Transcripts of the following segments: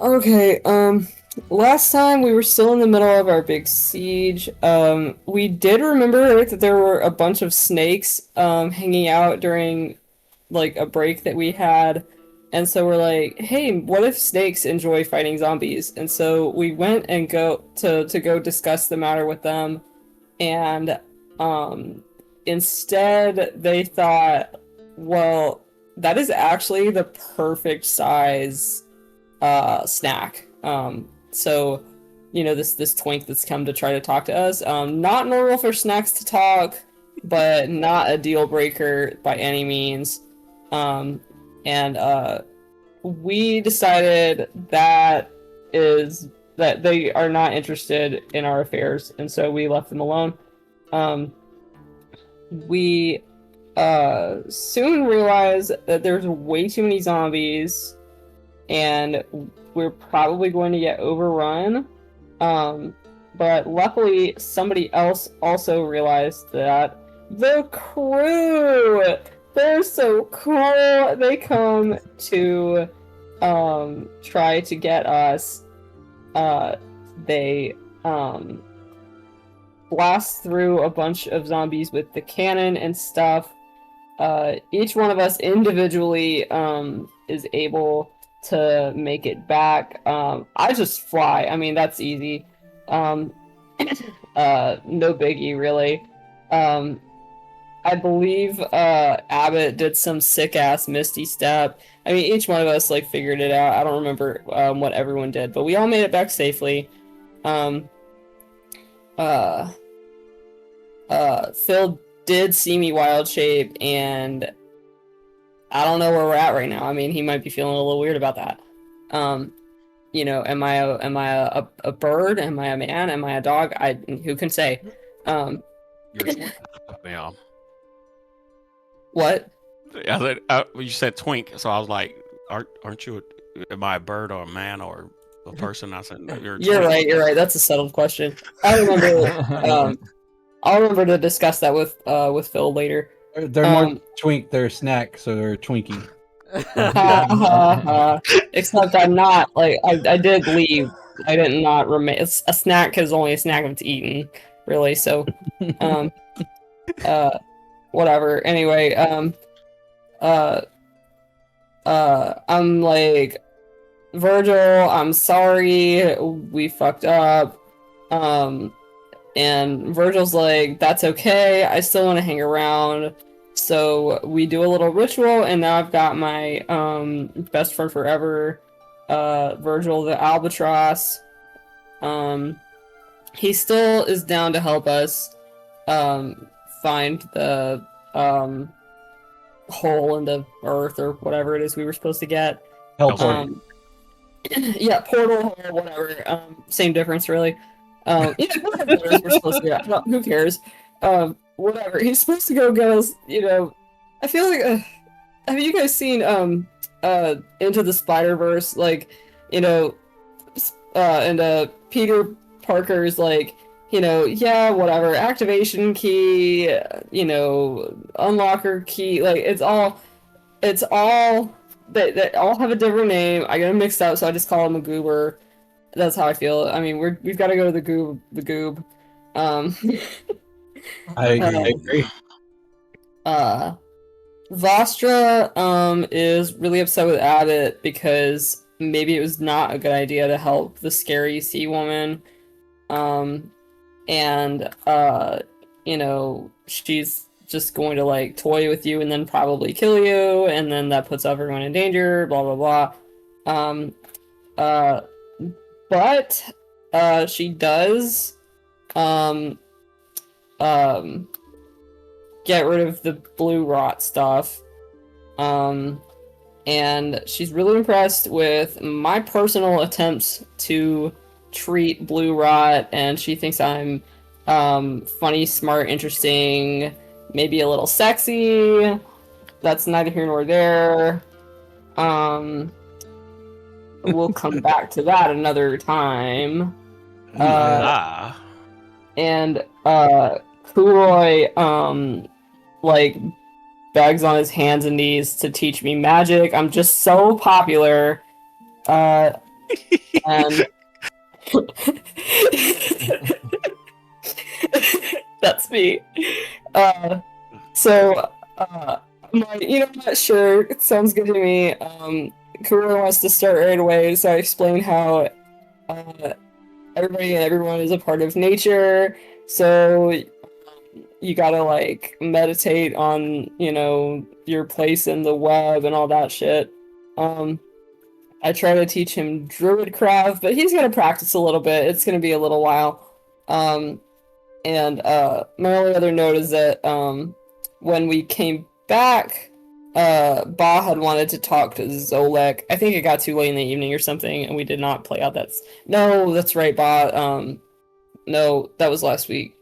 Okay, last time we were still in the middle of our big siege. We did remember that there were a bunch of snakes, hanging out during, like, a break that we had. And so we're like, hey, what if snakes enjoy fighting zombies? And so we went and to go discuss the matter with them. And, um, instead they thought, well, that is actually the perfect size snack. So this twink that's come to try to talk to us. Not normal for snacks to talk, but not a deal breaker by any means. Um, and we decided that they are not interested in our affairs, and so we left them alone. Um, we soon realized that there's way too many zombies and we're probably going to get overrun. But luckily, somebody else also realized that the crew, they're so cool. They come to try to get us. They blast through a bunch of zombies with the cannon and stuff. Each one of us individually is able to make it back. I just fly. I mean, that's easy. No biggie, really. I believe Abbott did some sick-ass Misty Step. I mean, each one of us, like, figured it out. I don't remember what everyone did, but we all made it back safely. Um, uh, Phil did see me wild shape, and I don't know where we're at right now. I mean, he might be feeling a little weird about that. Am I a bird? Am I a man? Am I a dog? Who can say? You're ma'am. What? I said, you said twink, so I was like, aren't you? Am I a bird or a man or a person? I said, no, you're a You're twink. right. You're right. That's a settled question. I remember. I'll remember to discuss that with Phil later. They're more twink. They're a snack, so they're a Twinkie. Except I'm not, like, I did leave. I did not remain. A snack is only a snack if it's eaten, really. So, whatever. Anyway, I'm like, Virgil, I'm sorry, we fucked up. And Virgil's like, that's okay, I still want to hang around. So we do a little ritual, and now I've got my best friend forever, Virgil the Albatross. He still is down to help us find the hole in the earth or whatever it is we were supposed to get. Yeah, portal hole, whatever. Same difference, really. Whatever we're supposed to get. Who cares? Whatever. He's supposed to go get us, I feel like, have you guys seen, Into the Spider-Verse? Like, and Peter Parker's like, yeah, whatever, activation key, unlocker key, like, it's all, they all have a different name. I get them mixed up, so I just call him a goober. That's how I feel. I mean, we've got to go to the goob. I agree. Vostra is really upset with Abbott because maybe it was not a good idea to help the scary sea woman. She's just going to, like, toy with you and then probably kill you, and then that puts everyone in danger, blah blah blah. But she does get rid of the blue rot stuff. And she's really impressed with my personal attempts to treat blue rot, and she thinks I'm funny, smart, interesting, maybe a little sexy. That's neither here nor there. We'll come back to that another time. And Kuroy like begs on his hands and knees to teach me magic. I'm just so popular. And that's me. I'm like, you know what? Sure, it sounds good to me. Kuro wants to start right away, so I explain how uh, everybody and everyone is a part of nature. So you gotta like meditate on, your place in the web and all that shit. Um, I try to teach him druidcraft, but he's gonna practice a little bit. It's gonna be a little while. Um, and my only other note is that when we came back, Ba had wanted to talk to Zolek. I think it got too late in the evening or something, and we did not play out that. No, that's right, Ba. No, that was last week.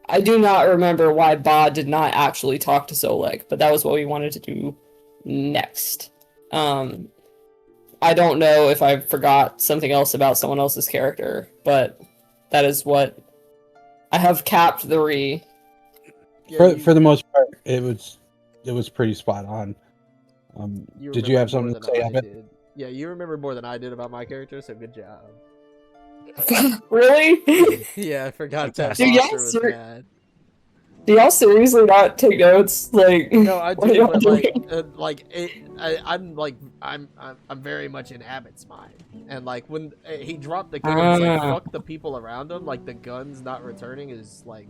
I do not remember why Ba did not actually talk to Zolek, but that was what we wanted to do next. I don't know if I forgot something else about someone else's character, but that is what I have capped the re. For the most part, it was pretty spot on. Did you have something to say, Abbott? Yeah, you remember more than I did about my character, so good job. Really? Yeah, I forgot that Dude, monster was mad. Do y'all seriously not take notes? Like, no, I what are do, y'all but doing? I'm very much in Abbott's mind, and like when he dropped the guns, like fuck the people around him, like the guns not returning is like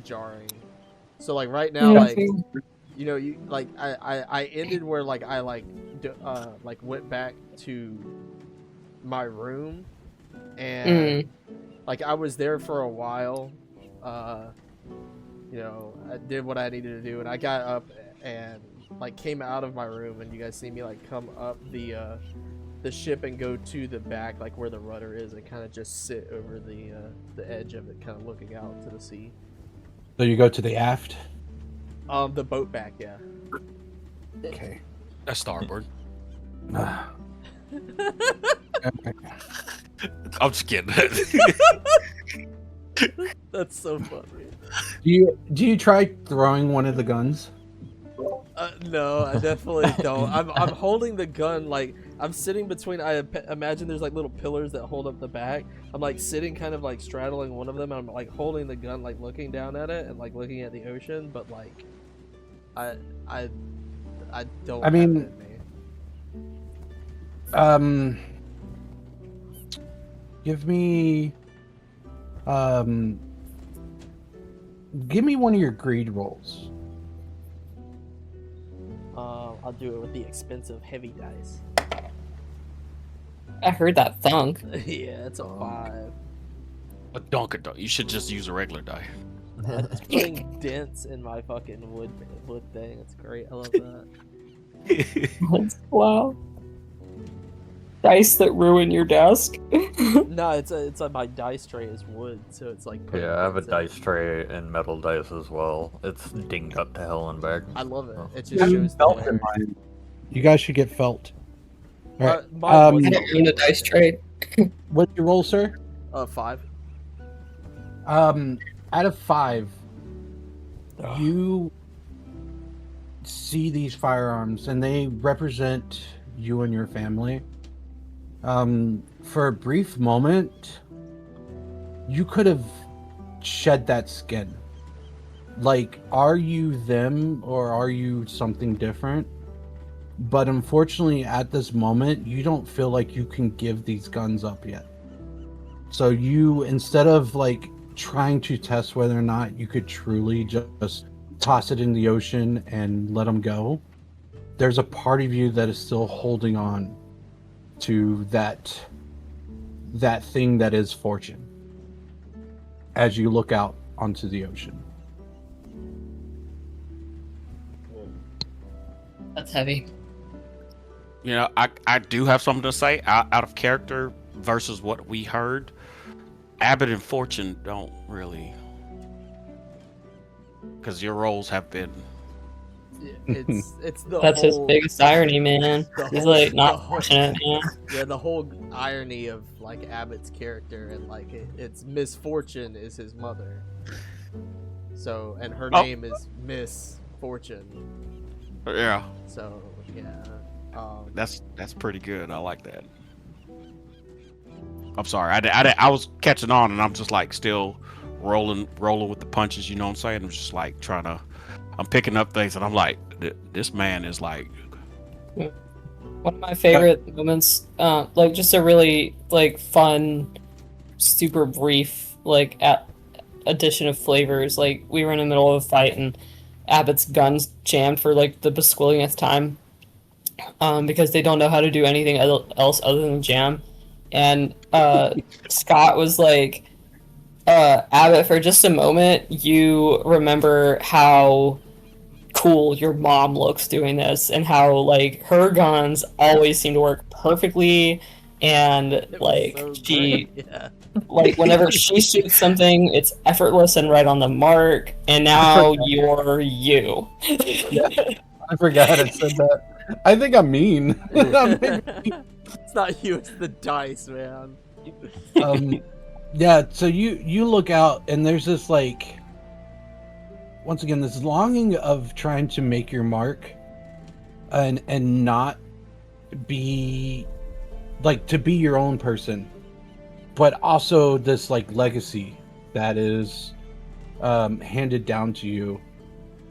jarring. So like right now, like you like I ended where like I like went back to my room, and like I was there for a while. I did what I needed to do, and I got up and like came out of my room, and you guys see me like come up the ship and go to the back, like where the rudder is, and kind of just sit over the edge of it, kind of looking out to the sea. So you go to the aft? The boat back, yeah. Okay. That's starboard. Okay. I'm just kidding. That's so funny. Do you try throwing one of the guns? No, I definitely don't. I'm holding the gun, like I'm sitting between. I imagine there's like little pillars that hold up the back. I'm like sitting, kind of like straddling one of them, and I'm like holding the gun, like looking down at it and like looking at the ocean. But like, I don't. I mean, have it in me. Give me one of your greed rolls. I'll do it with the expensive heavy dice. I heard that thunk. Yeah, it's a 5. A donker. You should just use a regular die. It's putting dents in my fucking wood thing. It's great. I love that. Wow. Dice that ruin your desk. No, it's my dice tray is wood, so it's like. Yeah, I have a dice tray and metal dice as well. It's dinged up to hell and back. I love it. It just shows the Felt in wear. mine. You guys should get felt. All right. I don't own a dice tray. What's your roll, sir? 5. Out of 5, you see these firearms, and they represent you and your family. For a brief moment, you could have shed that skin. Like, are you them or are you something different? But unfortunately, at this moment, you don't feel like you can give these guns up yet. So you, instead of like trying to test whether or not you could truly just toss it in the ocean and let them go, there's a part of you that is still holding on to that thing that is fortune as you look out onto the ocean. That's heavy. You know, I do have something to say out of character versus what we heard. Abbott and Fortune don't really, because your roles have been. It's the That's whole, his biggest irony, man. He's like not fortunate, man. Yeah, the whole irony of like Abbott's character, and like it's Misfortune is his mother. So, and her name is Miss Fortune. Yeah. So yeah. That's pretty good. I like that. I'm sorry. I was catching on, and I'm just like still rolling with the punches. You know what I'm saying? I'm just like trying to. I'm picking up things, and I'm like, this man is like. One of my favorite moments, like just a really like fun, super brief like addition of flavors. Like we were in the middle of a fight and Abbott's guns jammed for like the besquillionth time, because they don't know how to do anything else other than jam. And Scott was like, Abbott, for just a moment, you remember how cool your mom looks doing this and how like her guns always seem to work perfectly, and It was like so she great. Yeah. like whenever she shoots something it's effortless and right on the mark, and now you're you. I forgot it said that. I think I'm mean. It's not you, it's the dice, man. Yeah, so you look out and there's this like, once again, this longing of trying to make your mark and not be like, to be your own person, but also this like legacy that is handed down to you,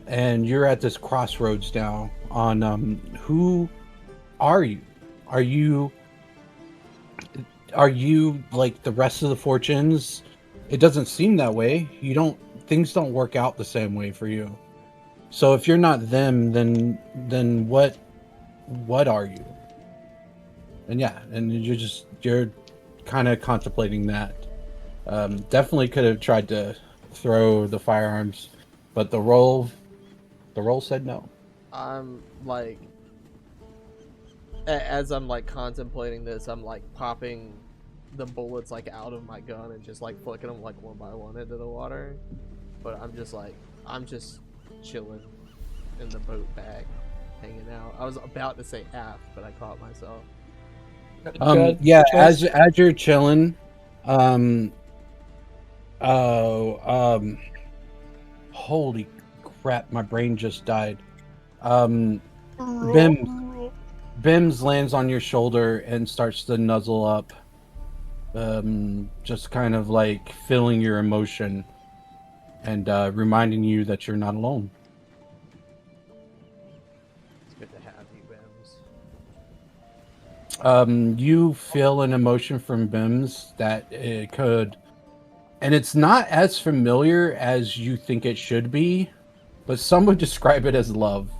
and you're at this crossroads now on who are you? Are you like the rest of the fortunes? It doesn't seem that way. Things don't work out the same way for you. So if you're not them, then what are you? And yeah, and you're kind of contemplating that. Definitely could have tried to throw the firearms, but the roll said no. I'm like, as I'm like contemplating this, I'm like popping the bullets like out of my gun and just like flicking them like one by one into the water. But I'm just chilling in the boat bag, hanging out. I was about to say aft, but I caught myself. Good. Yeah, Good choice. as you're chilling, holy crap, my brain just died. Bims lands on your shoulder and starts to nuzzle up, just kind of like feeling your emotion and reminding you that you're not alone. It's good to have you, Bims. You feel an emotion from Bims that it could, and it's not as familiar as you think it should be, but some would describe it as love.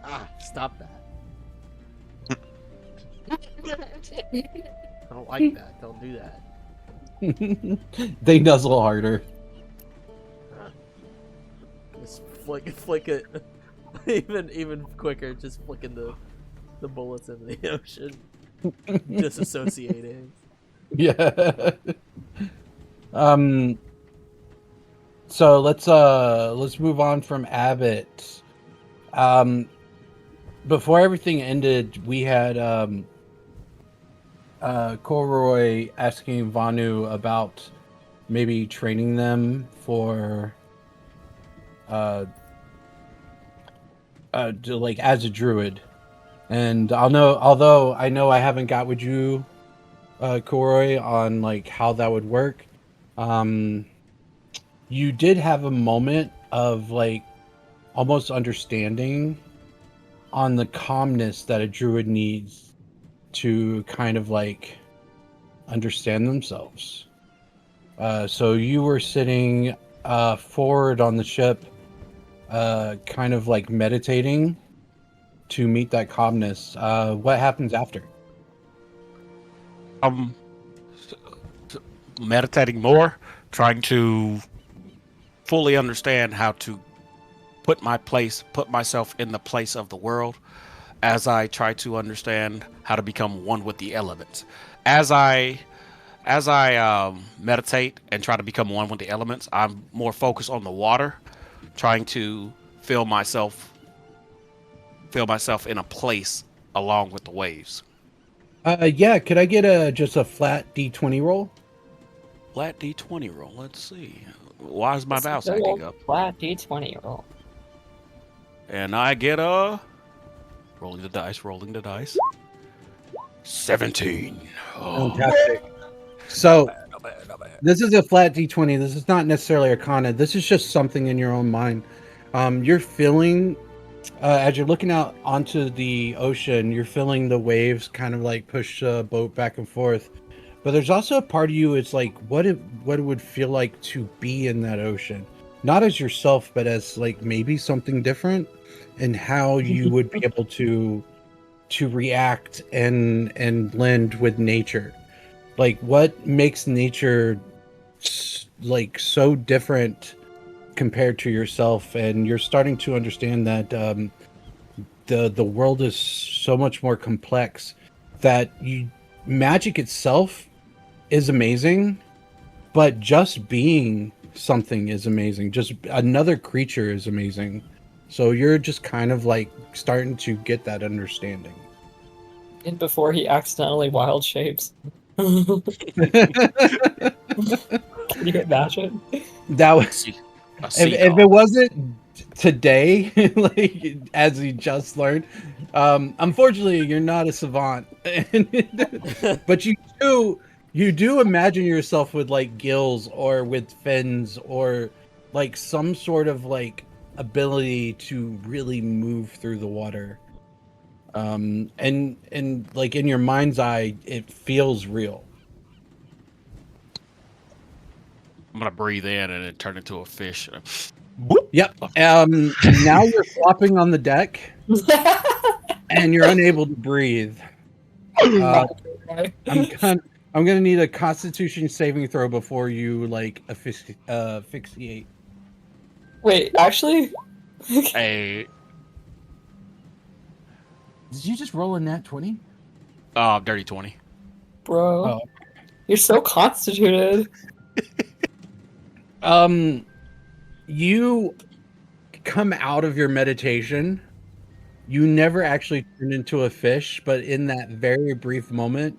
Ah, stop that. I don't like that. Don't do that. They nuzzle harder. Just flick it, even quicker. Just flicking the bullets into the ocean, disassociating. Yeah. So let's move on from Abbott. Before everything ended, we had Koroi asking Vanu about maybe training them for like as a druid. And although I know I haven't got with you, Koroi, on like how that would work, you did have a moment of like almost understanding on the calmness that a druid needs to kind of like understand themselves. So you were sitting forward on the ship, kind of like meditating to meet that calmness. What happens after? Meditating more, trying to fully understand how to put myself in the place of the world, as I try to understand how to become one with the elements. As I meditate and try to become one with the elements, I'm more focused on the water, trying to feel myself in a place along with the waves. Yeah, could I get just a flat D20 roll? Flat D20 roll. Let's see. Why is my It's a mouse good acting old up? flat D20 roll. And I get a rolling the dice. 17. Oh. Fantastic. So Not bad, not bad. this is a flat d20. This is not necessarily Arcana. This is just something in your own mind. You're feeling, as you're looking out onto the ocean, you're feeling the waves kind of like push the boat back and forth. But there's also a part of you, it's like what it would feel like to be in that ocean. Not as yourself, but as like maybe something different, and how you would be able to react and blend with nature. Like what makes nature like so different compared to yourself, and you're starting to understand that the world is so much more complex, that magic itself is amazing, but just being something is amazing, just another creature is amazing. So you're just kind of like starting to get that understanding. And before he accidentally wild shapes. Can you imagine? That was See, a if seagull. it wasn't today, like as you just learned. Unfortunately, you're not a savant, but you do imagine yourself with like gills or with fins or like some sort of like ability to really move through the water. And like in your mind's eye, it feels real. I'm gonna breathe in and then turn into a fish. Yep. Now you're flopping on the deck and you're unable to breathe. I'm gonna I'm gonna need a Constitution saving throw before you like asphyxiate. Wait, actually? A Did you just roll a nat 20? dirty 20. Bro, Oh. you're so constituted. You come out of your meditation. You never actually turned into a fish, but in that very brief moment,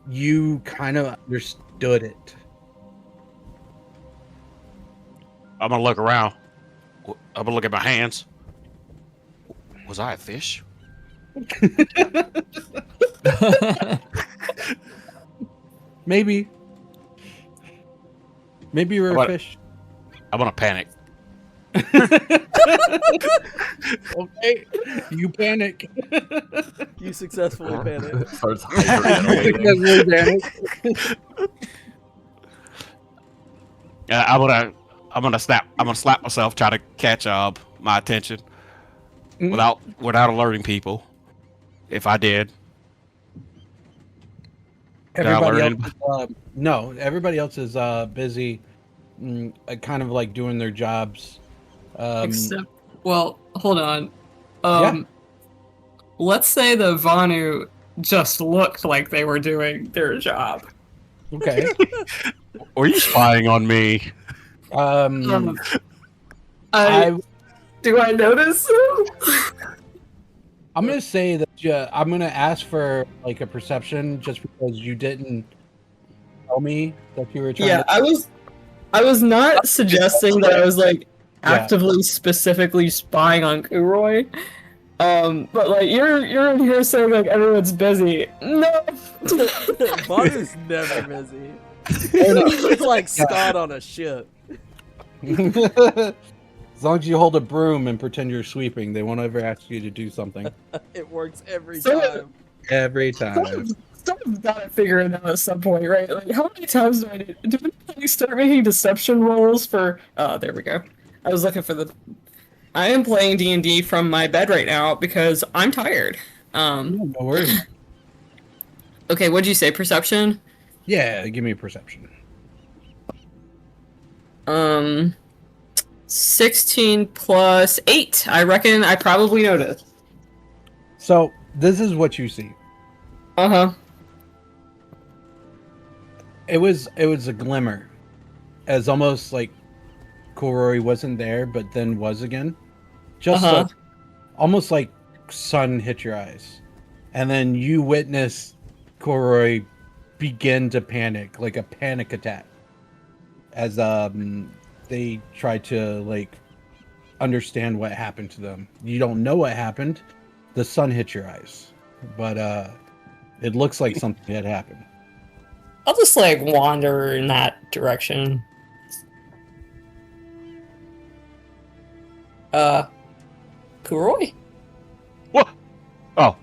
you kind of understood it. I'm gonna look around. I'm gonna look at my hands. Was I a fish? Maybe you were a What? fish. I'm gonna panic. Okay, you panic. You successfully panic. Starts hyperventilating. Really panic. I'm gonna slap myself, try to catch my attention Mhm. without alerting people. If I did, Everybody else, alert no, everybody else is busy, kind of like doing their jobs. Except, well, hold on. Yeah. Let's say the Vanu just looked like they were doing their job. Okay. were you spying on me? Um, Do I notice? I'm gonna say that I'm gonna ask for like a perception, just because you didn't tell me that you were trying Yeah, to. I was not suggesting that I was like Yeah. actively specifically spying on Kuroi. But like you're in here saying like everyone's busy. No. Vanu's never busy. Oh, no. He's like Scott on a ship. As long as you hold a broom and pretend you're sweeping, they won't ever ask you to do something. It works every So- time. Every time. Someone's gotta figure it out at some point, right? Like, how many times do we start making deception rolls for? Oh, there we go. I was looking for the. I am playing D&D from my bed right now because I'm tired. No worries. Okay, what'd you say? Perception? Yeah, give me a perception. 16 plus 8. I reckon I probably noticed. So this is what you see. Uh-huh. It was a glimmer, as almost like Koroi wasn't there, but then was again. Just almost like sun hit your eyes, and then you witness Koroi begin to panic, like a panic attack, as they try to like understand what happened to them. You don't know what happened. The sun hit your eyes, but It looks like something had happened. I'll just like wander in that direction. Kuroi? What? Oh,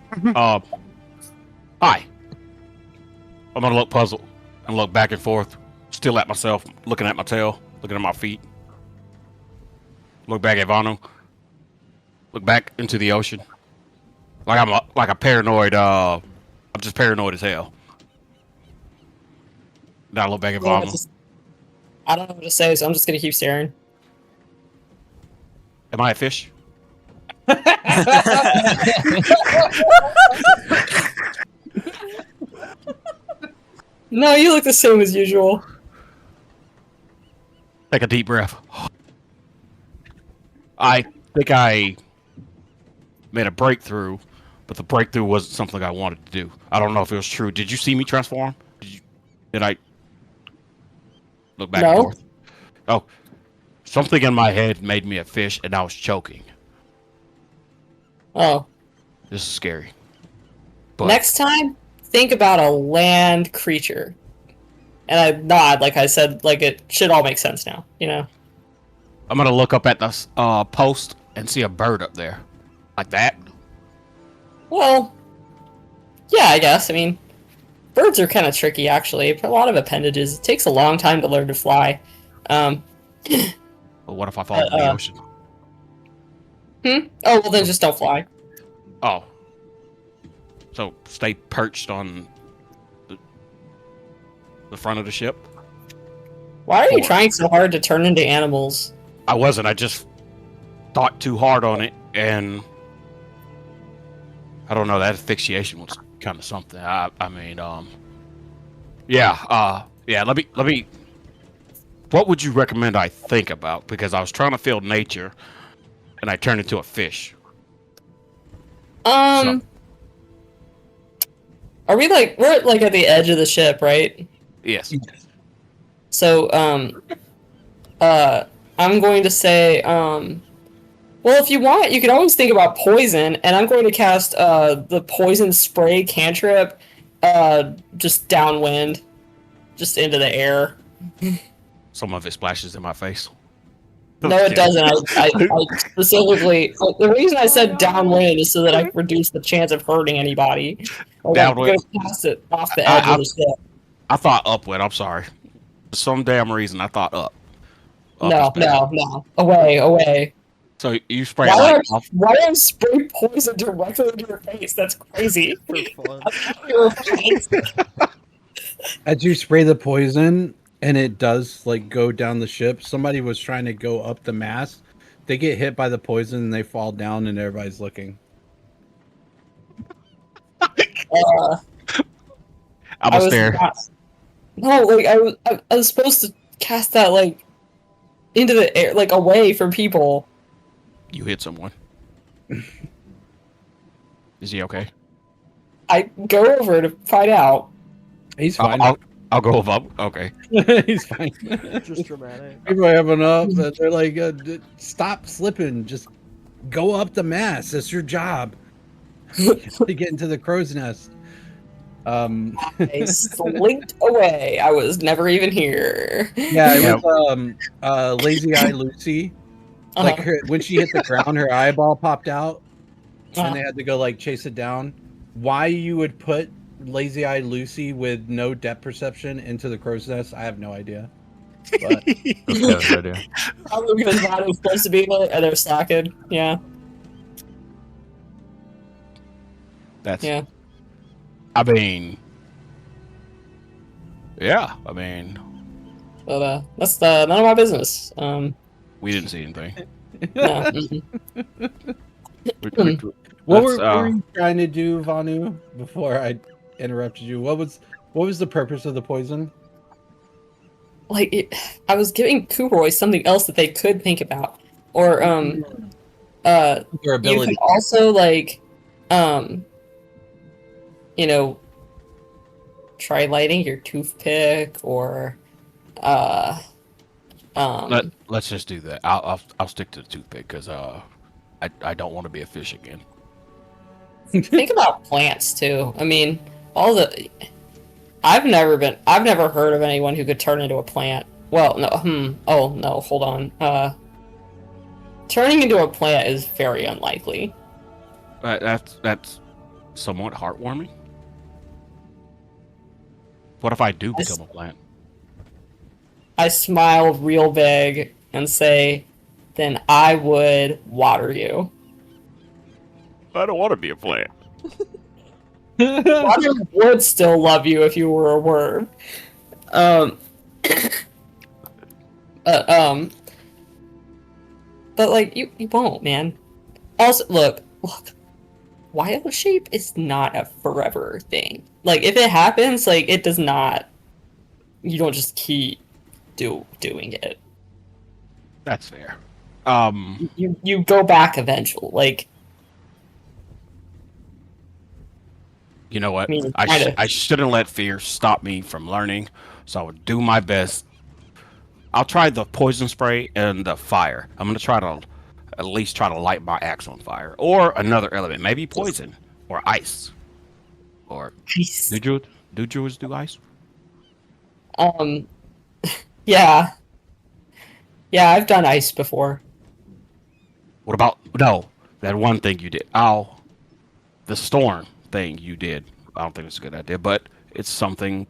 hi. I'm gonna look puzzled and look back and forth, still at myself, looking at my tail, looking at my feet. Look back at Vanu. Look back into the ocean. Like I'm like a paranoid. I'm just paranoid as hell. Now I look back at Yeah, Vanu. I don't know what to say, so I'm just gonna keep staring. Am I a fish? No, you look the same as usual. Take a deep breath. I think I made a breakthrough, but the breakthrough wasn't something I wanted to do. I don't know if it was true. Did you see me transform? Did I look back and No. forth? Oh, something in my head made me a fish, and I was choking. Oh. This is scary. But Next time, think about a land creature. And I nod, like I said, like it should all make sense now, you know? I'm gonna look up at the post and see a bird up there, like that. Well, yeah, I guess. I mean, birds are kind of tricky, actually. A lot of appendages. It takes a long time to learn to fly. But what if I fall in the ocean? Oh, well, then just don't fly. Oh, so stay perched on the front of the ship? Why are you Or- trying so hard to turn into animals? I wasn't. I just thought too hard on it, and I don't know. That asphyxiation was kind of something. I mean, yeah. Let me. What would you recommend I think about? Because I was trying to feel nature, and I turned into a fish. Are we like we're like at the edge of the ship, right? Yes. So, I'm going to say, well, if you want, you can always think about poison, and I'm going to cast, the poison spray cantrip, just downwind, just into the air. Some of it splashes in my face. No, it doesn't. I specifically, the reason I said downwind is so that I reduce the chance of hurting anybody. Like, I'm Downwind. going to cast it off the edge of the ship. I thought upwind. I'm sorry. For some damn reason, I thought up. Up No, is better. no. Away. So you spray like off. Why do I spray poison directly into your face? That's crazy. For fun. As you spray the poison and it does like go down the ship, somebody was trying to go up the mast. They get hit by the poison and they fall down and everybody's looking. I was there. No, like I was supposed to cast that like into the air, like away from people. You hit someone. Is he okay? I go over to find out. He's fine. I'll go up. Okay. He's fine. Just dramatic. People are having up. They're like, stop slipping. Just go up the mast. That's your job. To get into the crow's nest. I slinked away. I was never even here. Yeah, it was Lazy Eye Lucy. Like Uh-huh. when she hit the ground, her eyeball popped out, Uh-huh. and they had to go like chase it down. Why you would put Lazy Eye Lucy with no depth perception into the crow's nest, I have no idea. But That's Kevin's idea. Probably because Rod was supposed to be there and they're slacking. Yeah. That's. Yeah. I mean. Yeah. I mean, But that's none of my business. we didn't see anything. No. Mm-mm. what were That's, you trying to do, Vanu? Before I interrupted you, what was the purpose of the poison? Like I was giving Kuroi something else that they could think about, or Your you ability. can also like you know, try lighting your toothpick, or Let's just do that. I'll stick to the toothpick because I don't want to be a fish again. think about plants too. I mean, all the I've never heard of anyone who could turn into a plant. Well, no, oh no, hold on. Turning into a plant is very unlikely. That's somewhat heartwarming. What if I do become a plant? I smile real big and say, then I would water you. I don't want to be a plant. Water would still love you if you were a worm. Um, uh, um, but like you won't, man. Also, look, wild shape is not a forever thing. Like if it happens, like it does not. You don't just keep doing it. That's fair. You go back eventually. Like You know what? I mean, kind of. I shouldn't let fear stop me from learning, so I would do my best. I'll try the poison spray and the fire. I'm gonna try to at least try to light my axe on fire, or another element, maybe poison or ice, or Nice. do druids do ice? Um, yeah, yeah. I've done ice before. What about no that one thing you did? Oh, the storm thing you did. I don't think it's a good idea, but it's something.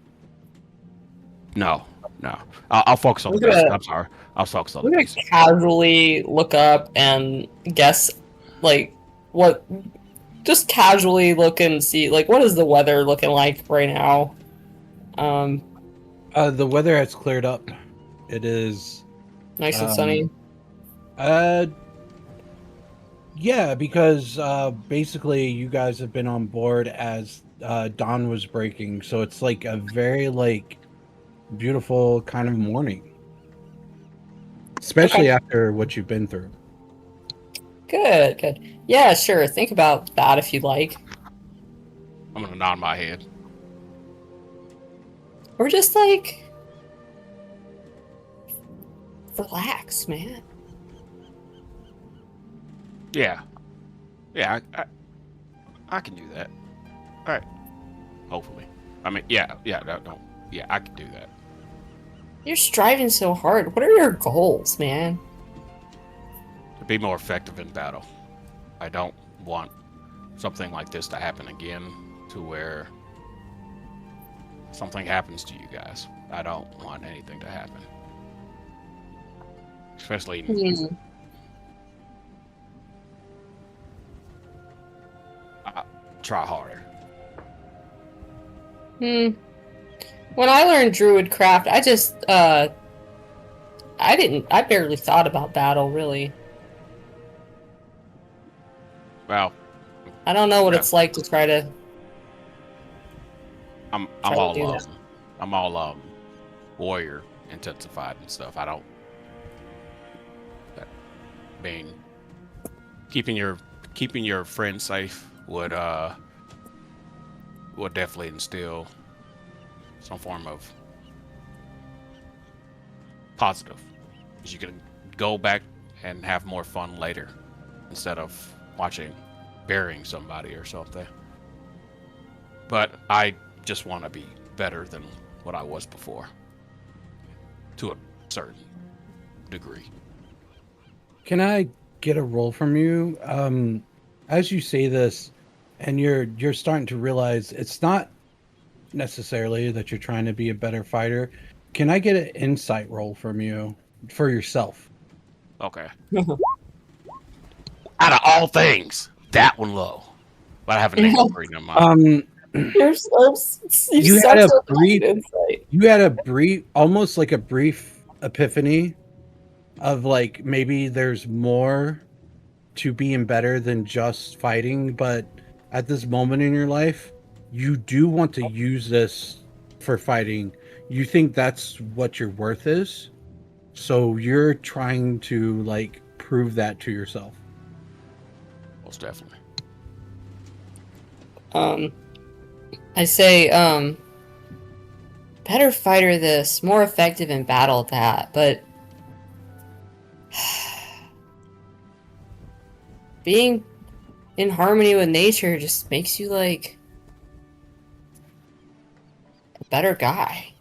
No, no. I'll focus on the I'm basics. gonna I'm sorry. I'll focus on I'm the gonna basics. casually look up and guess, like, what. Just casually look and see, like, what is the weather looking like right now? Um, The weather has cleared up. It is nice and um sunny. uh yeah, because basically you guys have been on board as dawn was breaking, so it's like a very like beautiful kind of morning, especially Okay. after what you've been through. Good, good. Yeah, sure. Think about that if you'd like. I'm gonna nod my head. Or just, like, relax, man. Yeah, yeah. I can do that. All right. Hopefully. I mean, yeah. No. Yeah, I can do that. You're striving so hard. What are your goals, man? To be more effective in battle. I don't want something like this to happen again, to where something happens to you guys. I don't want anything to happen. Especially try harder. Hmm. When I learned Druid craft, I barely thought about battle, really. Well, I don't know what yeah, it's like to try to I'm try I'm to all do that. I'm all warrior intensified and stuff. I don't that being keeping your friends safe would definitely instill some form of positive. 'Cause you can go back and have more fun later instead of watching burying somebody or something. But I just want to be better than what I was before, to a certain degree. Can I get a roll from you? As you say this, and you're starting to realize it's not necessarily that you're trying to be a better fighter. Can I get an insight roll from you for yourself? Okay. Out of all things, that one low. But I have a negative three. Never mind. Um, You you had suck a so brief, bad at insight. almost like a brief epiphany of like maybe there's more to being better than just fighting, but at this moment in your life, you do want to use this for fighting. You think that's what your worth is, so you're trying to like prove that to yourself. Most definitely. Um, I say, better fighter this, more effective in battle that, but being in harmony with nature just makes you like Better guy.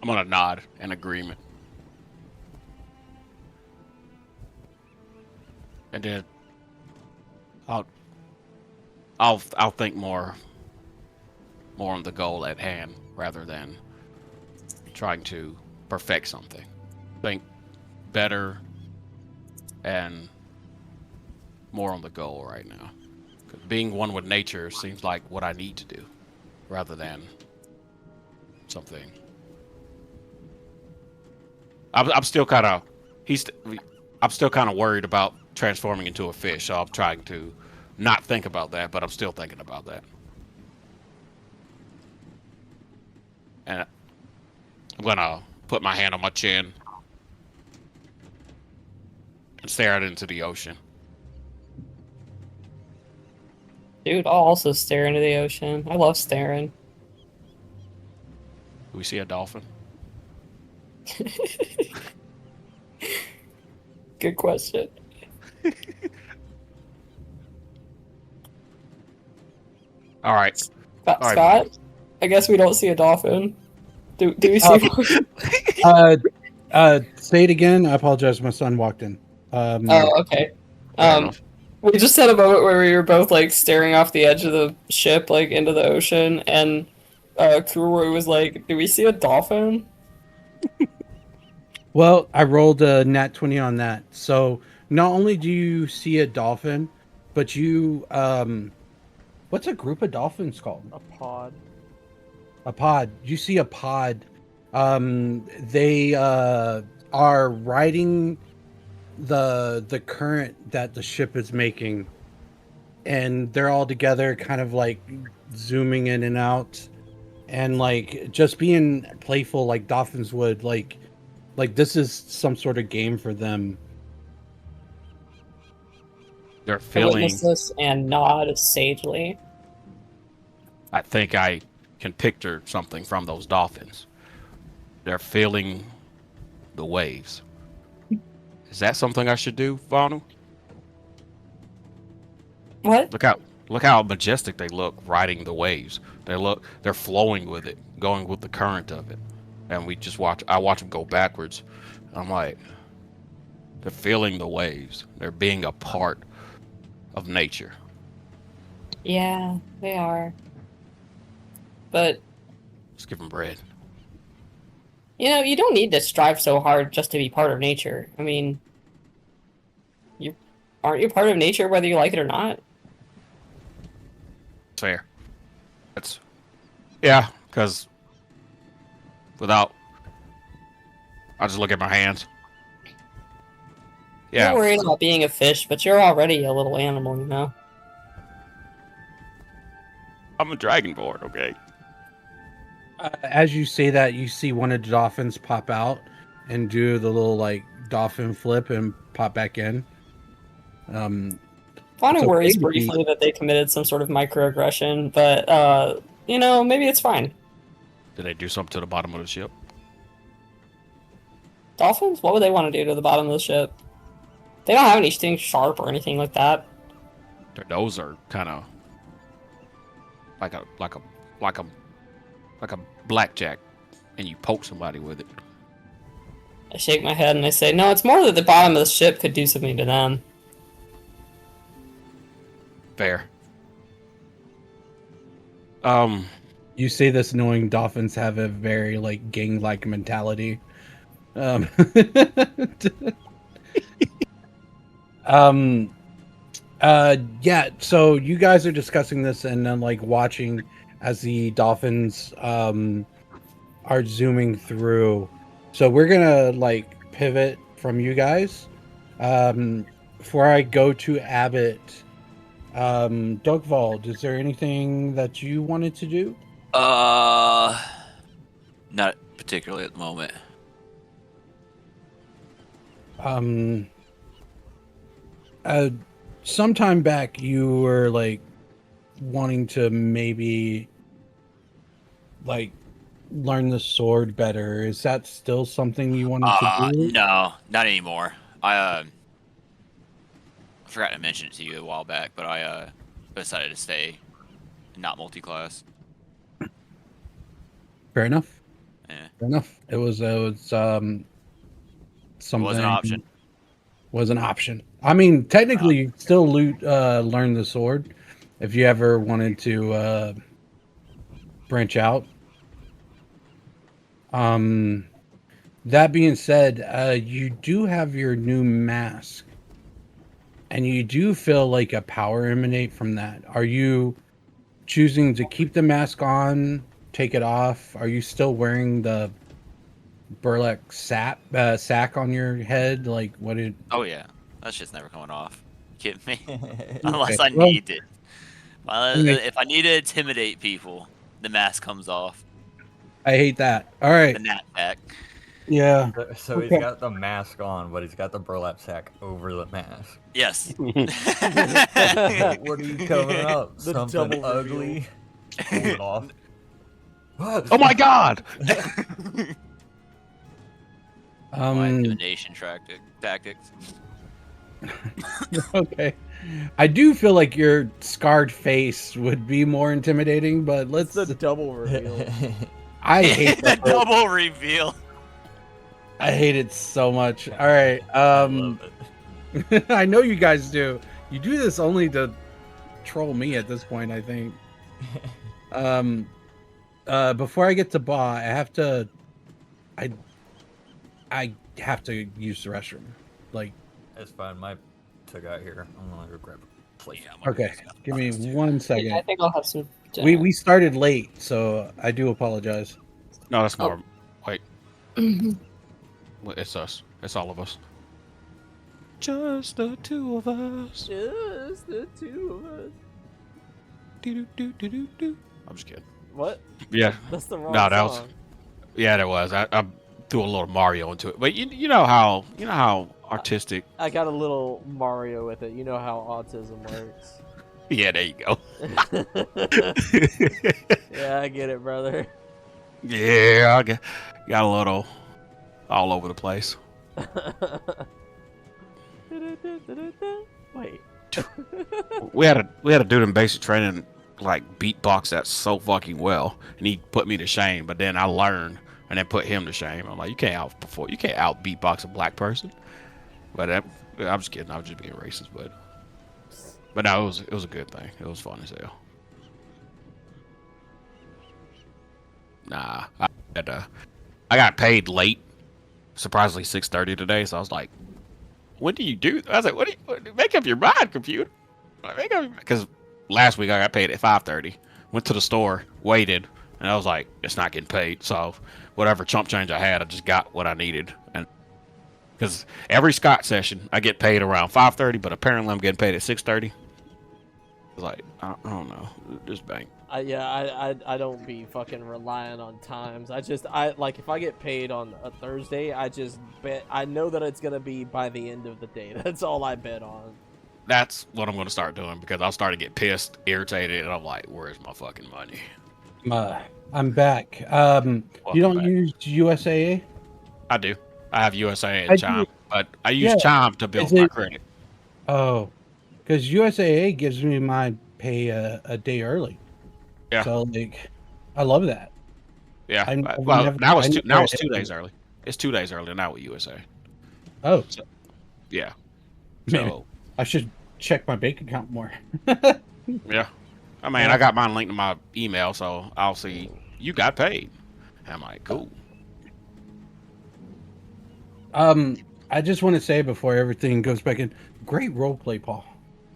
I'm gonna nod in agreement, and then I'll I'll think more on the goal at hand rather than trying to perfect something. Think better and more on the goal right now. 'Cause being one with nature seems like what I need to do rather than something. I'm still kind of I'm still kind of worried about transforming into a fish, so I'm trying to not think about that, but I'm still thinking about that. And I'm gonna put my hand on my chin and stare out into the ocean. Dude, I'll also stare into the ocean. I love staring. Do we see a dolphin? Good question. All right. Scott, All right, Scott? I guess we don't see a dolphin. Do we see one? Say it again. I apologize. My son walked in. Oh, okay. Fair Um, enough. we just had a moment where we were both like staring off the edge of the ship, like into the ocean, and Kuro was like, "Do we see a dolphin?" Well, I rolled a nat 20 on that. So not only do you see a dolphin, but you what's a group of dolphins called? A pod. A pod. You see a pod. They are riding the current that the ship is making, and they're all together, kind of like zooming in and out, and like just being playful like dolphins would. Like this is some sort of game for them. They're I feeling. witness this and nod sagely. I think I can picture something from those dolphins. They're feeling the waves. Is that something I should do, Vanu? What? Look how majestic they look riding the waves. They're flowing with it, going with the current of it. And I watch them go backwards. I'm like, they're feeling the waves. They're being a part of nature. Yeah, they are. But Let's give them bread. you don't need to strive so hard just to be part of nature. I mean, you aren't you part of nature whether you like it or not? Fair. That's yeah, because without I just look at my hands. Yeah. You're worried about being a fish, but you're already a little animal, you know? I'm a dragonborn, okay? As you say that, you see one of the dolphins pop out and do the little like dolphin flip and pop back in. Fauna It's worries okay to be- briefly that they committed some sort of microaggression, but maybe it's fine. Did they do something to the bottom of the ship? Dolphins? What would they want to do to the bottom of the ship? They don't have anything sharp or anything like that. Their nose are kind of like a blackjack, and you poke somebody with it. I shake my head and I say, no, it's more that the bottom of the ship could do something to them. Fair. You say this knowing dolphins have a very like gang-like mentality. Um, yeah. So you guys are discussing this and then like watching as the dolphins are zooming through. So we're gonna like pivot from you guys. Before I go to Abbott, Dogvald, is there anything that you wanted to do? Not particularly at the moment. Sometime back you were like wanting to maybe like learn the sword better. Is that still something you wanted to do? No, not anymore. I forgot to mention it to you a while back, but I decided to stay not multi-class. Fair enough. Yeah, Fair enough. It was something it was an option. was an option. I mean, technically, you still learn the sword if you ever wanted to branch out. That being said, you do have your new mask, and you do feel like a power emanate from that. Are you choosing to keep the mask on, take it off? Are you still wearing the burlap sack on your head? Like, what did? Oh yeah, that shit's never coming off. You kidding me? Okay, Unless I well, need it. okay, If I need to intimidate people, the mask comes off. I hate that. All right, The nat pack. yeah, So he's okay. got the mask on, but he's got the burlap sack over the mask. Yes. What are you covering up? The Something double ugly? Pull it off. Oh my god! My intimidation tactics. Okay. I do feel like your scarred face would be more intimidating, but It's let's. the double reveal. I hate the that. double reveal. I hate it so much. All right. I love it. I know you guys do. You do this only to troll me at this point, I think. Before I get to Ba, I have to use the restroom. Like, It's fine. My took out here. I'm gonna go grab a plate. Yeah, my okay, brain's got give me buttons, too. 1 I second. think I'll have some. We started late, so I do apologize. No, that's more. Wait, Mhm. it's us. It's all of us. Just the two of us. Just the two of us. Do. I'm just kidding. What? Yeah, That's the wrong No, that was- song. yeah, there was. I threw a little Mario into it, but you know how artistic. I got a little Mario with it. You know how autism works. Yeah, there you go. Yeah, I get it, brother. Yeah, I got a little all over the place. Wait. We had a dude in basic training like beatbox that so fucking well, and he put me to shame. But then I learned, and then put him to shame. I'm like, you can't out beatbox a black person. But I'm just kidding. I was just being racist, but no, it was a good thing. It was fun as hell. Nah, I got paid late, surprisingly 6:30 today. So I was like, when do you do? I was like, make up your mind, computer. Because last week I got paid at 5:30. Went to the store, waited, and I was like, it's not getting paid. So whatever chump change I had, I just got what I needed. And because every Scott session I get paid around 5:30, but apparently I'm getting paid at 6:30. I was like, I don't know, just bank. I don't be fucking relying on times. I like if I get paid on a Thursday, I just bet I know that it's gonna be by the end of the day. That's all I bet on. That's what I'm going to start doing because I'll start to get pissed, irritated, and I'm like, where's my fucking money? I'm back. You don't back. use USAA? I do. I have USA I and do. Chime, but I use Yeah. Chime to build Is my it- credit. Oh, because USAA gives me my pay a day early. Yeah. So like, I love that. Yeah. I Well, never- now I it's never it's 2 had- days early. It's 2 days early now with USA. Oh, Yeah. man, So I should check my bank account more. yeah. I mean, I got mine linked to my email, so I'll see you got paid. And I'm like, cool. I just want to say before everything goes back in, great role play, Paul.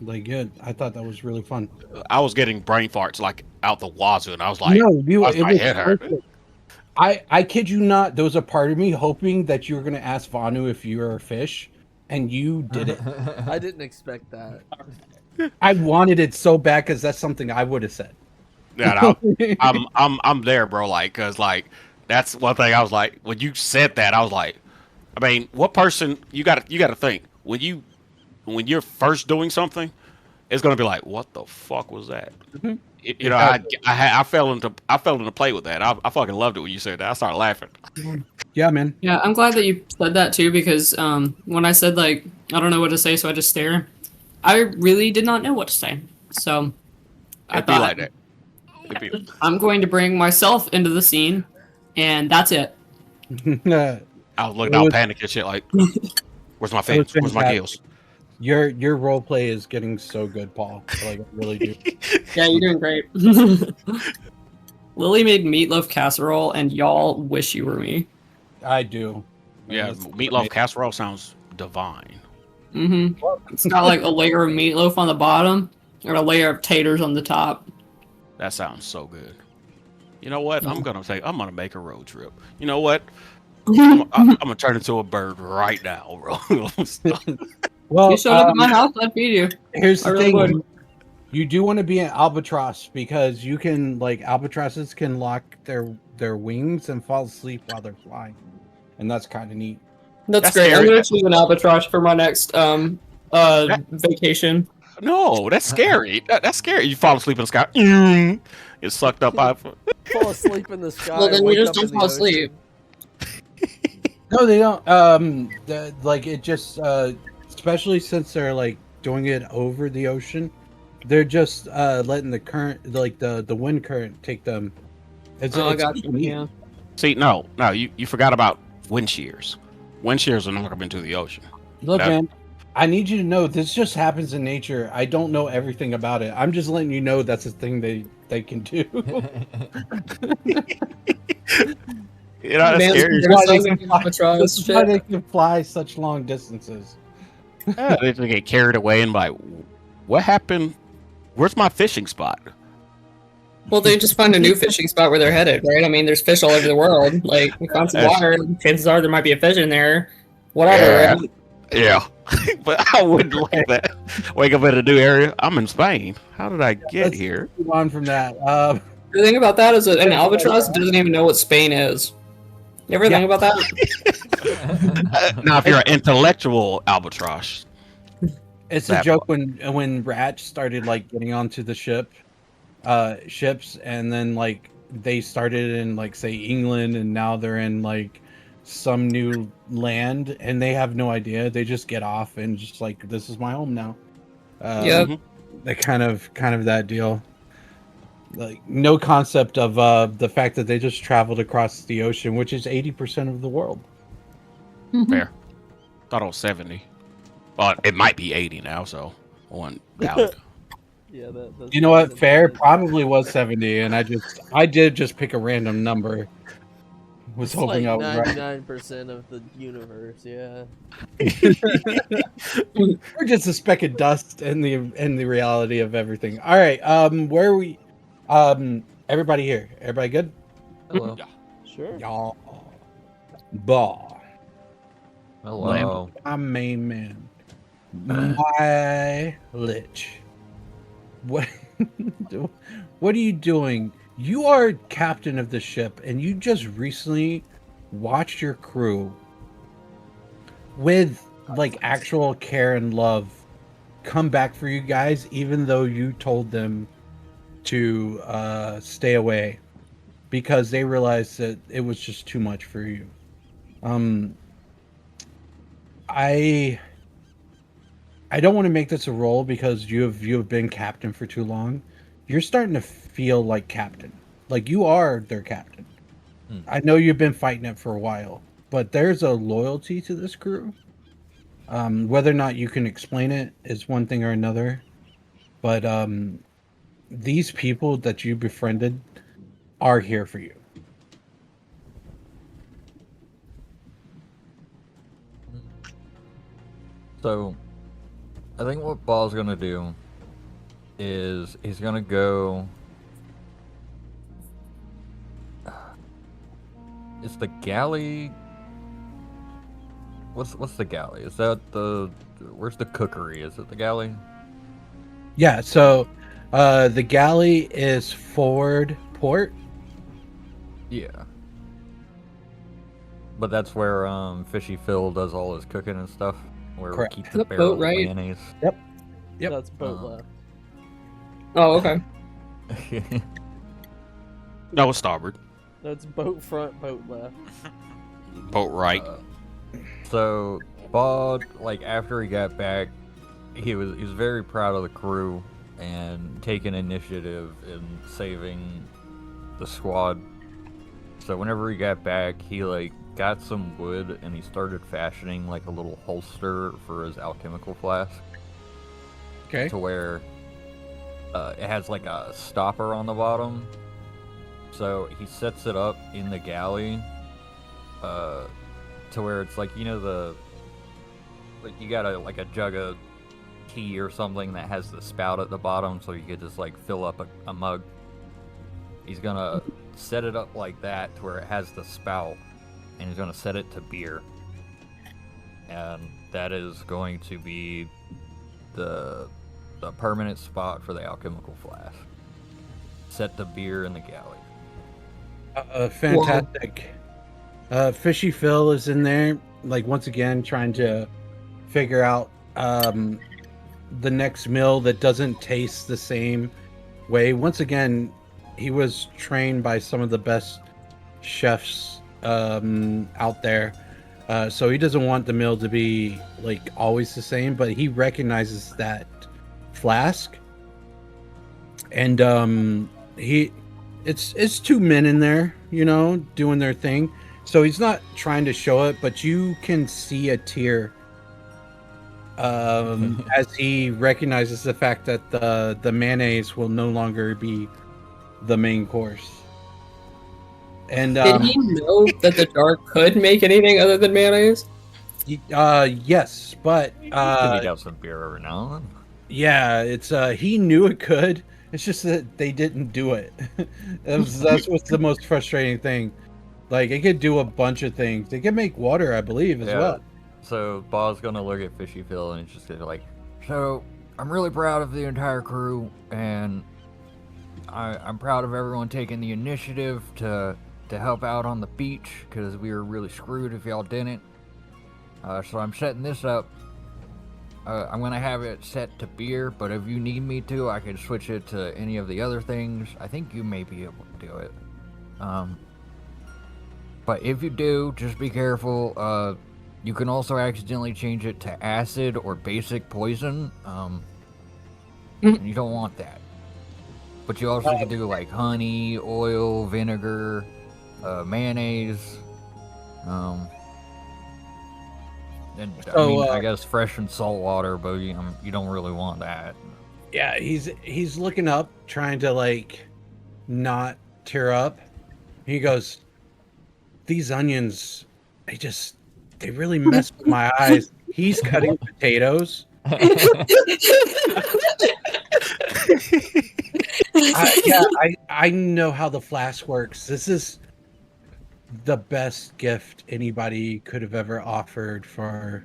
Like, good. I thought that was really fun. I was getting brain farts like out the wazoo, and I was like, no, my head hurt. perfect. I kid you not. There was a part of me hoping that you were going to ask Vanu if you were a fish, and you did it. I didn't expect that. I wanted it so bad because that's something I would have said. Yeah, no, I'm there, bro. Like, cause like that's one thing I was like when you said that, I was like, I mean, what person you got to think when you're first doing something, it's gonna be like, what the fuck was that? Mhm. You know, I fell into play with that. I fucking loved it when you said that. I started laughing. Yeah, man. Yeah, I'm glad that you said that too because when I said like I don't know what to say, so I just stare. I really did not know what to say, so I It'd be thought like that. I'm going to bring myself into the scene, and that's it. I was looking It out was- panic and shit like, where's my It was fins? Where's my fantastic. gills? Your role play is getting so good, Paul. Like I really do. Yeah, you're doing great. Lily made meatloaf casserole, and y'all wish you were me. I do. Yeah, That's meatloaf amazing. casserole sounds divine. It's got like a layer of meatloaf on the bottom, and a layer of taters on the top. That sounds so good. You know what? I'm gonna make a road trip. You know what? I'm gonna turn into a bird right now, bro. Well, You showed up at my house, I'd feed you. here's I the really thing. would. You do want to be an albatross because you can albatrosses can lock their wings and fall asleep while they're flying, and that's kind of neat. That's That's great. I'm scary. gonna choose an albatross for my next vacation. No, that's scary. That's scary. You fall asleep in the sky. Get sucked up by. Fall asleep in the sky. Well, then we wake just up don't in the fall asleep. ocean. No, they don't. It just especially since they're doing it over the ocean, they're just letting the current, the wind current, take them. It's Oh, I it's got you. neat. Yeah. See, no, you forgot about wind shears. Wind shears are never into the ocean. Look, That- man, I need you to know this just happens in nature. I don't know everything about it. I'm just letting you know that's a thing they can do. You know, that's Man's scary. gonna Why they suck can in fly- albatross This is why shit. they can fly such long distances. Yeah, they just get carried away and like, what happened? Where's my fishing spot? Well, they just find a new fishing spot where they're headed, right? I mean, there's fish all over the world. Like, we found some Yes. water. Chances are there might be a fish in there. Whatever, Yeah. right? Yeah, but I wouldn't like that. Wake up in a new area. I'm in Spain. How did I get Let's here? Move on from that. The thing about that is that an albatross doesn't even know what Spain is. You ever Yeah. think about that? Now, if you're an intellectual albatross, It's a That joke when rats started getting onto the ships, and then they started in say England, and now they're in some new land, and they have no idea. They just get off and just this is my home now. Yep. mhm. They kind of that deal. No concept of the fact that they just traveled across the ocean, which is 80% of the world. Fair. Thought it was 70. Well, it might be 80 now, so I wouldn't doubt it. Yeah, that's You know what? Fair probably was 70, and I did just pick a random number. Was It's hoping I like was right. 99% of the universe. Yeah. We're just a speck of dust in the reality of everything. All right, where are we? Everybody here? Everybody good? Hello. Yeah. Sure. Y'all, ball. Hello. My main man, my lich. What? What are you doing? You are captain of the ship, and you just recently watched your crew with actual care and love come back for you guys, even though you told them to stay away because they realized that it was just too much for you. I don't want to make this a role because you have been captain for too long. You're starting to feel like captain. Like you are their captain. I know you've been fighting it for a while, but there's a loyalty to this crew. Whether or not you can explain it is one thing or another. But these people that you befriended are here for you. So, I think what Ball's gonna do is he's gonna go. Is the galley? What's the galley? Is that the? Where's the cookery? Is it the galley? Yeah, so the galley is forward port. Yeah. But that's where Fishy Phil does all his cooking and stuff. Where Correct. we keep the Yep, barrel boat right. of mayonnaise. Yep. That's boat Uh, left. Oh, okay. No, it's starboard. That's boat front, boat left. Boat right. So Ball, after he got back, he was very proud of the crew and taking initiative in saving the squad. So whenever he got back, he like got some wood and he started fashioning like a little holster for his alchemical flask. Okay. To where it has like a stopper on the bottom. So he sets it up in the galley to where it's like, you know, like you got a jug of tea or something that has the spout at the bottom, so you could just like fill up a mug. He's gonna set it up like that to where it has the spout, and he's gonna set it to beer, and that is going to be the permanent spot for the alchemical flask. Set the beer in the galley. Fantastic. Fishy Phil is in there, like once again trying to figure out the next meal that doesn't taste the same way. Once again, he was trained by some of the best chefs out there, so he doesn't want the meal to be like always the same. But he recognizes that flask, and it's two men in there, you know, doing their thing. So he's not trying to show it, but you can see a tear as he recognizes the fact that the mayonnaise will no longer be the main course. And Did he know that the jar could make anything other than mayonnaise? yes, but Could eat out some beer every now and then. yeah, it's he knew it could. It's just that they didn't do it. That's what's the most frustrating thing. Like, it could do a bunch of things. They could make water, I believe, as well. So Bob's gonna look at Fishy Phil and he's just gonna be like, so I'm really proud of the entire crew, and I'm proud of everyone taking the initiative to help out on the beach, because we were really screwed if y'all didn't. So I'm setting this up. I'm gonna have it set to beer, but if you need me to, I can switch it to any of the other things. I think you may be able to do it. But if you do, just be careful. You can also accidentally change it to acid or basic poison. And you don't want that. But you also can do like honey, oil, vinegar, mayonnaise. And I mean, I guess fresh and salt water, but you don't really want that. Yeah, he's looking up, trying to like not tear up. He goes, "These onions, they really mess with my eyes." He's cutting potatoes. I know how the flask works. This is the best gift anybody could have ever offered for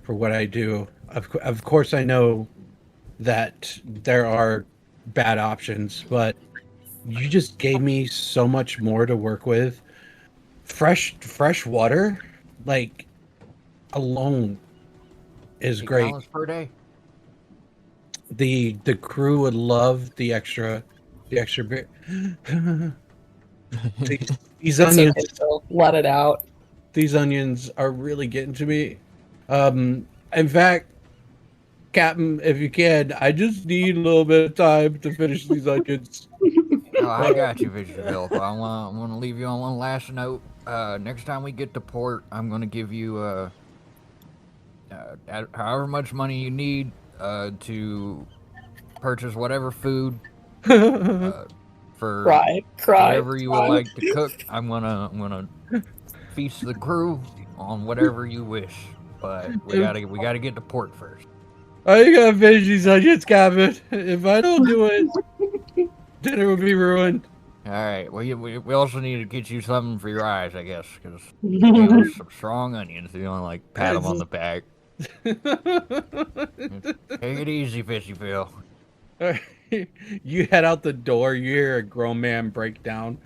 what I do. Of course, I know that there are bad options, but you just gave me so much more to work with. Fresh water, like, alone is great. $8 per day. The crew would love the extra beer. these It's onions, okay, so let it out. these onions are really getting to me. In fact, Captain, if you can, I just need a little bit of time to finish these onions. Oh, I got you, Fishy Phil. But I want to leave you on one last note. Next time we get to port, I'm going to give you however much money you need to purchase whatever food for Cry. whatever you would like to cook. I'm gonna feast the crew on whatever you wish. But we gotta get to port first. I gotta finish these onions, Captain. If I don't do it, dinner will be ruined. All right. Well, we also need to get you something for your eyes, I guess, because there's some strong onions. You don't like pat them on the back. Take it easy, Fishy Phil. You head out the door. You hear a grown man break down.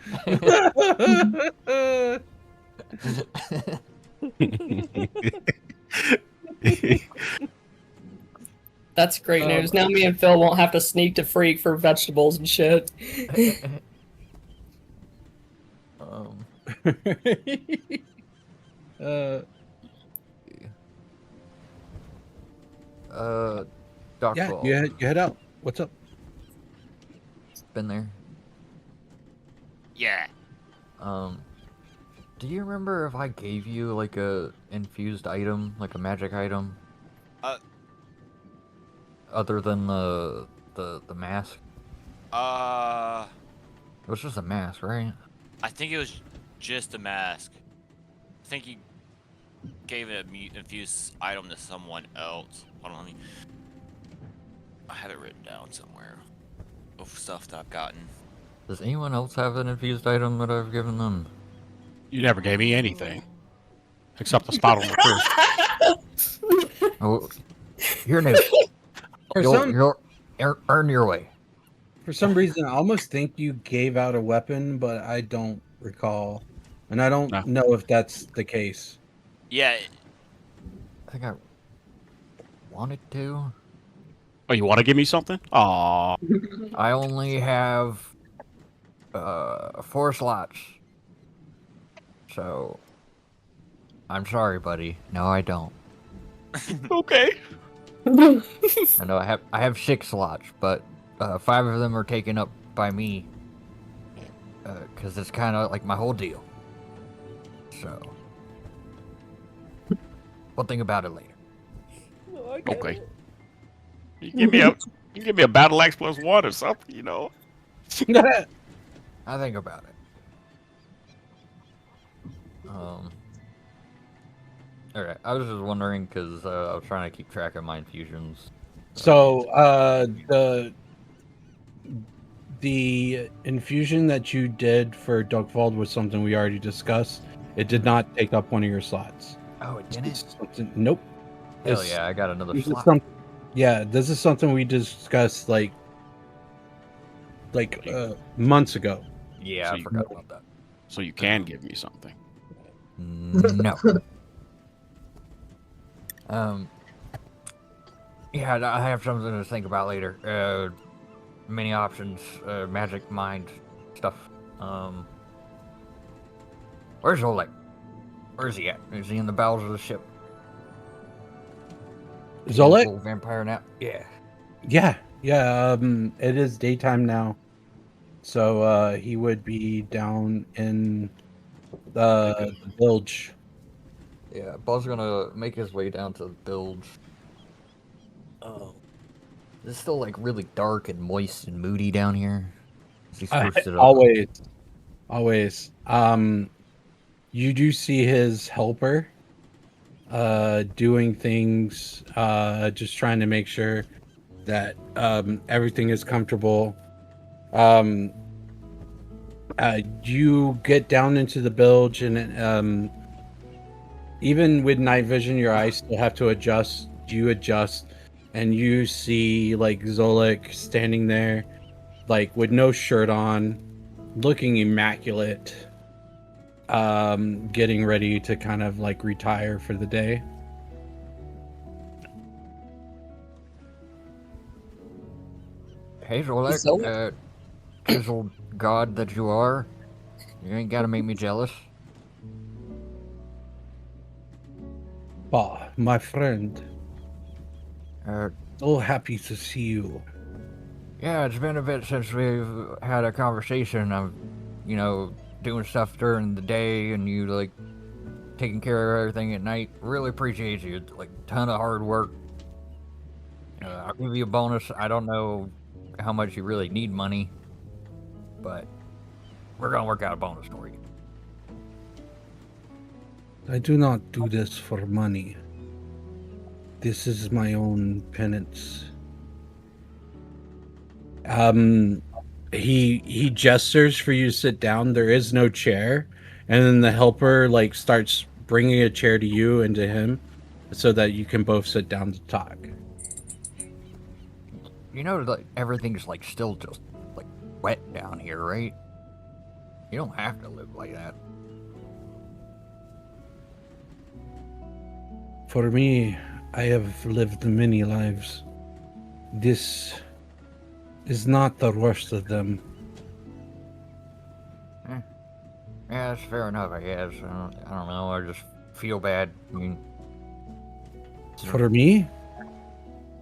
That's great news. Now me and Phil won't have to sneak to Freak for vegetables and shit. Doc Yeah, Ball. you head out. What's up? been there? Yeah. Do you remember if I gave you like a infused item, like a magic item, Uh. other than the mask? It was just a mask, right? I think it was just a mask. I think you gave an infused item to someone else. Hold on, I have it written down somewhere of stuff that I've gotten. Does anyone else have an infused item that I've given them? You never gave me anything except the spot on the wrist. Oh, you're new. For You'll earn your way. For some reason, I almost think you gave out a weapon, but I don't recall, and I don't No. know if that's the case. Yeah. I think I wanted to. Oh, you want to give me something? Aw. I only have 4 slots. So I'm sorry, buddy. No, I don't. Okay. I know I have 6 slots, but 5 of them are taken up by me. Because it's kind of like my whole deal. So we'll think about it later. Okay. You give me a battle axe +1 or something, you know. I think about it. Alright, I was just wondering because I was trying to keep track of my infusions. So, the infusion that you did for Dugwald was something we already discussed. It did not take up one of your slots. Oh, it didn't? Nope. Hell This- yeah, I got another this is slot. yeah, this is something we discussed like months ago. Yeah, So I you- forgot about that. So you can give me something. No. Yeah, I have something to think about later. Many options, magic, mind, stuff. Where's Oleg? Where's he at? Is he in the bowels of the ship? Zolek? Little vampire now? Yeah. Yeah. It is daytime now, so he would be down in the bilge. Yeah, Buzz gonna make his way down to the bilge. It's still like really dark and moist and moody down here. He spruced it up. Always. You do see his helper doing things, just trying to make sure that everything is comfortable. You get down into the bilge, and even with night vision, your eyes still have to adjust. You adjust, and you see like Zolik standing there, like with no shirt on, looking immaculate, getting ready to kind of like retire for the day. Hey, Zolek, chiseled god that you are, you ain't gotta make me jealous. Ah, my friend, Uh, so happy to see you. yeah, it's been a bit since we've had a conversation. I'm, doing stuff during the day and you, like, taking care of everything at night. Really appreciate you. Like, ton of hard work. I'll give you a bonus. I don't know how much you really need money, but we're gonna work out a bonus for you. I do not do this for money. This is my own penance. He gestures for you to sit down. There is no chair, and then the helper like starts bringing a chair to you and to him, so that you can both sit down to talk. Like everything's like still just like wet down here, right? You don't have to live like that. For me, I have lived many lives. This is not the worst of them. Yeah, that's fair enough, I guess. I don't know. I just feel bad. I mean, For me,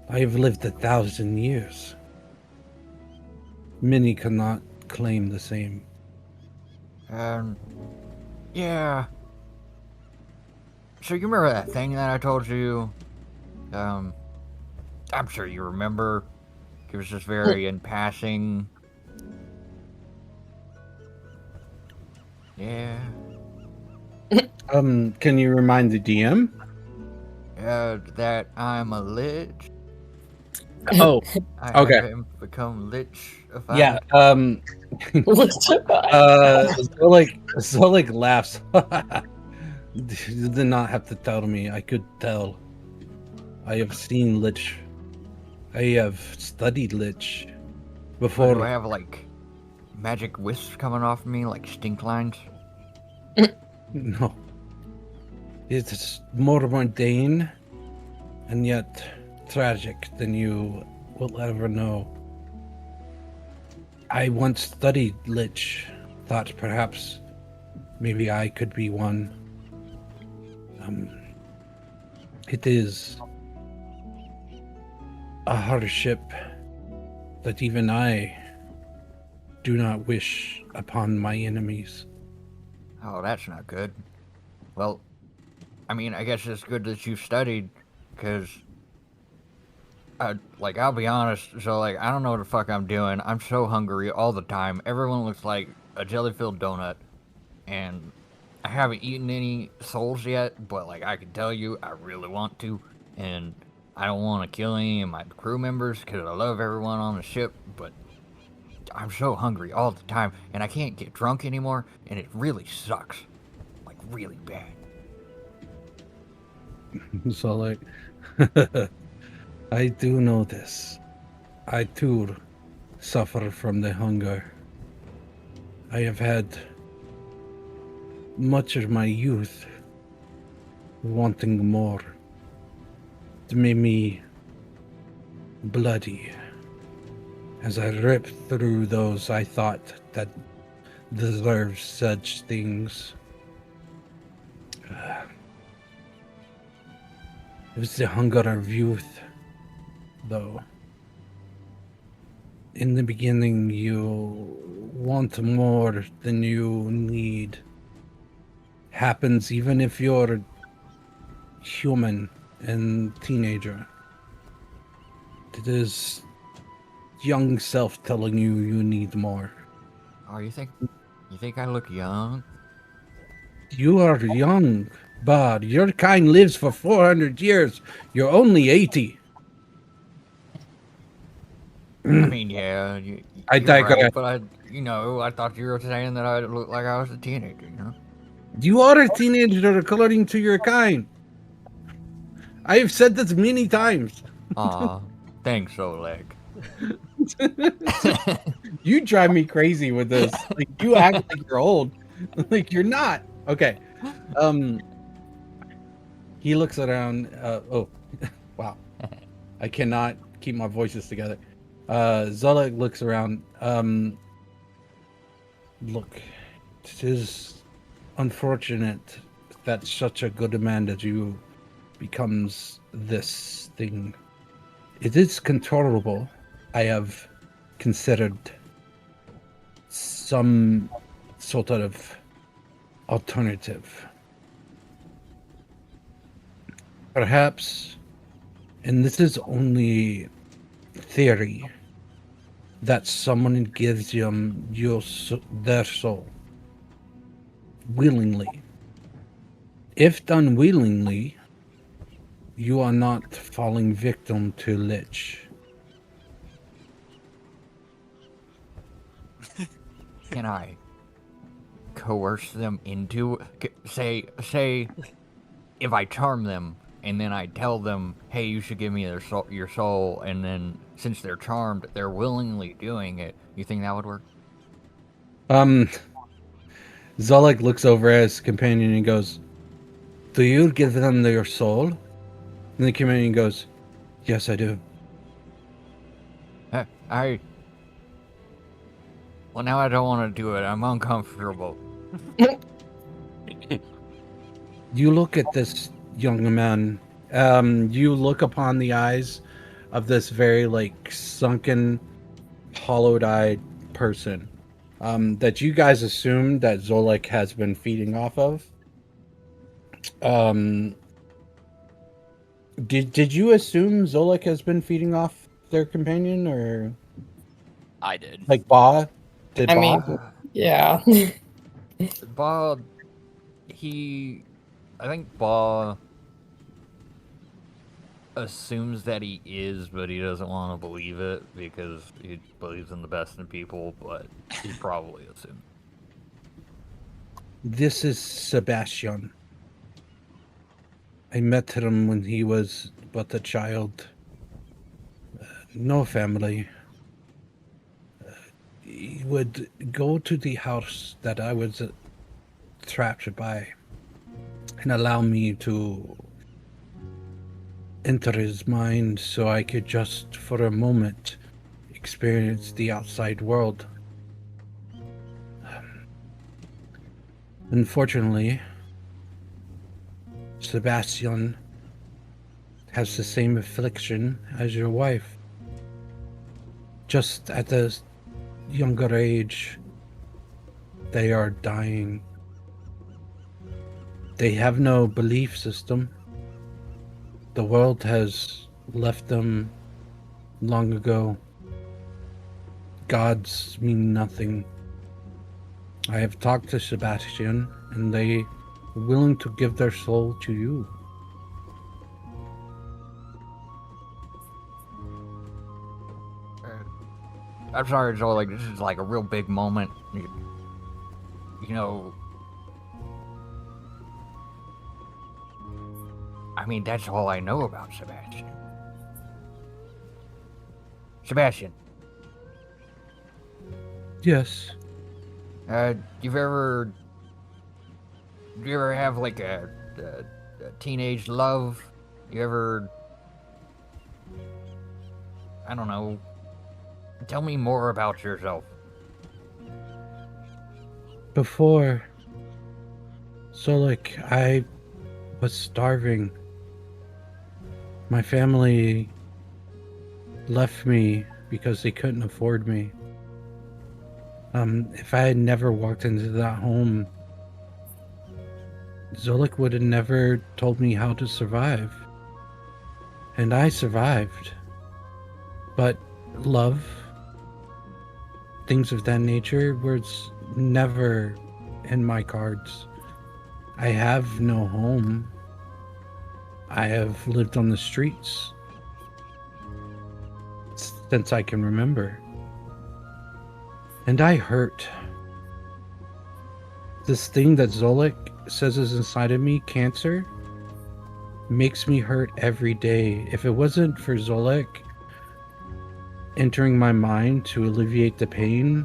I have lived 1,000 years. Many cannot claim the same. Yeah. So you remember that thing that I told you? I'm sure you remember. It was just very in passing. Yeah. Can you remind the DM? That I'm a lich. Oh, I okay. can become lichified. Yeah. Electrified. Zolik laughs. You did not have to tell me. I could tell. I have seen Lich. I have studied Lich Or before. do I have like magic wisps coming off me like stink lines? No. It's more mundane and yet tragic than you will ever know. I once studied Lich, thought perhaps maybe I could be one. It is a hardship that even I do not wish upon my enemies. Oh, that's not good. Well, I mean, I guess it's good that you've studied, because, I'll be honest, so, I don't know what the fuck I'm doing. I'm so hungry all the time. Everyone looks like a jelly-filled donut, and I haven't eaten any souls yet, but, I can tell you, I really want to, and I don't want to kill any of my crew members, because I love everyone on the ship, but I'm so hungry all the time, and I can't get drunk anymore, and it really sucks. Really bad. So I do know this. I too suffer from the hunger. I have had much of my youth wanting more. It made me bloody as I ripped through those I thought that deserved such things. It was the hunger of youth, though. In the beginning, you want more than you need. Happens even if you're human and teenager. It is young self telling you you need more. Oh, you think I look young? You are young, but your kind lives for 400 years. You're only 80. I mean, yeah, I you're digress. right, but I thought you were saying that I looked like I was a teenager, You are a teenager according to your kind. I have said this many times. Aw, thanks, Oleg. You drive me crazy with this. You act like you're old. You're not. Okay. He looks around. Oh, wow. I cannot keep my voices together. Zolik looks around. Look, it is unfortunate that such a good man as you becomes this thing. It is controllable. I have considered some sort of alternative. Perhaps, and this is only theory, that someone gives them their soul willingly. If done willingly, you are not falling victim to Lich. Can I coerce them into say if I charm them and then I tell them, hey, you should give me your soul, and then since they're charmed, they're willingly doing it. You think that would work? Zolik looks over at his companion and goes, "Do you give them your soul?" And the companion goes, "Yes, I do." Well, now I don't want to do it. I'm uncomfortable. You look at this young man. You look upon the eyes of this very sunken, hollowed-eyed person that you guys assume that Zolek has been feeding off of. Um, did you assume Zolek has been feeding off their companion, or I did. like Ba? Did I Ba? mean, yeah. Ba, he, I think Ba assumes that he is, but he doesn't want to believe it because he believes in the best in people, but he probably assumes. This is Sebastian. I met him when he was but a child. No family. He would go to the house that I was trapped by and allow me to enter his mind so I could just for a moment experience the outside world. Unfortunately, Sebastian has the same affliction as your wife. Just at a younger age, they are dying. They have no belief system. The world has left them long ago. Gods mean nothing. I have talked to Sebastian, and they are willing to give their soul to you. I'm sorry, Joel, like, this is like a real big moment. You know, I mean, that's all I know about Sebastian. Sebastian, Yes. you ever have like a teenage love? You ever, I don't know, tell me more about yourself. Before, I was starving. My family left me because they couldn't afford me. If I had never walked into that home, Zolik would have never told me how to survive. And I survived. But love, things of that nature, was never in my cards. I have no home. I have lived on the streets since I can remember. And I hurt. This thing that Zolik says is inside of me, cancer, makes me hurt every day. If it wasn't for Zolik entering my mind to alleviate the pain,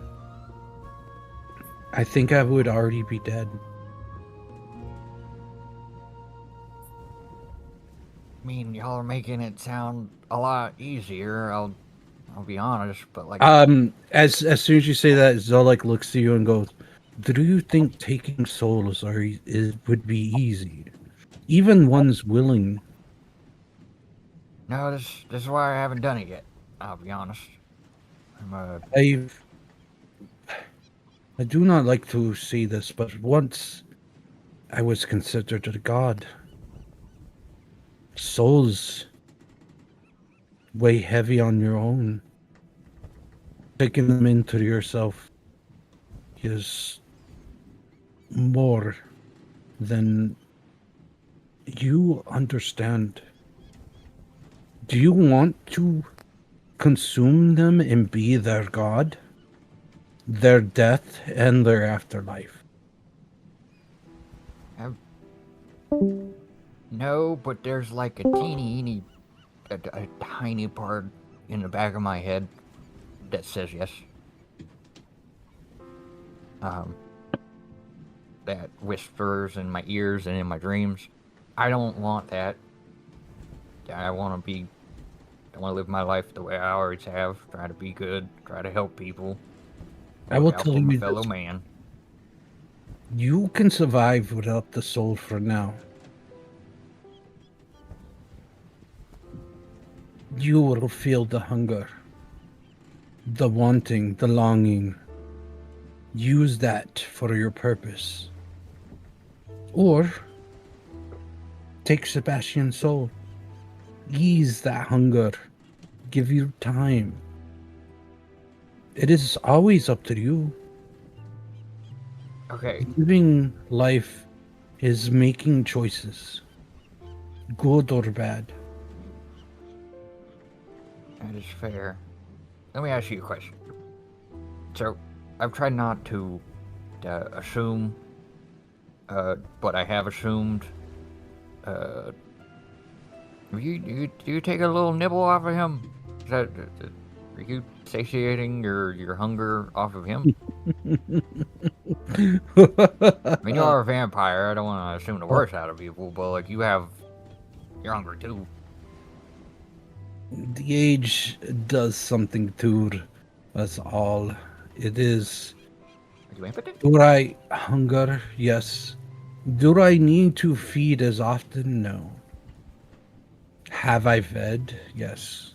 I think I would already be dead. I mean, y'all are making it sound a lot easier. I'll be honest, but like, As soon as you say that, Zolik looks to you and goes, "Do you think taking souls would be easy? Even ones willing." no, this is why I haven't done it yet. I'll be honest. I do not like to see this, but once I was considered a god. Souls weigh heavy on your own. Taking them into yourself is more than you understand. Do you want to consume them and be their god? Their death and their afterlife? No, but there's like a teeny, a tiny part in the back of my head that says yes. That whispers in my ears and in my dreams. I don't want that. I want to live my life the way I always have. Try to be good. Try to help people. I will Look out tell for my you fellow this. man. You can survive without the soul for now. You will feel the hunger. the wanting, the longing. Use that for your purpose. Or take Sebastian's soul. Ease that hunger. Give you time. It is always up to you. Okay, Living life is making choices, good or bad. that is fair. Let me ask you a question. So, I've tried not to assume, but I have assumed. Uh, do you take a little nibble off of him? Is that, are you satiating your hunger off of him? I mean, you are a vampire. I don't want to assume the worst out of people, but like you're hungry too. The age does something to us all. It is. Are you impotent? Do I hunger? Yes. Do I need to feed as often? No. Have I fed? Yes.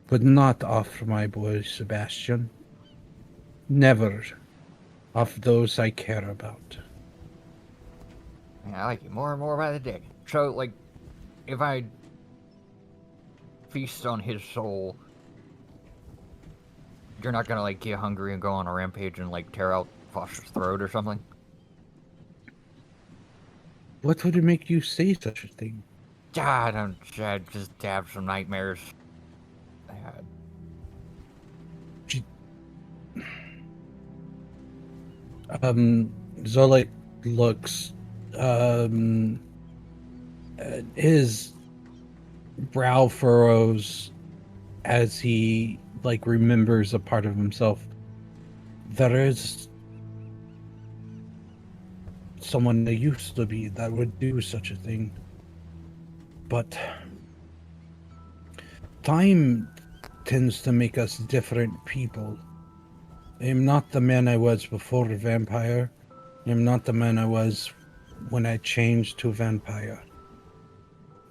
But not off my boy Sebastian. Never off those I care about. Man, I like you more and more by the day. So, like, if I feast on his soul, you're not gonna like get hungry and go on a rampage and like tear out Foster's throat or something? What would make you say such a thing? God, I just have some nightmares. Zolik looks, his brow furrows as he, like, remembers a part of himself. There is someone that used to be that would do such a thing. But time tends to make us different people. I am not the man I was before the vampire. I am not the man I was when I changed to vampire.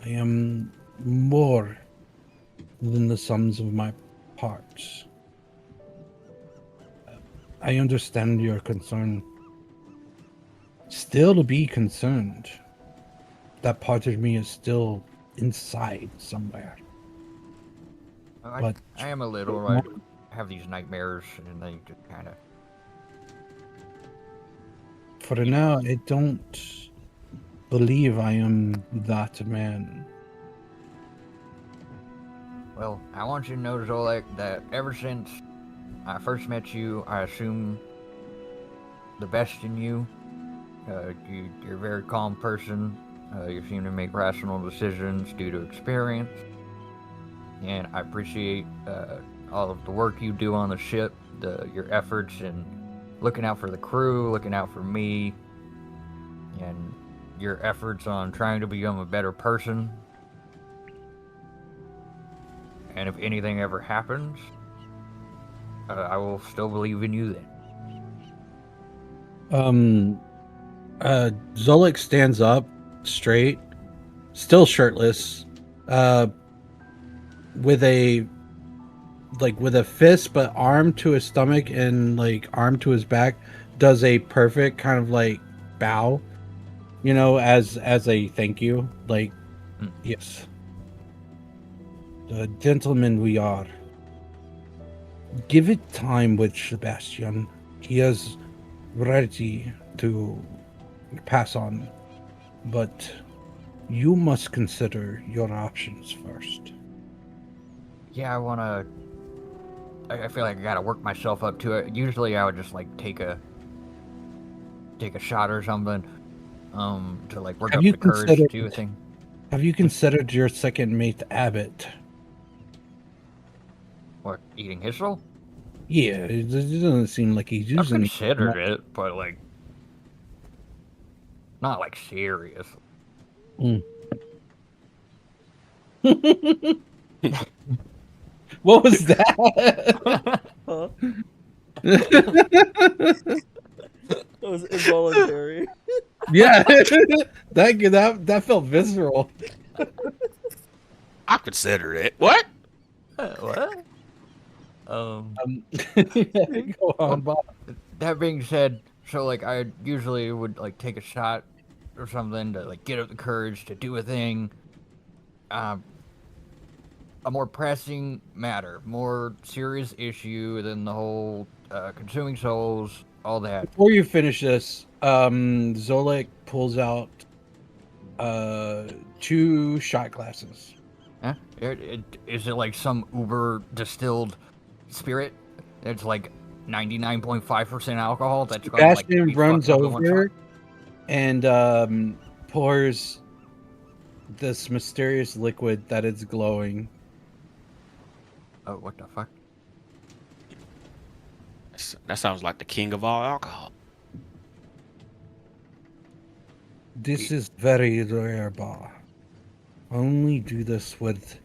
I am more than the sums of my parts. I understand your concern. Still to be concerned. That part of me is still inside somewhere. But I am a little. I have these nightmares, and they just kind of. for now, I don't believe I am that man. Well, I want you to know, Zolek, that ever since I first met you, I assumed the best in you. You're a very calm person. You seem to make rational decisions due to experience. And I appreciate all of the work you do on the ship, your efforts in looking out for the crew, looking out for me, and your efforts on trying to become a better person. And if anything ever happens, I will still believe in you then. Zolik stands up straight, still shirtless, with a fist but arm to his stomach and like arm to his back, does a perfect kind of like bow, as a thank you. Like, yes. The gentleman we are. Give it time with Sebastian. He is ready to pass on. But you must consider your options first. Yeah, I feel like I gotta work myself up to it. Usually I would just like take a shot or something, to like work up the courage to do a thing. Have you considered your second mate, Abbott? What, eating his soul? Yeah, it doesn't seem like he's I've using. considered it, but like, not like serious. What was that? Huh? That was involuntary. Yeah, that felt visceral. I considered it. What? What? Go on, Bob. That being said, so like I usually would like take a shot or something to like get up the courage to do a thing. Um, a more pressing matter, more serious issue than the whole consuming souls, all that. Before you finish this, Zolik pulls out 2 shot glasses. Huh? Is it like some uber distilled spirit? It's like 99.5% alcohol. That's gonna like Sebastian be runs fucked up in one shot? over and pours this mysterious liquid that is glowing. Oh, what the fuck? That sounds like the king of all alcohol. This is very rare, bar. Only do this with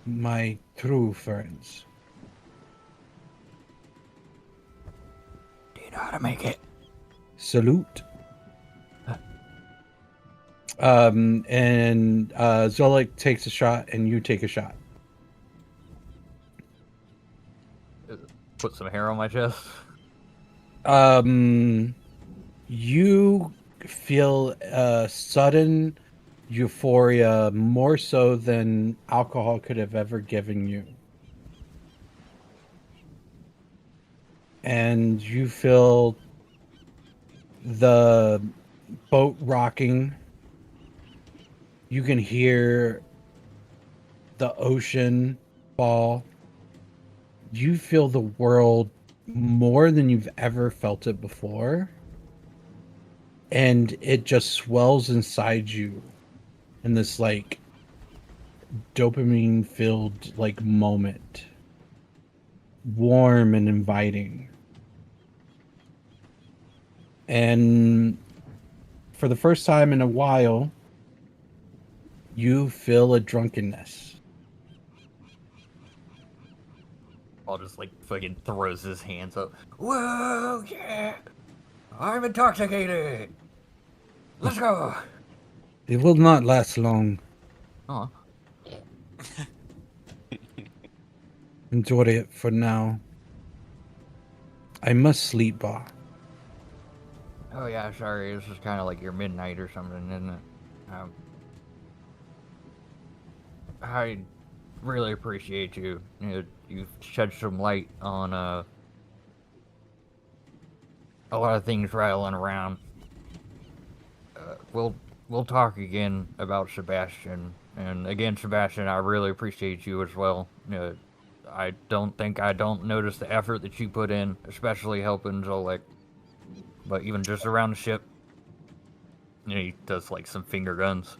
my true friends. Do you know how to make it? Salute. And Zolik takes a shot, and you take a shot. Put some hair on my chest. You feel a sudden euphoria, more so than alcohol could have ever given you. And you feel the boat rocking. You can hear the ocean fall. You feel the world more than you've ever felt it before. And it just swells inside you in this like dopamine filled like moment. Warm and inviting. And for the first time in a while, you feel a drunkenness. Paul just like fucking throws his hands up. Whoa, yeah! I'm intoxicated! Let's go! It will not last long. Oh, Enjoy it for now. I must sleep, Bar. oh yeah, sorry, this is kind of like your midnight or something, isn't it? I really appreciate you. You've shed some light on a lot of things rattling around. We'll talk again about Sebastian, and again, Sebastian, I really appreciate you as well. I don't think I don't notice the effort that you put in, especially helping Zolek. But even just around the ship, he does like some finger guns.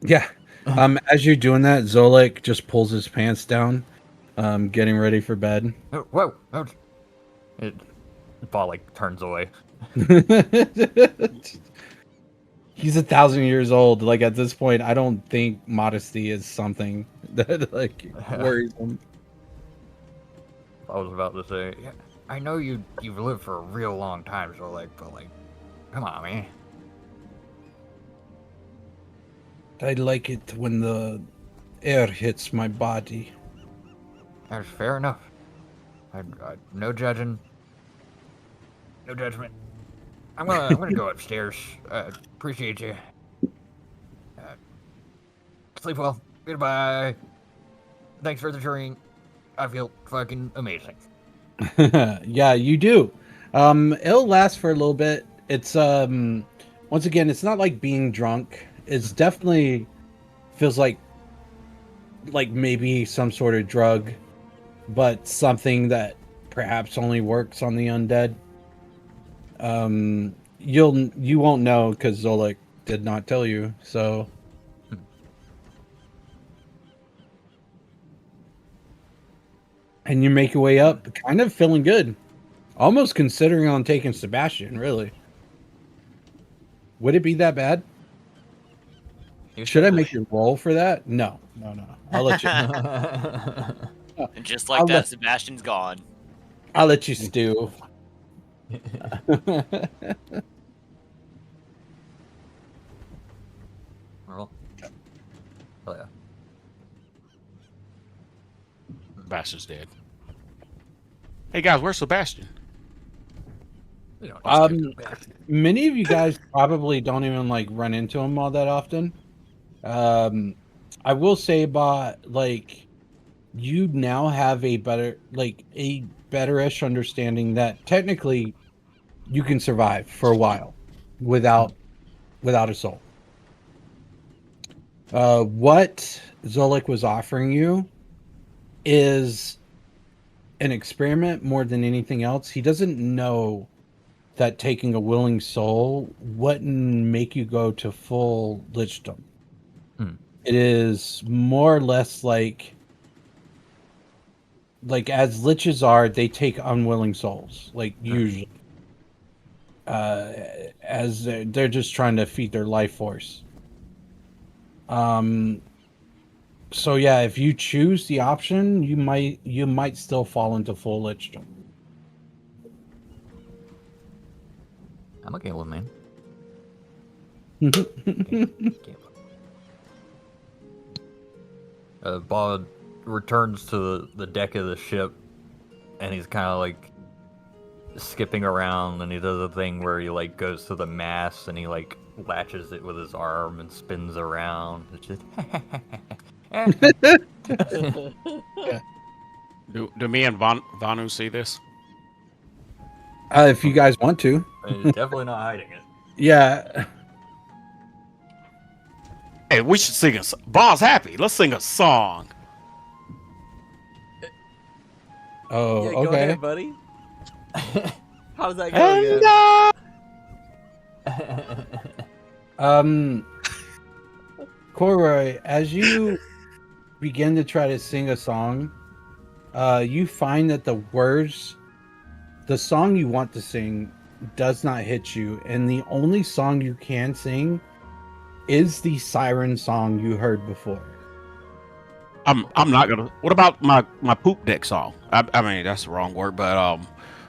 Yeah. As you're doing that, Zolik just pulls his pants down, getting ready for bed. Oh, whoa! Oh, Paul like turns away. He's 1,000 years old. Like at this point, I don't think modesty is something that like worries him. I was about to say, yeah, I know you've lived for a real long time, so but come on, man. I like it when the air hits my body. That's fair enough. No judging. No judgment. I'm gonna go upstairs. Appreciate you. Sleep well. Goodbye. Thanks for the drink. I feel fucking amazing. Yeah, you do. It'll last for a little bit. It's once again, it's not like being drunk. It's definitely feels like maybe some sort of drug, but something that perhaps only works on the undead. You won't know because Zolik did not tell you. So, and you make your way up, kind of feeling good, almost considering on taking Sebastian. Really, would it be that bad? Should I make your roll for that? No. I'll let you. And just like that, Sebastian's gone. I'll let you stew. Well, oh yeah. Bastard's dead. Hey guys, where's Sebastian? You know, just give it back. Many of you guys probably don't even like run into him all that often. I will say, like, you now have a betterish understanding that technically you can survive for a while without a soul. What Zolik was offering you is an experiment more than anything else. He doesn't know that taking a willing soul wouldn't make you go to full lichdom. It is more or less like as liches are, they take unwilling souls, like usually. As they're just trying to feed their life force. So yeah, if you choose the option, you might still fall into full lichdom. I'm okay with man. Bod returns to the deck of the ship, and he's kind of like skipping around, and he does a thing where he like goes to the mast and he like latches it with his arm and spins around. It's just Do me and Vanu see this? If you guys want to, he's definitely not hiding it. yeah. Hey, we should sing a song. Ball's happy. Let's sing a song. Oh, Yeah, go okay. ahead, buddy. How does that go again? Corroy, as you begin to try to sing a song, you find that the song you want to sing does not hit you, and the only song you can sing is the siren song you heard before. I'm not gonna. What about my poop deck song? I mean that's the wrong word, but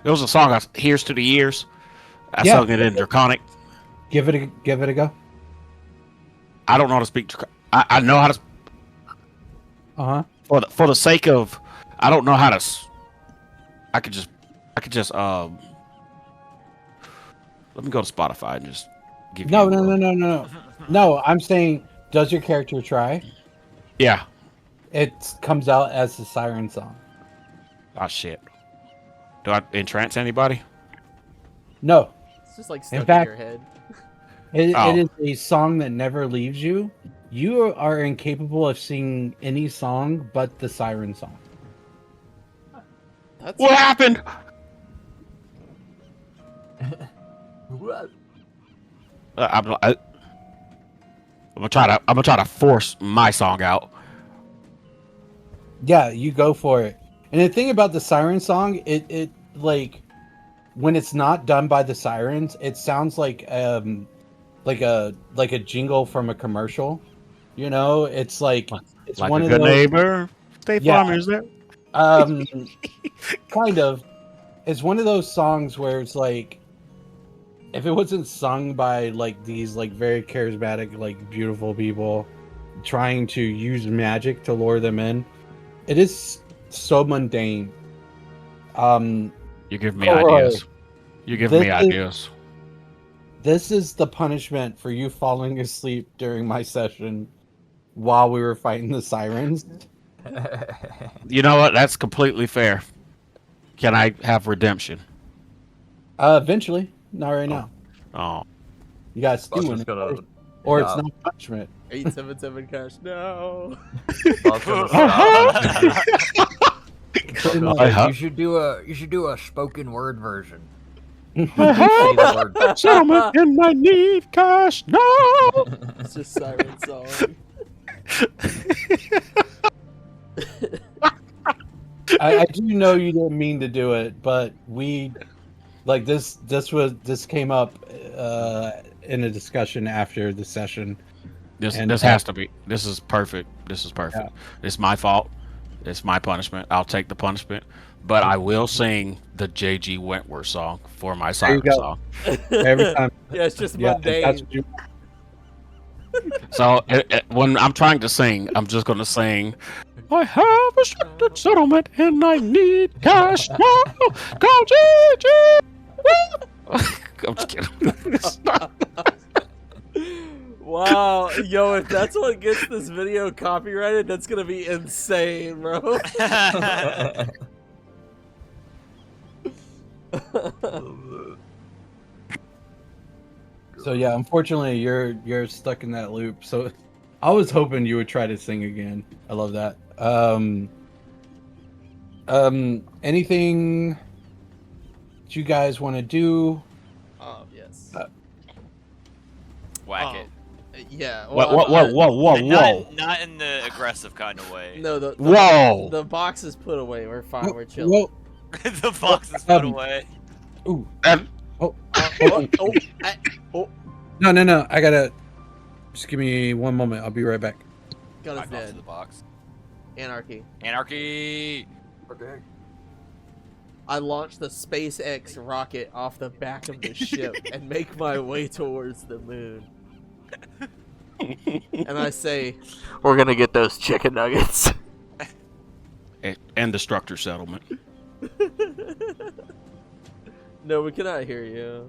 there was a song. Here's to the years. I sung it in Draconic. Give it a go. I don't know how to speak. I know how to. For the sake of, I don't know how to. I could just. Let me go to Spotify and just give No. you. No, I'm saying, does your character try? Yeah. It comes out as the siren song. Oh shit. Do I entrance anybody? No, It's just like stuck in fact- your head. it is a song that never leaves you. You are incapable of singing any song but the siren song. That's What happened? What? I'm gonna try to force my song out. Yeah, you go for it. And the thing about the siren song, it like when it's not done by the sirens, it sounds like a jingle from a commercial. You know, it's like it's Like one a of good those neighbor. State Yeah. Farm is there? kind of. It's one of those songs where it's like if it wasn't sung by like these like very charismatic, like beautiful people trying to use magic to lure them in, it is so mundane. You give me Corroy, ideas. You give this me is- ideas. This is the punishment for you falling asleep during my session while we were fighting the sirens. You know what? That's completely fair. Can I have redemption? Eventually, not right now. Oh, You got I was stew in just it, gonna. or it's yeah, not punishment. 877 cash now. I was gonna stop. Pretty much. Uh-huh. You should do a spoken word version. I Say the word. have settlement and I need cash now. It's just siren song. I do know you didn't mean to do it, but we like this came up in a discussion after the session. This has to be. This is perfect. This is perfect. It's my fault. It's my punishment. I'll take the punishment. But I will sing the J.G. Wentworth song for my There you siren go. song. Every time. Yeah, it's just Yeah, mundane. that's what you, So when I'm trying to sing, I'm just going to sing I have a structured settlement and I need cash now. Go GG! I'm just kidding. Stop. Wow, yo, if that's what gets this video copyrighted, that's gonna be insane, bro. So yeah, unfortunately, you're stuck in that loop. So I was hoping you would try to sing again. I love that. Anything that you guys want to do? Oh yes. Whack it. Yeah. Whoa. Not in the aggressive kind of way. No, Whoa. the box is put away. We're fine. We're chilling. Whoa. The box is put away. Ooh. Oh, No. I gotta. Just give me one moment. I'll be right back. gun is Back off to dead. the box. Anarchy. Anarchy. Okay. I launch the SpaceX rocket off the back of the ship and make my way towards the moon. And I say, "We're gonna get those chicken nuggets." And the structure settlement. No, we cannot hear you.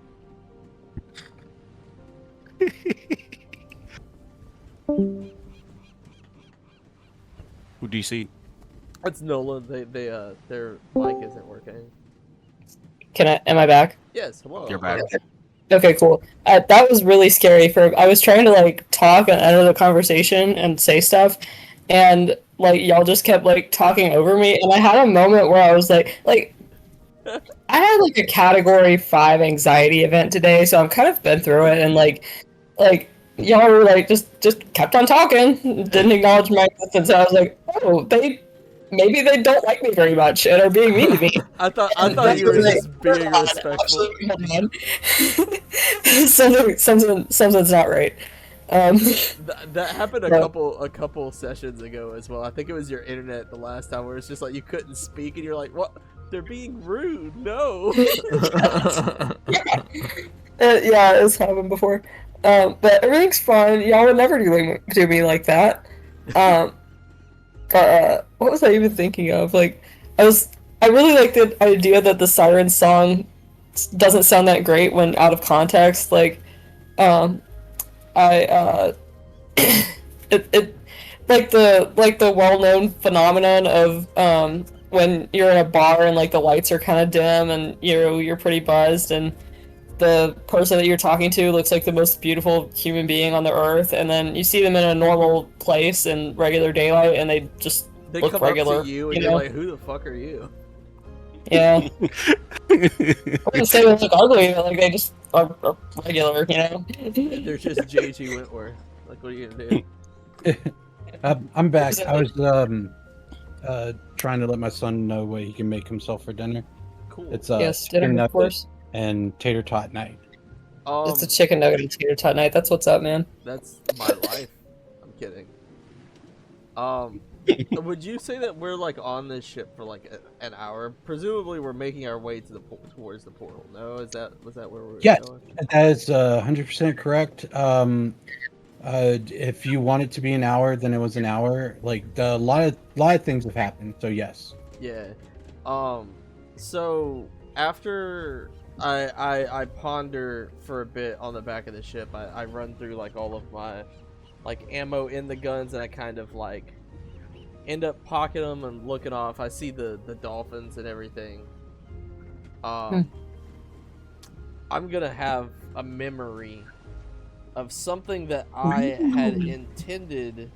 Who DC? It's Nolan. Their mic isn't working. Am I back? Yes. Hello. You're back. Okay, cool. That was really scary. I was trying to like talk and enter the conversation and say stuff, and like y'all just kept like talking over me, and I had a moment where I was like I had like a category 5 anxiety event today, so I've kind of been through it, and like y'all were like just kept on talking, didn't acknowledge my existence. And I was like, oh, maybe they don't like me very much and are being mean to me. I thought you were just being respectful. Something's not right. That happened a couple sessions ago as well. I think it was your internet the last time where it's just like you couldn't speak and you're like, what? They're being rude. No. Yeah, it's happened before. But everything's fine. Y'all would never do me like that. What was I even thinking of? Like, I really like the idea that the siren song doesn't sound that great when out of context. Like, it like the well-known phenomenon of when you're in a bar and like the lights are kind of dim and you're pretty buzzed and the person that you're talking to looks like the most beautiful human being on the earth, and then you see them in a normal place in regular daylight and they just look come regular. up to you and you're like, who the fuck are you? Yeah. I wouldn't say they look ugly, but like they just are regular, you know? They're just JG Wentworth. Like, what are you gonna do? I'm back. I was trying to let my son know what he can make himself for dinner. Cool. It's Yes, chicken dinner, of nugget course. and tater tot night. It's a chicken nugget and tater tot night. That's what's up, man. That's my life. I'm kidding. Would you say that we're like on this ship for like an hour? Presumably, we're making our way to towards the portal. No, was that where we were Yes, going? that is 100% correct. If you want it to be an hour, then it was an hour. Like a lot of things have happened. So yes. Yeah. So after I ponder for a bit on the back of the ship, I run through like all of my like ammo in the guns, and I kind of like end up pocketing them and looking off. I see the dolphins and everything. I'm gonna have a memory of something that I had intended.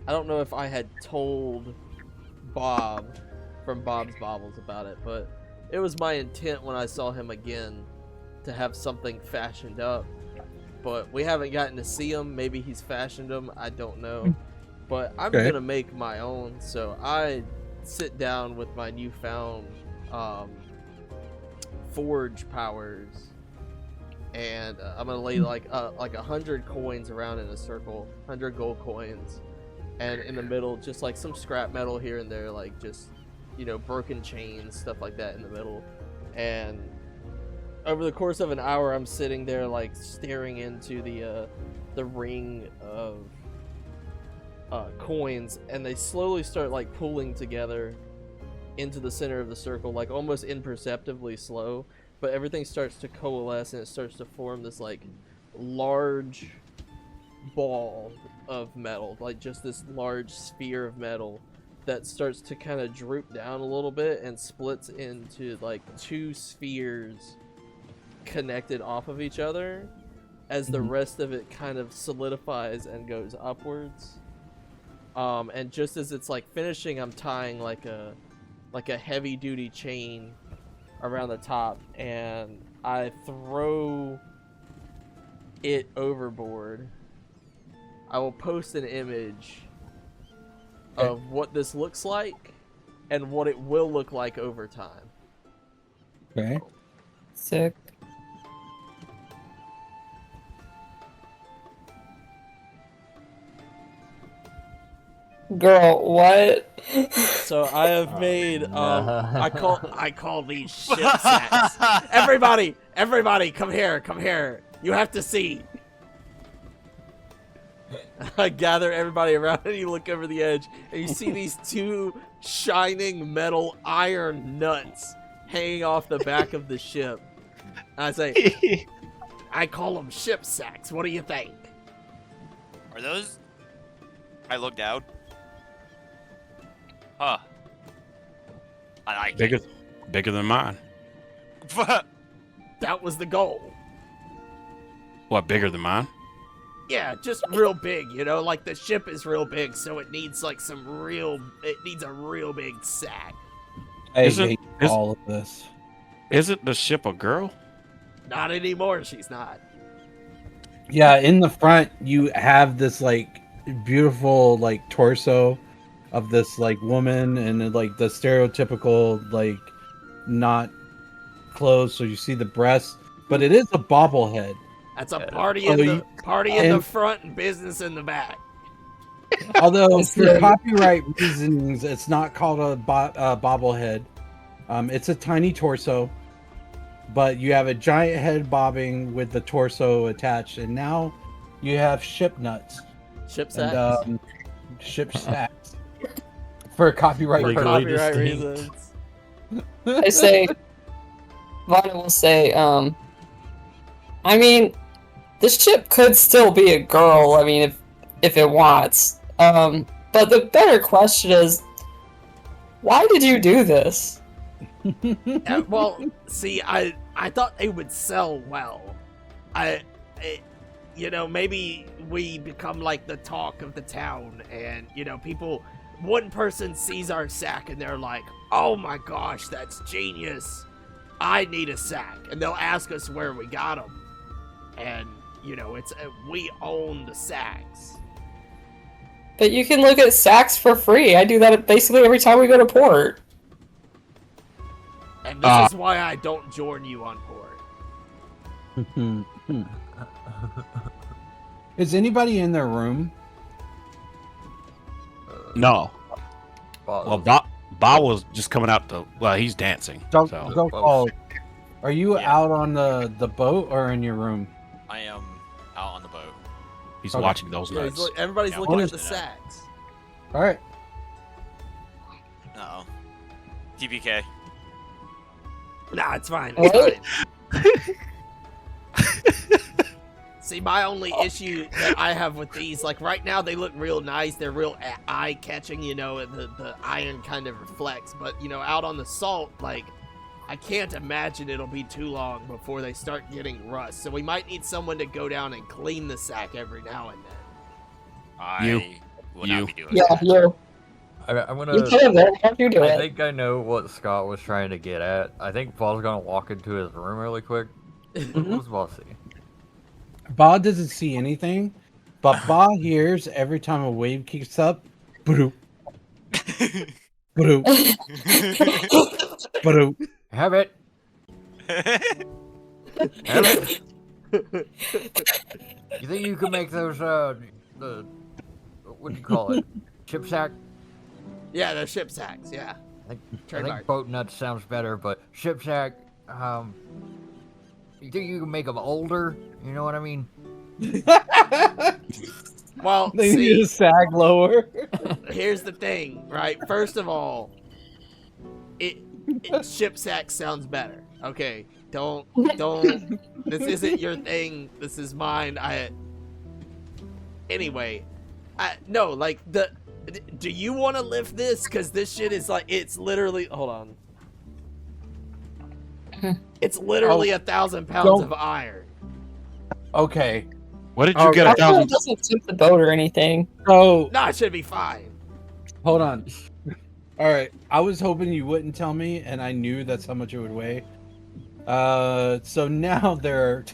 I don't know if I had told Bob from Bob's Bobbles about it, but it was my intent when I saw him again to have something fashioned up. But we haven't gotten to see him. Maybe he's fashioned them. I don't know. But I'm gonna make my own. So I sit down with my newfound forge powers, and I'm gonna lay like 100 coins around in a circle, 100 gold coins, and in the middle just like some scrap metal here and there, like just broken chains, stuff like that in the middle. And over the course of an hour, I'm sitting there like staring into the ring of coins, and they slowly start like pulling together into the center of the circle, like almost imperceptibly slow. But everything starts to coalesce, and it starts to form this like large ball of metal, like just this large sphere of metal that starts to kind of droop down a little bit and splits into like two spheres connected off of each other as the rest of it kind of solidifies and goes upwards. And just as it's like finishing, I'm tying like a heavy duty chain around the top, and I throw it overboard. I will post an image of what this looks like and what it will look like over time. Okay. Sick. Girl, what? So I have made I call these ship sacks. Everybody come here. You have to see. I gather everybody around, and you look over the edge, and you see these two shining metal iron nuts hanging off the back of the ship. And I say, I call them ship sacks. What do you think? Are those? I look down. Huh. I like Bigger than mine. it. That was the goal. What, bigger than mine? Yeah, just real big, you know, like the ship is real big, so it needs like it needs a real big sack. I hate all of this. Isn't the ship a girl? Not anymore, she's not. Yeah, in the front you have this like beautiful like torso of this like woman, and like the stereotypical like not clothes, so you see the breasts, but it is a bobblehead. That's a party in the front and business in the back. Although for copyright reasons, it's not called a bobblehead. It's a tiny torso, but you have a giant head bobbing with the torso attached, and now you have ship nuts. Ship sacks. And, ship sacks. For copyright For purposes. copyright reasons. I say, Vana will say, I mean, the ship could still be a girl, I mean, if it wants. But the better question is, why did you do this? Well, see, I thought they would sell well. You know, maybe we become like the talk of the town, and, you know, one person sees our sack and they're like, oh my gosh, that's genius. I need a sack. And they'll ask us where we got them. And, you know, we own the sacks. But you can look at sacks for free. I do that basically every time we go to port. And this is why I don't join you on port. Is anybody in their room? No. Well, Ba was just coming out he's dancing. Don't so. go call. Are you Yeah. out on the boat or in your room? I am out on the boat. He's Okay. watching those Yeah, nuts. everybody's Yeah, looking I'm at the watching that. sacks. All right. Uh-oh. TPK. Nah, it's fine. What? It's fine. See, my only issue that I have with these, like right now they look real nice. They're real eye-catching, you know, and the iron kind of reflects. But, you know, out on the salt, like, I can't imagine it'll be too long before they start getting rust. So we might need someone to go down and clean the sack every now and then. I will not be doing Yeah, that. you. I'm You gonna. can, man. How do you do I it? think I know what Scott was trying to get at. I think Paul's gonna walk into his room really quick. What's Paul see? Ba doesn't see anything, but Ba hears every time a wave kicks up. Ba-doop. Ba-doop. Ba-doop. Have it. Have it. You think you could make those the what do you call it? Chip sack? Yeah, they're ship sacks, yeah. I Trademark. think boat nuts sounds better, but ship sack. You think you can make them older? You know what I mean? Well, They need to see, sag lower. here's the thing, right? First of all, it ship sack sounds better. Okay, don't. This isn't your thing. This is mine. Anyway, no, like do you want to lift this? Because this shit is like, it's literally. Hold on. It's literally 1,000 pounds don't- of iron. Okay. What did you Oh, get? I A feel it thousand? doesn't tip the boat or anything. So Nah, it should be fine. hold on. All right. I was hoping you wouldn't tell me, and I knew that's how much it would weigh. So now there are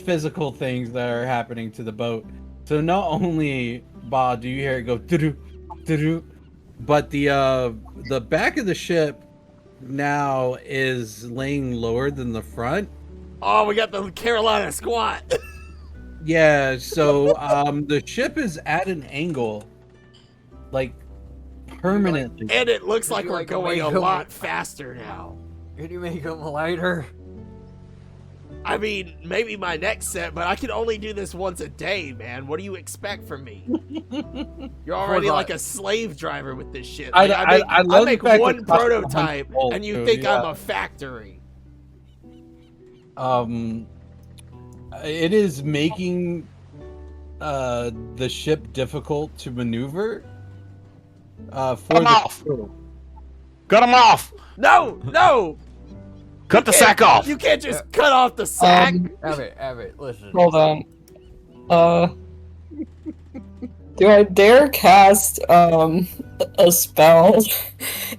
physical things that are happening to the boat. So not only, Ba, do you hear it go doo doo, but the back of the ship now is laying lower than the front. Oh, we got the Carolina squat. Yeah, so the ship is at an angle, like permanently. And it looks like you we're like going a make 'em- lot faster now. Can you make them lighter? I mean, maybe my next set, but I can only do this once a day, man. What do you expect from me? You're already Hold on. like a slave driver with this shit. I- Like, I I love the make fact one that it costs prototype, 100 gold, and you too, think yeah. I'm a factory. It is making the ship difficult to maneuver. For Come the off! crew. Cut them off! No, no! Cut the sack off! You can't just cut off the sack. Abbott, listen. Hold on. Do I dare cast a spell?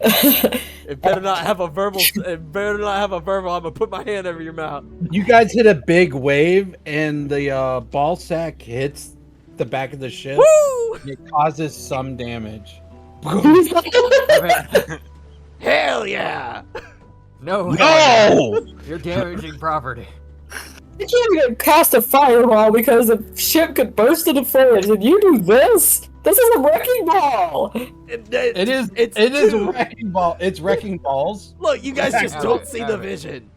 It better not have a verbal. It better not have a verbal. I'm gonna put my hand over your mouth. You guys hit a big wave, and the ball sack hits the back of the ship. Woo! And it causes some damage. Abbott, Hell yeah! no, No! you're damaging property. I can't even cast a fireball because the ship could burst into flames, and you do this? This is a wrecking ball! It is. It's It is two. wrecking ball. It's wrecking balls. Look, you guys just Abbott, don't see the Abbott. vision.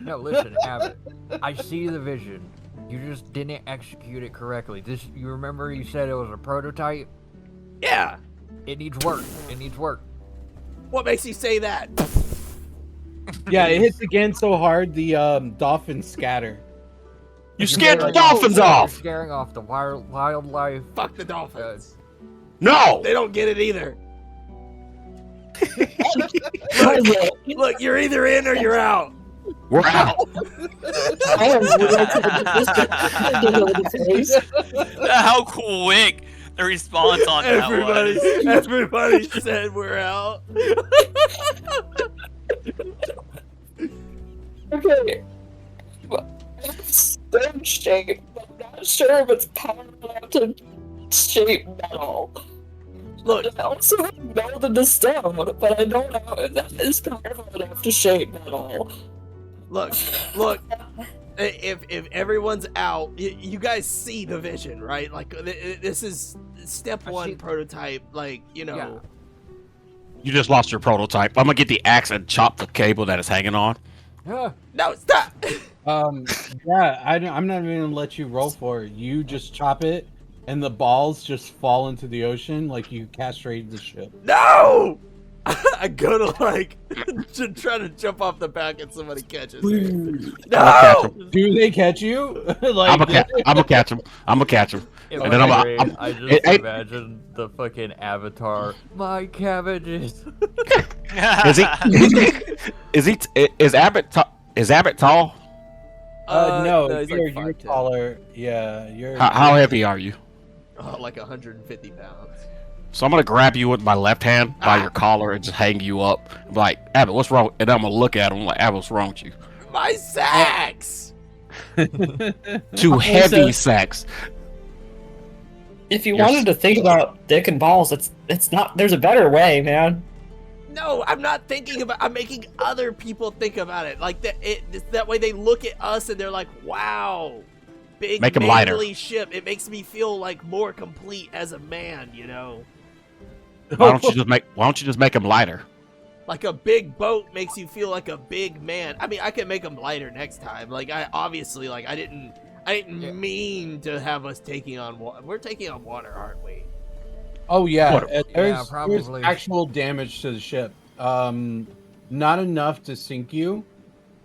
No, listen, Abbott. I see the vision. You just didn't execute it correctly. You remember you said it was a prototype? Yeah. It needs work. It needs work. What makes you say that? Yeah, it hits again so hard the dolphins scatter. You scared the You're dolphins off! scaring off the wildlife. Fuck the dolphins. No! They don't get it either. What is it? Look, you're either in or you're out. We're out! I am related to the face. How quick the response on that was. Everybody said we're out. Okay. Stone shape. I'm not sure if it's powerful enough to shape metal. Look, I also meld into stone, but I don't know if that is powerful enough to shape metal. look. If everyone's out, you guys see the vision, right? Like this is step I one see- prototype. Like Yeah. You just lost your prototype. I'm gonna get the axe and chop the cable that is hanging on. Yeah. No, stop. Yeah, I'm not even gonna let you roll for it. You just chop it, and the balls just fall into the ocean like you castrated the ship. No! I go to like to try to jump off the back and somebody catches me. catch No! 'em. Do they catch you? Like, I'm gonna catch him. I'm gonna catch him. In And my then brain, I just it- imagine the fucking avatar. My cabbages. Is he? Is Abbott? Is Abbott tall? no, he's you're, like you're 5'10". taller. Yeah, you're. How heavy are you? Like 150 pounds. So I'm gonna grab you with my left hand by Ah. your collar and just hang you up. I'm like, Abbott, what's wrong? And I'm gonna look at him like, Abbott, what's wrong with you? My sacks! Two heavy sacks. If you You're wanted to think about dick and balls, it's not. There's a better way, man. No, I'm not thinking about. I'm making other people think about it. Like that. That way they look at us and they're like, "Wow, big Make 'em lighter. manly ship." It makes me feel like more complete as a man. You know, Why don't you just make him lighter? like a big boat makes you feel like a big man. I mean, I can make them lighter next time. Like I obviously, like I I didn't mean to have us taking on water. We're taking on water, aren't we? Oh yeah, What- there's probably. actual damage to the ship. Not enough to sink you,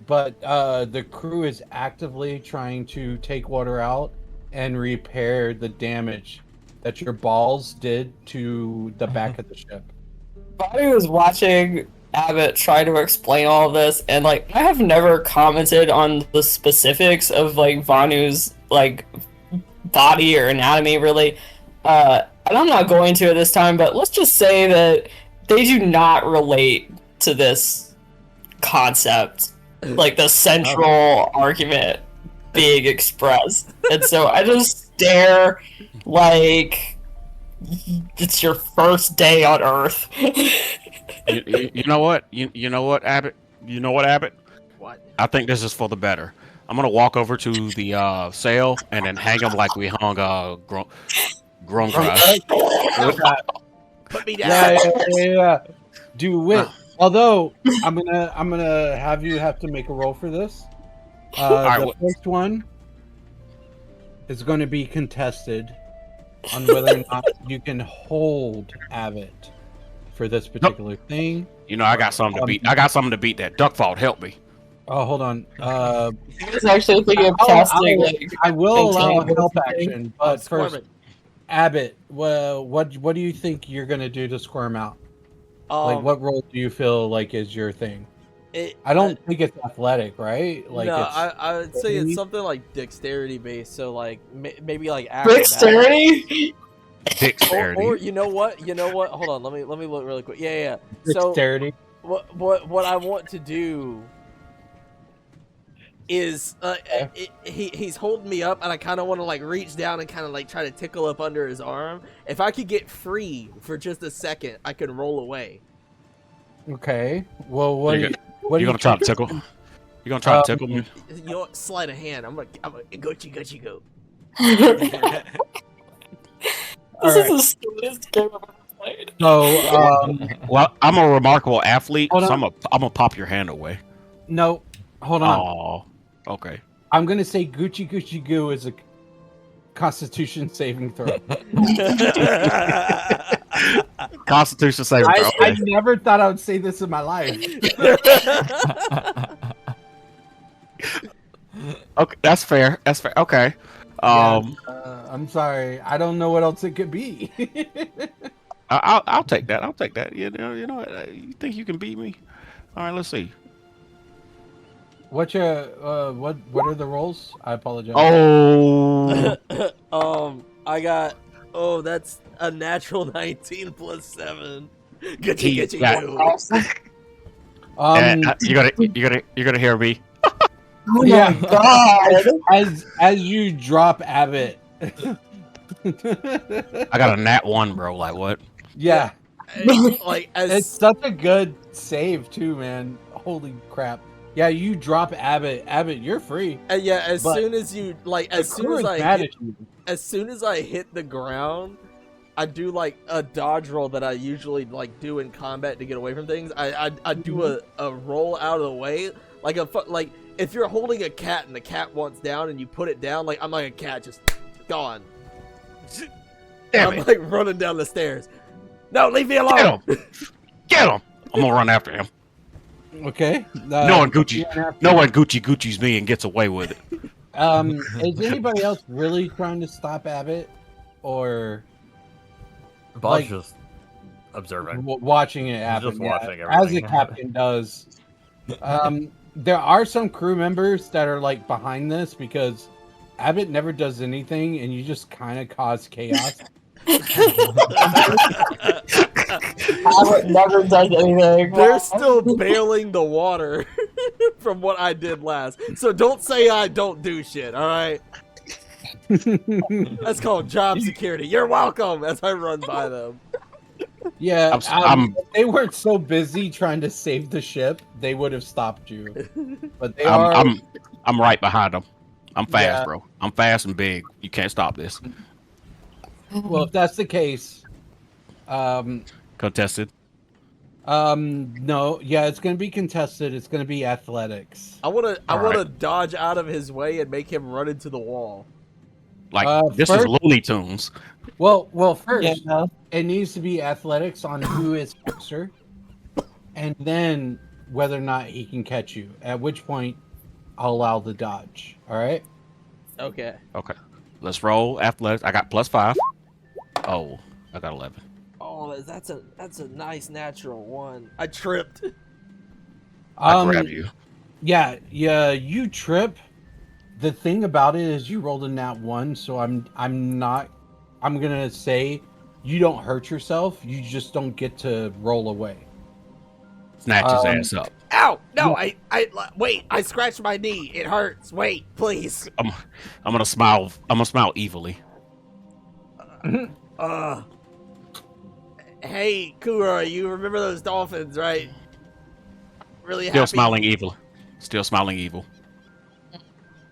but the crew is actively trying to take water out and repair the damage that your balls did to the back of the ship. Bobby was watching Abbott try to explain all of this, and like I have never commented on the specifics of like Vanu's like body or anatomy really. And I'm not going to at this time, but let's just say that they do not relate to this concept, like the central argument being expressed. And so I just stare like it's your first day on Earth. You know what? You know what, Abbott? You know what, Abbott? What? I think this is for the better. I'm gonna walk over to the sail and then hang him like we hung grown grass. Put me down. Yeah. Do it. Although I'm gonna have you have to make a roll for this. right, The first one is going to be contested on whether or not you can hold Abbott for this particular thing. You know, I got something to beat. I got something to beat that. Duckfault, help me. Oh, hold on. I was actually thinking of casting like I will allow Maintain help everything. action, but first, Squirming. Abbott, what do you think you're gonna do to squirm out? Like, what role do you feel like is your thing? I don't think it's athletic, right? Like, no, it's I would say it's something like dexterity based. So like maybe like acrobatics. dexterity. Dexterity. Or you know what? Hold on, let me look really quick. Yeah. So dexterity. what I want to do is he's holding me up, and I kind of want to like reach down and kind of like try to tickle up under his arm. If I could get free for just a second, I could roll away. Okay. Well, You gonna try to tickle? You gonna try to tickle me? You know what? Sleight of hand. I'm gonna go. This Alright. is the stupidest game I've ever played. So, Well, I'm a remarkable athlete, Hold so on. I'm gonna pop your hand away. no, hold on. Oh, okay. I'm gonna say Gucci Gucci Goo is a Constitution saving throw. Constitution saving throw. I never thought I would say this in my life. Okay, that's fair. That's fair. Okay. I'm sorry. I don't know what else it could be. I'll take that. I'll take that. You know what? You think you can beat me? All right, let's see. What's your what are the rolls? I apologize. Oh, I got. Oh, that's a natural 19 plus 7. Get He you. got- you're gonna hear me. Oh Yeah. my god! As you drop Abbott. I got a nat 1, bro. Like what? Yeah. Like It's as such a good save too, man. Holy crap. Yeah, you drop Abbott. Abbott, you're free. yeah, as but soon as you like, as The soon crew as is I mad hit, at you. as soon as I hit the ground, I do like a dodge roll that I usually like do in combat to get away from things. I do a roll out of the way, like like if you're holding a cat and the cat wants down and you put it down, like I'm like a cat just gone. Damn I'm it! like running down the stairs. No, leave me alone. Get him! Get him! I'm gonna run after him. Okay. No one Gucci's me and gets away with it. Is anybody else really trying to stop Abbott, or Bob's Like- just observing. watching it happen? just watching as the everything captain does. There are some crew members that are like behind this because Abbott never does anything, and you just kind of cause chaos. Abbott never does anything. They're still bailing the water from what I did last. So don't say I don't do shit, alright? That's called job security. You're welcome as I run by them. Yeah, I'm- if they weren't so busy trying to save the ship, they would have stopped you. But they are. I'm right behind them. I'm fast, Yeah. bro. I'm fast and big. You can't stop this. Well, if that's the case, Contested. No, yeah, it's gonna be contested. It's gonna be athletics. I wanna Alright. dodge out of his way and make him run into the wall. Like this is First, Looney Tunes. well, Yeah. first, it needs to be athletics on who is closer, and then whether or not he can catch you. At which point, I'll allow the dodge. All right. Okay. Okay. Let's roll athletics. I got +5. Oh, I got 11. Oh, that's a nice natural one. I tripped. I grab you. Yeah, you trip. The thing about it is you rolled a nat 1, so I'm gonna say you don't hurt yourself. You just don't get to roll away. Snatch his ass up. Ow! No, wait. I scratched my knee. It hurts. Wait, please. I'm gonna smile. I'm gonna smile evilly. Hey, Kura, you remember those dolphins, right? Really Still happy. smiling evil. Still smiling evil.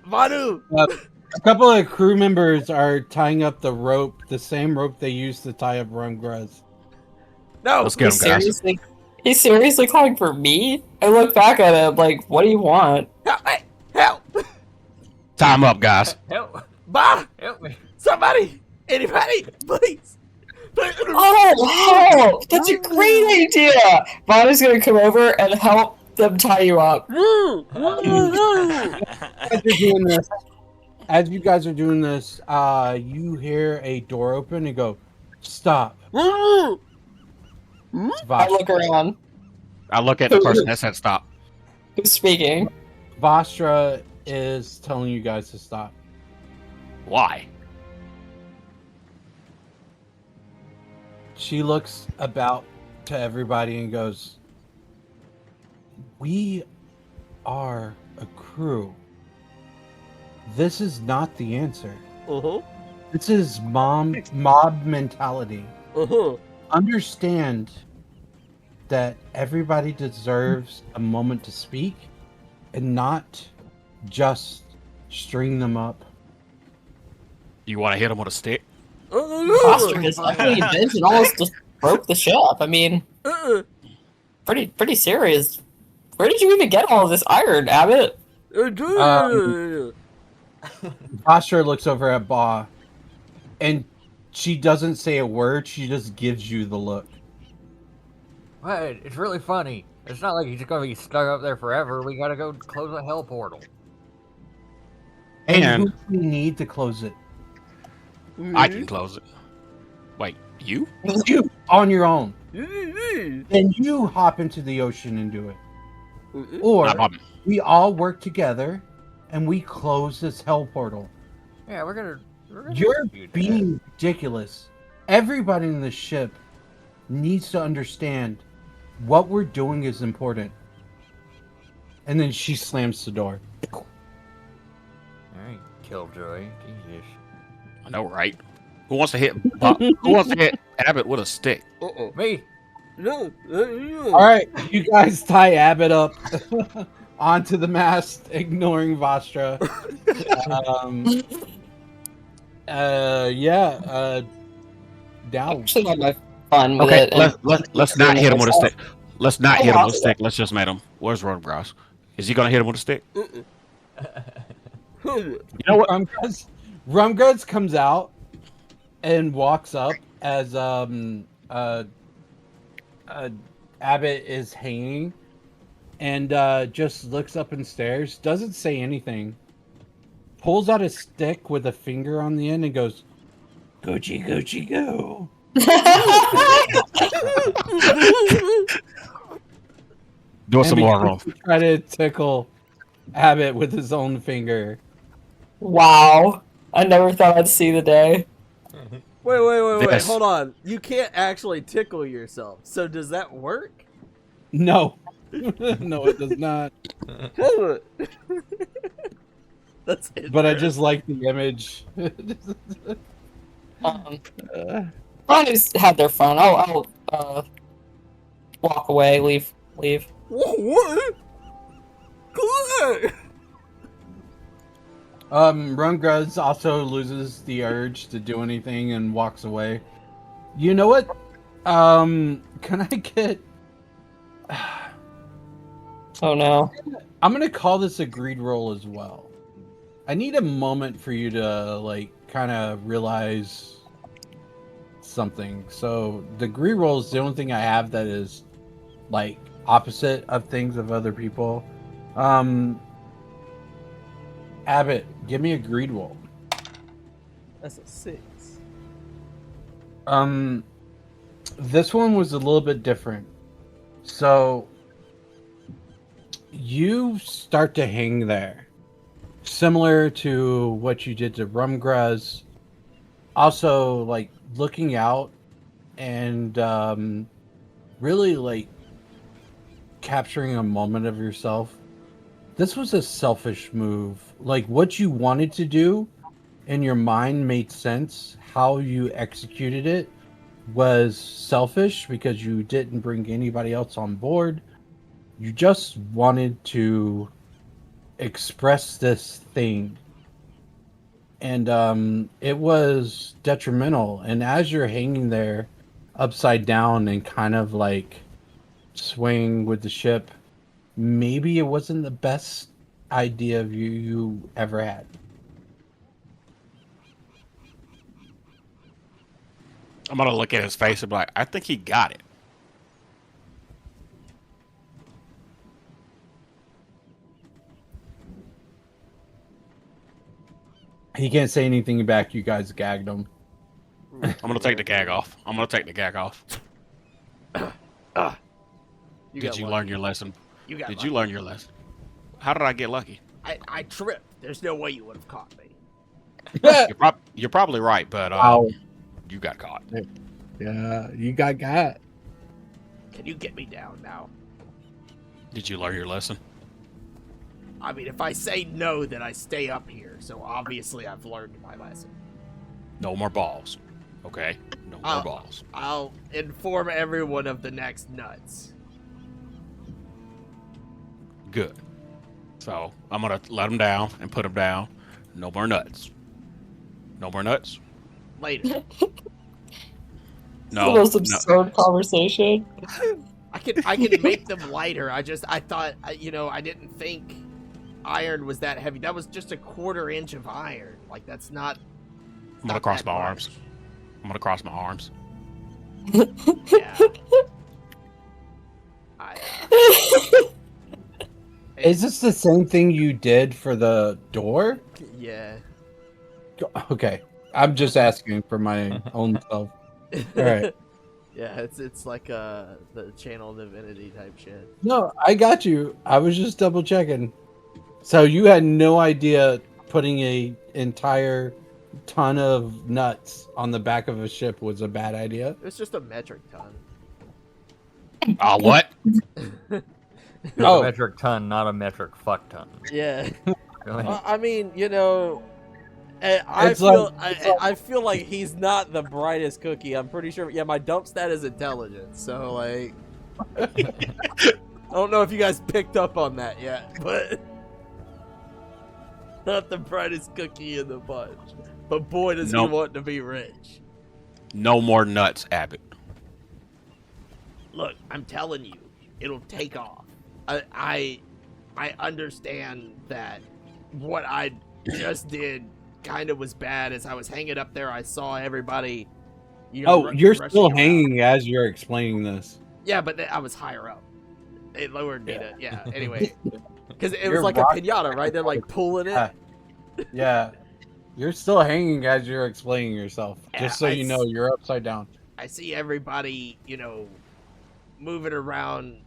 Manu! A couple of crew members are tying up the rope, the same rope they used to tie up Rumgruz. No! Let's get him, guys. Seriously? He's seriously calling for me? I look back at him like, what do you want? Help me! Help! Tie him up, guys. Help! Bah! Help me! Somebody! Anybody! Please! Oh, help! That's a great idea! Bonnie's gonna come over and help them tie you up. As you're doing this, you hear a door open and go, "Stop!" It's I Vosh- look around. I look at the person that said stop. Who's speaking? Vostra is telling you guys to stop. Why? She looks about to everybody and goes, "We are a crew. This is not the answer. Uh-huh. This is mob mentality. Uh-huh. Understand that everybody deserves a moment to speak and not just string them up." You want to hit him with a stick? Foster is definitely bent and almost just broke the ship. I mean, pretty serious. Where did you even get all of this iron, Abbott? Vostra looks over at Ba, and she doesn't say a word. She just gives you the look. What? It's really funny. It's not like he's gonna be stuck up there forever. We gotta go close a hell portal. And And- who do we need to close it? I can close it. Wait, you? You on your own. Then you hop into the ocean and do it. Or Not problem. we all work together and we close this hell portal. Yeah, we're gonna You're do that. being ridiculous. Everybody in the ship needs to understand what we're doing is important. And then she slams the door. Alright, Killjoy. Jesus. I know, right? Who wants to hit? Who wants to hit Abbott with a stick? Me! No. All right, you guys tie Abbott up onto the mast, ignoring Vostra. Down. Actually, not my fun with Okay, it. and- let's not hit him with a stick. Let's not hit him with a stick. Let's just make him. Where's Roadgrass? Is he gonna hit him with a stick? You know what? Rumguts comes out and walks up as Abbott is hanging, and just looks up and stares. Doesn't say anything. Pulls out a stick with a finger on the end and goes, "Gucci, Gucci, go." Do some And more begins roll. to try to tickle Abbott with his own finger. Wow. I never thought I'd see the day. Wait. Yes. Hold on. You can't actually tickle yourself. So does that work? No. No, it does not. That's it. But I just like the image. Ronnie's had their fun. I'll walk away, leave. What? Good. Rumgruz also loses the urge to do anything and walks away. You know what? Can I get Oh no. I'm gonna call this a greed roll as well. I need a moment for you to like kind of realize something. So the greed roll is the only thing I have that is like opposite of things of other people. Abbott, give me a greed roll. That's a 6. This one was a little bit different. So you start to hang there, similar to what you did to Rumgraz. Also, like looking out and really like capturing a moment of yourself. This was a selfish move. Like what you wanted to do in your mind made sense. How you executed it was selfish because you didn't bring anybody else on board. You just wanted to express this thing. And it was detrimental. And as you're hanging there upside down and kind of like swaying with the ship, maybe it wasn't the best idea of you ever had. I'm gonna look at his face and be like, I think he got it. He can't say anything back. You guys gagged him. I'm gonna take the gag off. I'm gonna take the gag off. Did you learn your lesson? Did you learn your lesson? How did I get lucky? I tripped. There's no way you would have caught me. You're probably right, but Ow. you got caught. Yeah, you got. Can you get me down now? Did you learn your lesson? I mean, if I say no, then I stay up here. So obviously I've learned my lesson. No more balls. Okay? No more balls. I'll inform everyone of the next nuts. Good. So I'm gonna let him down and put him down. No more nuts. No more nuts. Later. No. The most absurd conversation. I can make them lighter. I thought, I didn't think iron was that heavy. That was just a 1/4 inch of iron. Like that's not. I'm gonna cross my arms. I'm gonna cross my arms. Yeah. Is this the same thing you did for the door? Yeah. Okay, I'm just asking for my own self. All right. Yeah, it's like the channel divinity type shit. No, I got you. I was just double checking. So you had no idea putting a entire ton of nuts on the back of a ship was a bad idea? It's just a metric ton. What? It's a metric ton, not a metric fuck ton. Yeah. Really? I mean, I feel like he's not the brightest cookie. I'm pretty sure. Yeah, my dump stat is intelligence. So like, I don't know if you guys picked up on that yet, but not the brightest cookie in the bunch. But boy, does he want to be rich. No more nuts, Abbott. Look, I'm telling you, it'll take off. I understand that what I just did kind of was bad. As I was hanging up there, I saw everybody. You're still hanging as you're explaining this. Yeah, but I was higher up. It lowered me to Anyway, because it was like a pinata, right? They're like pulling it. Yeah, you're still hanging as you're explaining yourself. Just so you know, you're upside down. I see everybody, moving around,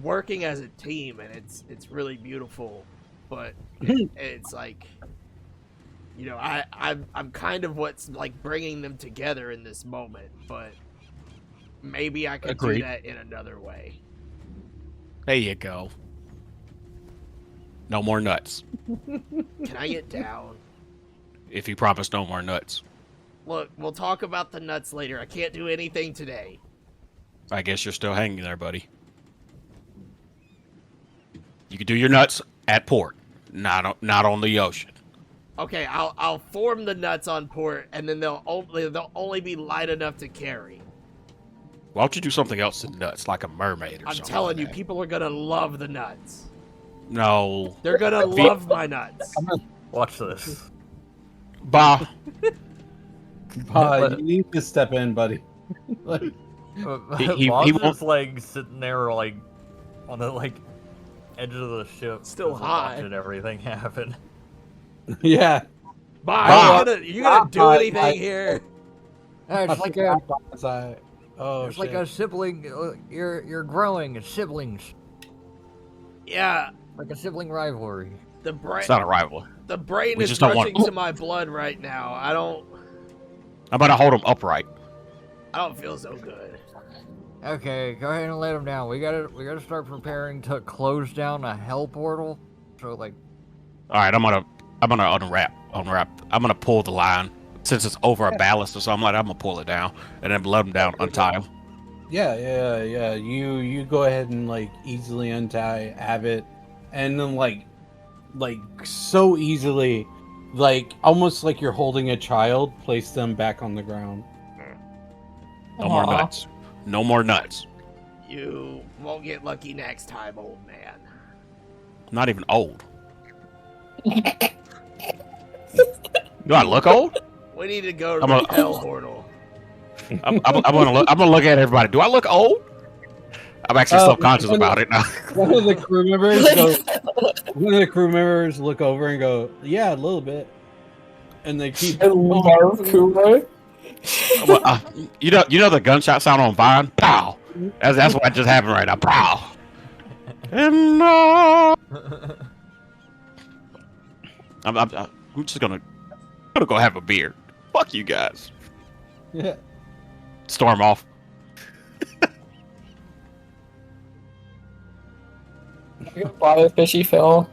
working as a team, and it's really beautiful. But it's like, I'm kind of what's like bringing them together in this moment. But maybe I could do that in another way. There you go. No more nuts. Can I get down? If you promise no more nuts. Look, we'll talk about the nuts later. I can't do anything today. I guess you're still hanging there, buddy. You can do your nuts at port, not on the ocean. Okay, I'll form the nuts on port, and then they'll only be light enough to carry. Why don't you do something else than nuts, like a mermaid or I'm something? telling like you, that? people are gonna love the nuts. No. They're gonna love my nuts. Watch this. Bah. You need to step in, buddy. Like, He Mom's won't. just like sitting there, like on the like edge of the ship, Still just high. watching everything happen. yeah. Bye. You gonna do Bye. anything here? It's like Oh, it's like shit. a sibling. You're growing. It's siblings, Yeah. like a sibling rivalry. The brain. It's not a rival. The brain We is just don't want- rushing to my blood right now. I don't I'm gonna hold him upright. feel so good. Okay, go ahead and let him down. We gotta start preparing to close down a hell portal. So like, All right, I'm gonna unwrap. I'm gonna pull the line since it's over a ballast or something. Like I'm gonna pull it down and then let him down, untie him. Yeah. You go ahead and like easily untie Abbott, and then like so easily, like almost like you're holding a child, place them back on the ground. No more Aw. nuts. No more nuts. You won't get lucky next time, old man. I'm not even old. Do I look old? We need to go to I'm the a- hell portal. I'm gonna look at everybody. Do I look old? I'm actually self-conscious one of- about it now. One of the crew members look over and go, "Yeah, a little bit," and they keep. I love Kuma. Well, you know the gunshot sound on Vine? Pow! That's what just happened right now. Pow! And I'm just gonna go have a beer. Fuck you guys. Yeah. Storm off. Bother Fishy Phil.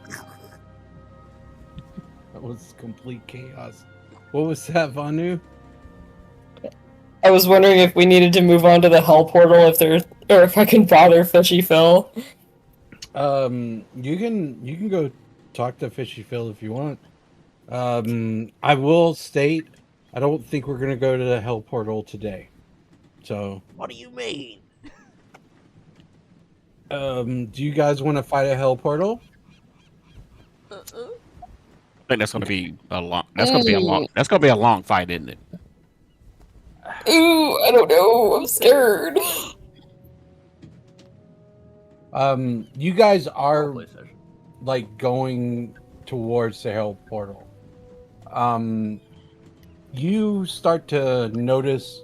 That was complete chaos. What was that, Vanu? I was wondering if we needed to move on to the hell portal or if I can bother Fishy Phil. You can go talk to Fishy Phil if you want. I will state, I don't think we're gonna go to the hell portal today. So, What do you mean? do you guys want to fight a hell portal? I think that's gonna be a long. That's gonna be a long fight, isn't it? Ooh, I don't know. I'm scared. You guys are PlayStation. like going towards the hell portal. You start to notice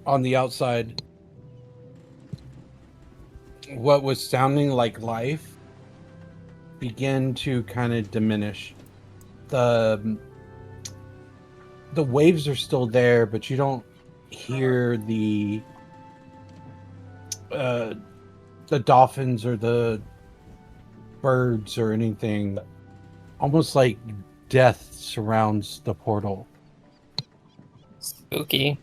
on the outside what was sounding like life begin to kind of diminish. The waves are still there, but you don't hear the dolphins or the birds or anything. Almost like death surrounds the portal. Spooky.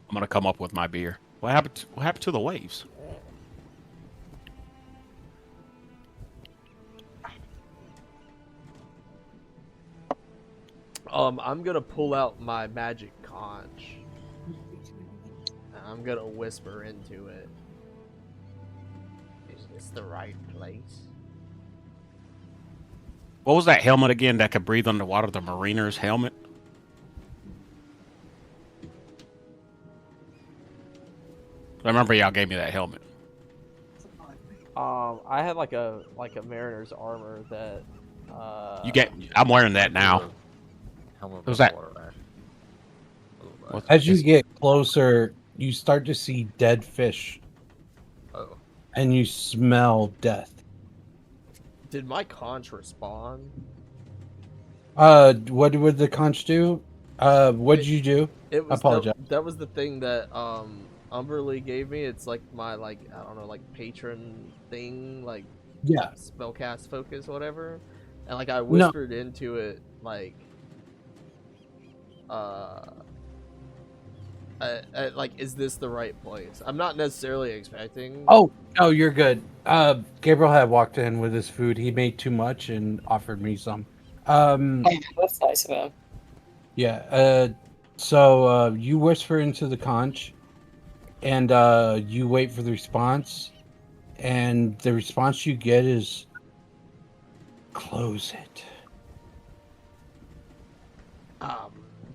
I'm gonna come up with my beer. What happened to the waves? I'm gonna pull out my magic conch. And I'm gonna whisper into it. Is this the right place? What was that helmet again that could breathe underwater? The mariner's helmet. I remember y'all gave me that helmet. I had like a mariner's armor that. I'm wearing that now. Helmet was that? water, man. What's- As you get closer, you start to see dead fish Oh, and you smell death. Did my conch respawn? What would the conch do? What did you do? It was apologize. That was the thing that Umberly gave me. It's like my I don't know, like patron thing, like Yeah. spellcast focus, whatever. And like I whispered into it, like like, is this the right place? I'm not necessarily expecting. Oh, you're good. Gabriel had walked in with his food. He made too much and offered me some. Oh, that's nice of him. Yeah. So you whisper into the conch, and you wait for the response, and the response you get is close it.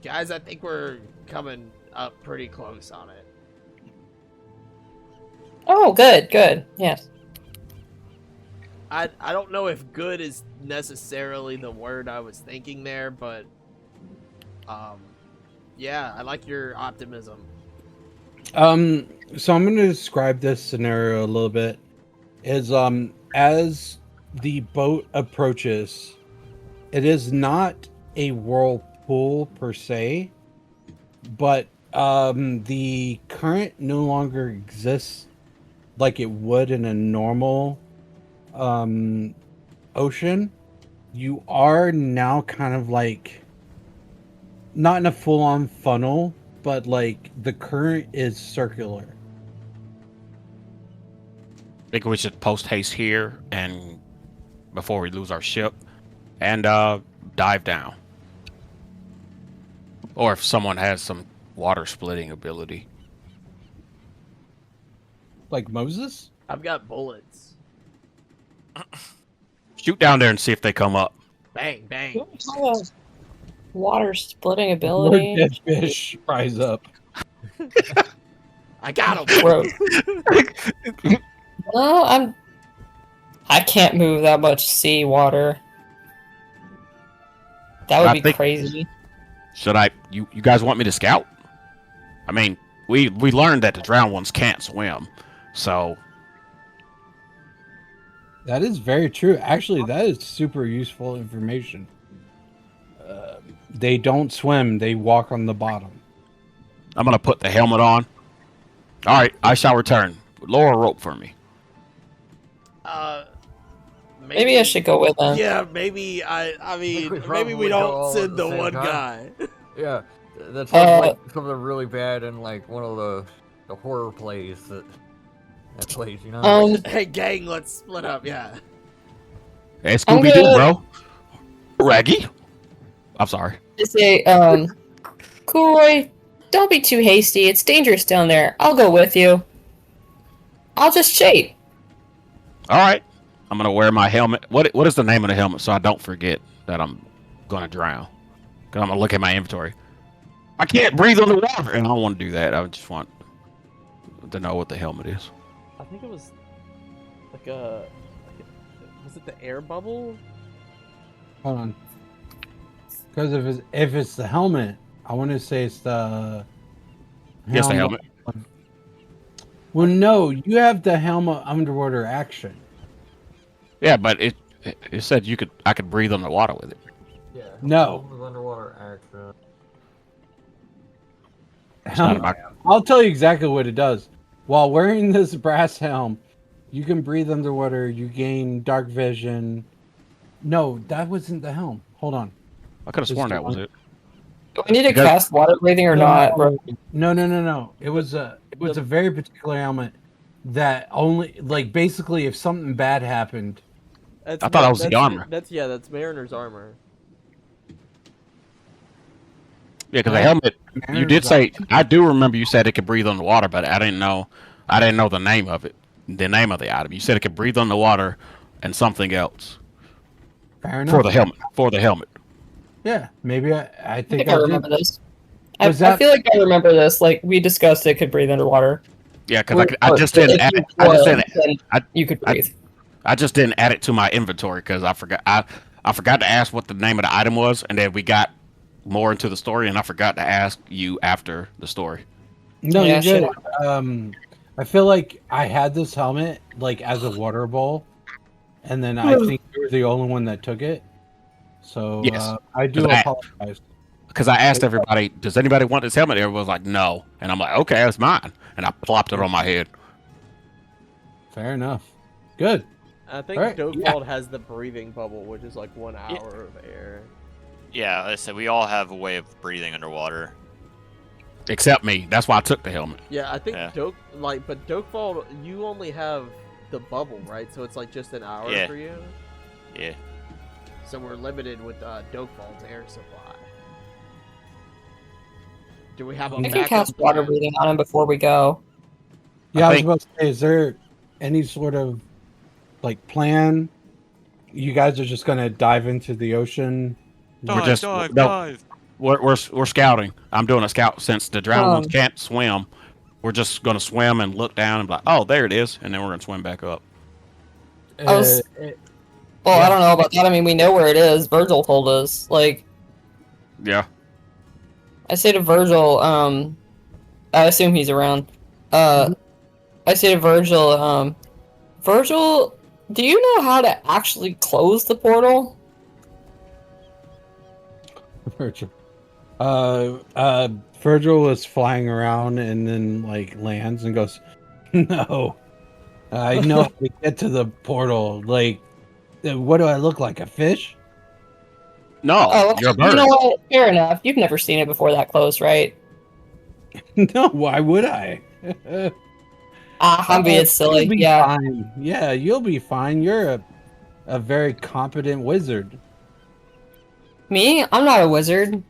Guys, I think we're coming up pretty close on it. Oh, good, good. Yes. I don't know if good is necessarily the word I was thinking there, but yeah, I like your optimism. So I'm going to describe this scenario a little bit. Is as the boat approaches, it is not a whirlpool per se, but the current no longer exists like it would in a normal ocean. You are now kind of like not in a full-on funnel, but like the current is circular. Think we should post haste here and before we lose our ship, and dive down. Or if someone has some water splitting ability. Like Moses? I've got bullets. Shoot down there and see if they come up. Bang, bang. Water splitting More ability. dead fish rise up. I got him. Gross. Well, I can't move that much sea water. That would I be think- crazy. Should I? You guys want me to scout? I mean, we learned that the drowned ones can't swim, so That is very true. Actually, that is super useful information. They don't swim; they walk on the bottom. I'm gonna put the helmet on. All right, I shall return. Lower a rope for me. Maybe I should go with them. Yeah, maybe I mean, we maybe we probably go don't all send at the the same one time. guy. Yeah, that sounds Uh, like something really bad in like one of the horror plays that plays. You know. Hey, gang, let's split up. Yeah. Hey, I'm Scooby Doo, gonna- bro. Raggy. I'm sorry. Just say, Coolroy, don't be too hasty. It's dangerous down there. I'll go with you. I'll just shape. All right, I'm gonna wear my helmet. What is the name of the helmet so I don't forget that I'm gonna drown? Cause I'm gonna look at my inventory. I can't breathe underwater, and I don't want to do that. I just want to know what the helmet is. I think it was like was it the air bubble? Hold on. Because if it's the helmet, I want to say it's the Yes, the helmet. Well, no, you have the helmet underwater action. Yeah, but it said I could breathe underwater with it. Yeah. No. Underwater action. It's not Helmet, about- I'll tell you exactly what it does. While wearing this brass helm, you can breathe underwater. You gain dark vision. No, that wasn't the helm. Hold on. I could have sworn that was it. Do we need to Because- cast water breathing or not? Bro? No. It was a very particular helmet that only like basically if something bad happened. That's, I thought that was the armor. That's Mariner's armor. Yeah, because the helmet. You did say. I do remember you said it could breathe underwater, but I didn't know. I didn't know the name of it. The name of the item. You said it could breathe underwater, and something else Fair enough. for the helmet. For the helmet. Yeah, maybe I I think think I I remember did. this. I Was that- feel like I remember this. Like, we discussed it could breathe underwater. Yeah, because I just didn't add it. You could breathe. I just didn't add it to my inventory because I forgot. I forgot to ask what the name of the item was, and then we got more into the story, and I forgot to ask you after the story. No, Yeah, you did. I feel like I had this helmet like as a water bowl, and then I think you were the only one that took it. So Yes. I do 'Cause I- apologize. Because I asked everybody, "Does anybody want this helmet?" Everyone was like, "No," and I'm like, "Okay, that's mine," and I plopped it on my head. Fair enough. Good. I think Alright, Dokewald has the breathing bubble, which is like 1 hour of air. Yeah, like I said, we all have a way of breathing underwater. Except me. That's why I took the helmet. Yeah, I think Yeah. but Dokewald, you only have the bubble, right? So it's like just an hour Yeah. for you. Yeah. So we're limited with Dokewald's air supply. Do we have a I can backup cast water plan? breathing on him before we go. Yeah, I was think about to say, is there any sort of like plan? You guys are just gonna dive into the ocean? we're Dive, just dive, no, dive. we're scouting. I'm doing a scout since the drowned ones Um, can't swim. We're just gonna swim and look down and be like, oh, there it is, and then we're gonna swim back up. I was well, I Yeah. don't know about that. I mean, we know where it is. Virgil told us. Like, Yeah. I say to Virgil, I assume he's around. I say to Virgil, Virgil, do you know how to actually close the portal? Virgil. Virgil was flying around and then like lands and goes, "No, I know how to get to the portal. Like, what do I look like? A fish?" No, Oh, you're a you know bird. what? Fair enough. You've never seen it before that close, right? No, why would I? I'm being You'll silly. be Yeah. fine. Yeah, you'll be fine. You're a very competent wizard. Me? I'm not a wizard.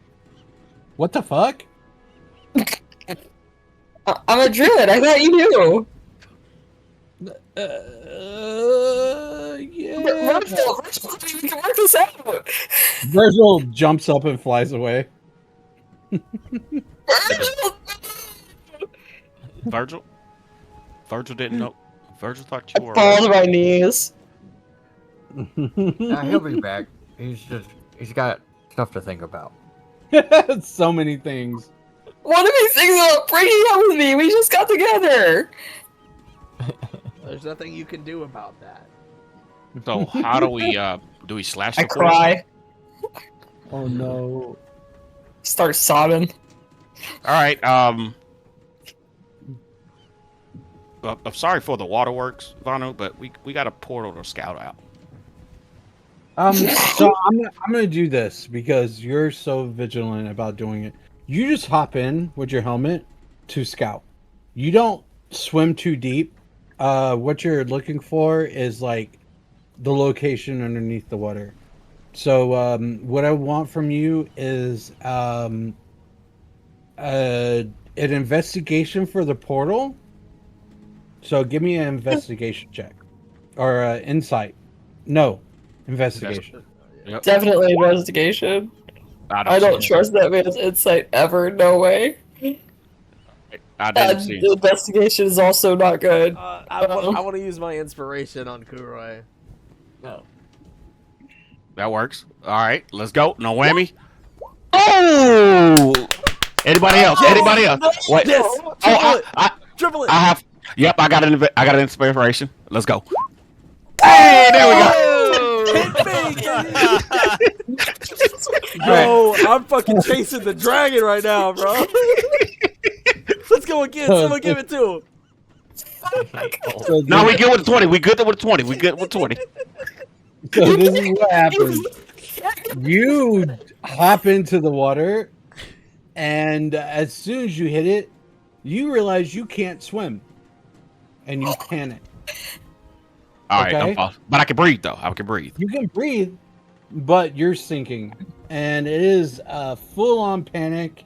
What the fuck? I'm a druid. I thought you knew. Yeah. Virgil, we can work this out. Virgil jumps up and flies away. Virgil! Virgil. Virgil didn't know. Virgil thought you were. Fall to my knees. Nah, he'll be back. He's got stuff to think about. So many things. One of these things about breaking up with me. We just got together. There's nothing you can do about that. So how do we slash I the portal? cry. Oh no. Start sobbing. All right. I'm sorry for the waterworks, Vano, but we got a portal to scout out. So I'm gonna do this because you're so vigilant about doing it. You just hop in with your helmet to scout. You don't swim too deep. What you're looking for is like the location underneath the water. So what I want from you is an investigation for the portal. So give me an investigation check or insight. No, investigation. Yep. Definitely investigation. I don't trust that man's insight ever. No way. I didn't see. The investigation is also not good. I want to use my inspiration on Kuroi. No. That works. All right, let's go. No whammy. Oh! Anybody else? Anybody else? Wait. Yes! Oh, Triple it! I have. Yep, I got an inspiration. Let's go. Hey, there we go. Bro, I'm fucking chasing the dragon right now, bro. Let's go again. Someone give it to him. So No, we good with the 20. We good with the 20. We good with 20. So this is what happens. You hop into the water, and as soon as you hit it, you realize you can't swim, and you panic. All right, Okay. don't fall. But I can breathe though. I can breathe. You can breathe, but you're sinking, and it is a full-on panic.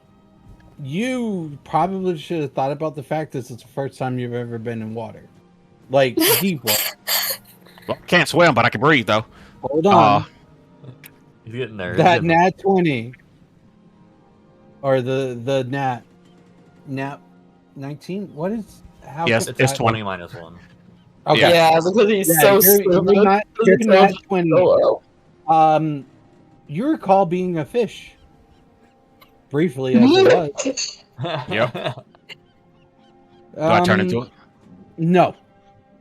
You probably should have thought about the fact that it's the first time you've ever been in water, like deep water. Well, can't swim, but I can breathe though. Hold on. He's getting there. That nat 20 or the nat 19. What is how Yes, could it's that- 20 minus 1. Okay. Yeah, because he's Yeah, so you're stupid. not, you're nat 20. Oh, You recall being a fish briefly as it was. Yep. Do I turn into it? No,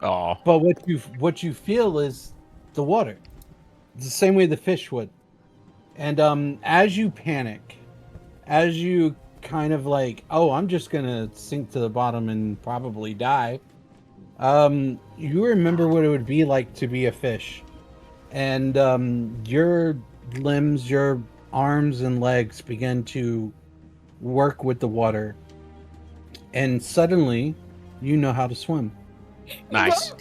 Oh, but what you feel is the water. It's the same way the fish would. And as you panic, as you kind of like, oh, I'm just gonna sink to the bottom and probably die. You remember what it would be like to be a fish, and your limbs, your arms and legs begin to work with the water, and suddenly you know how to swim. nice.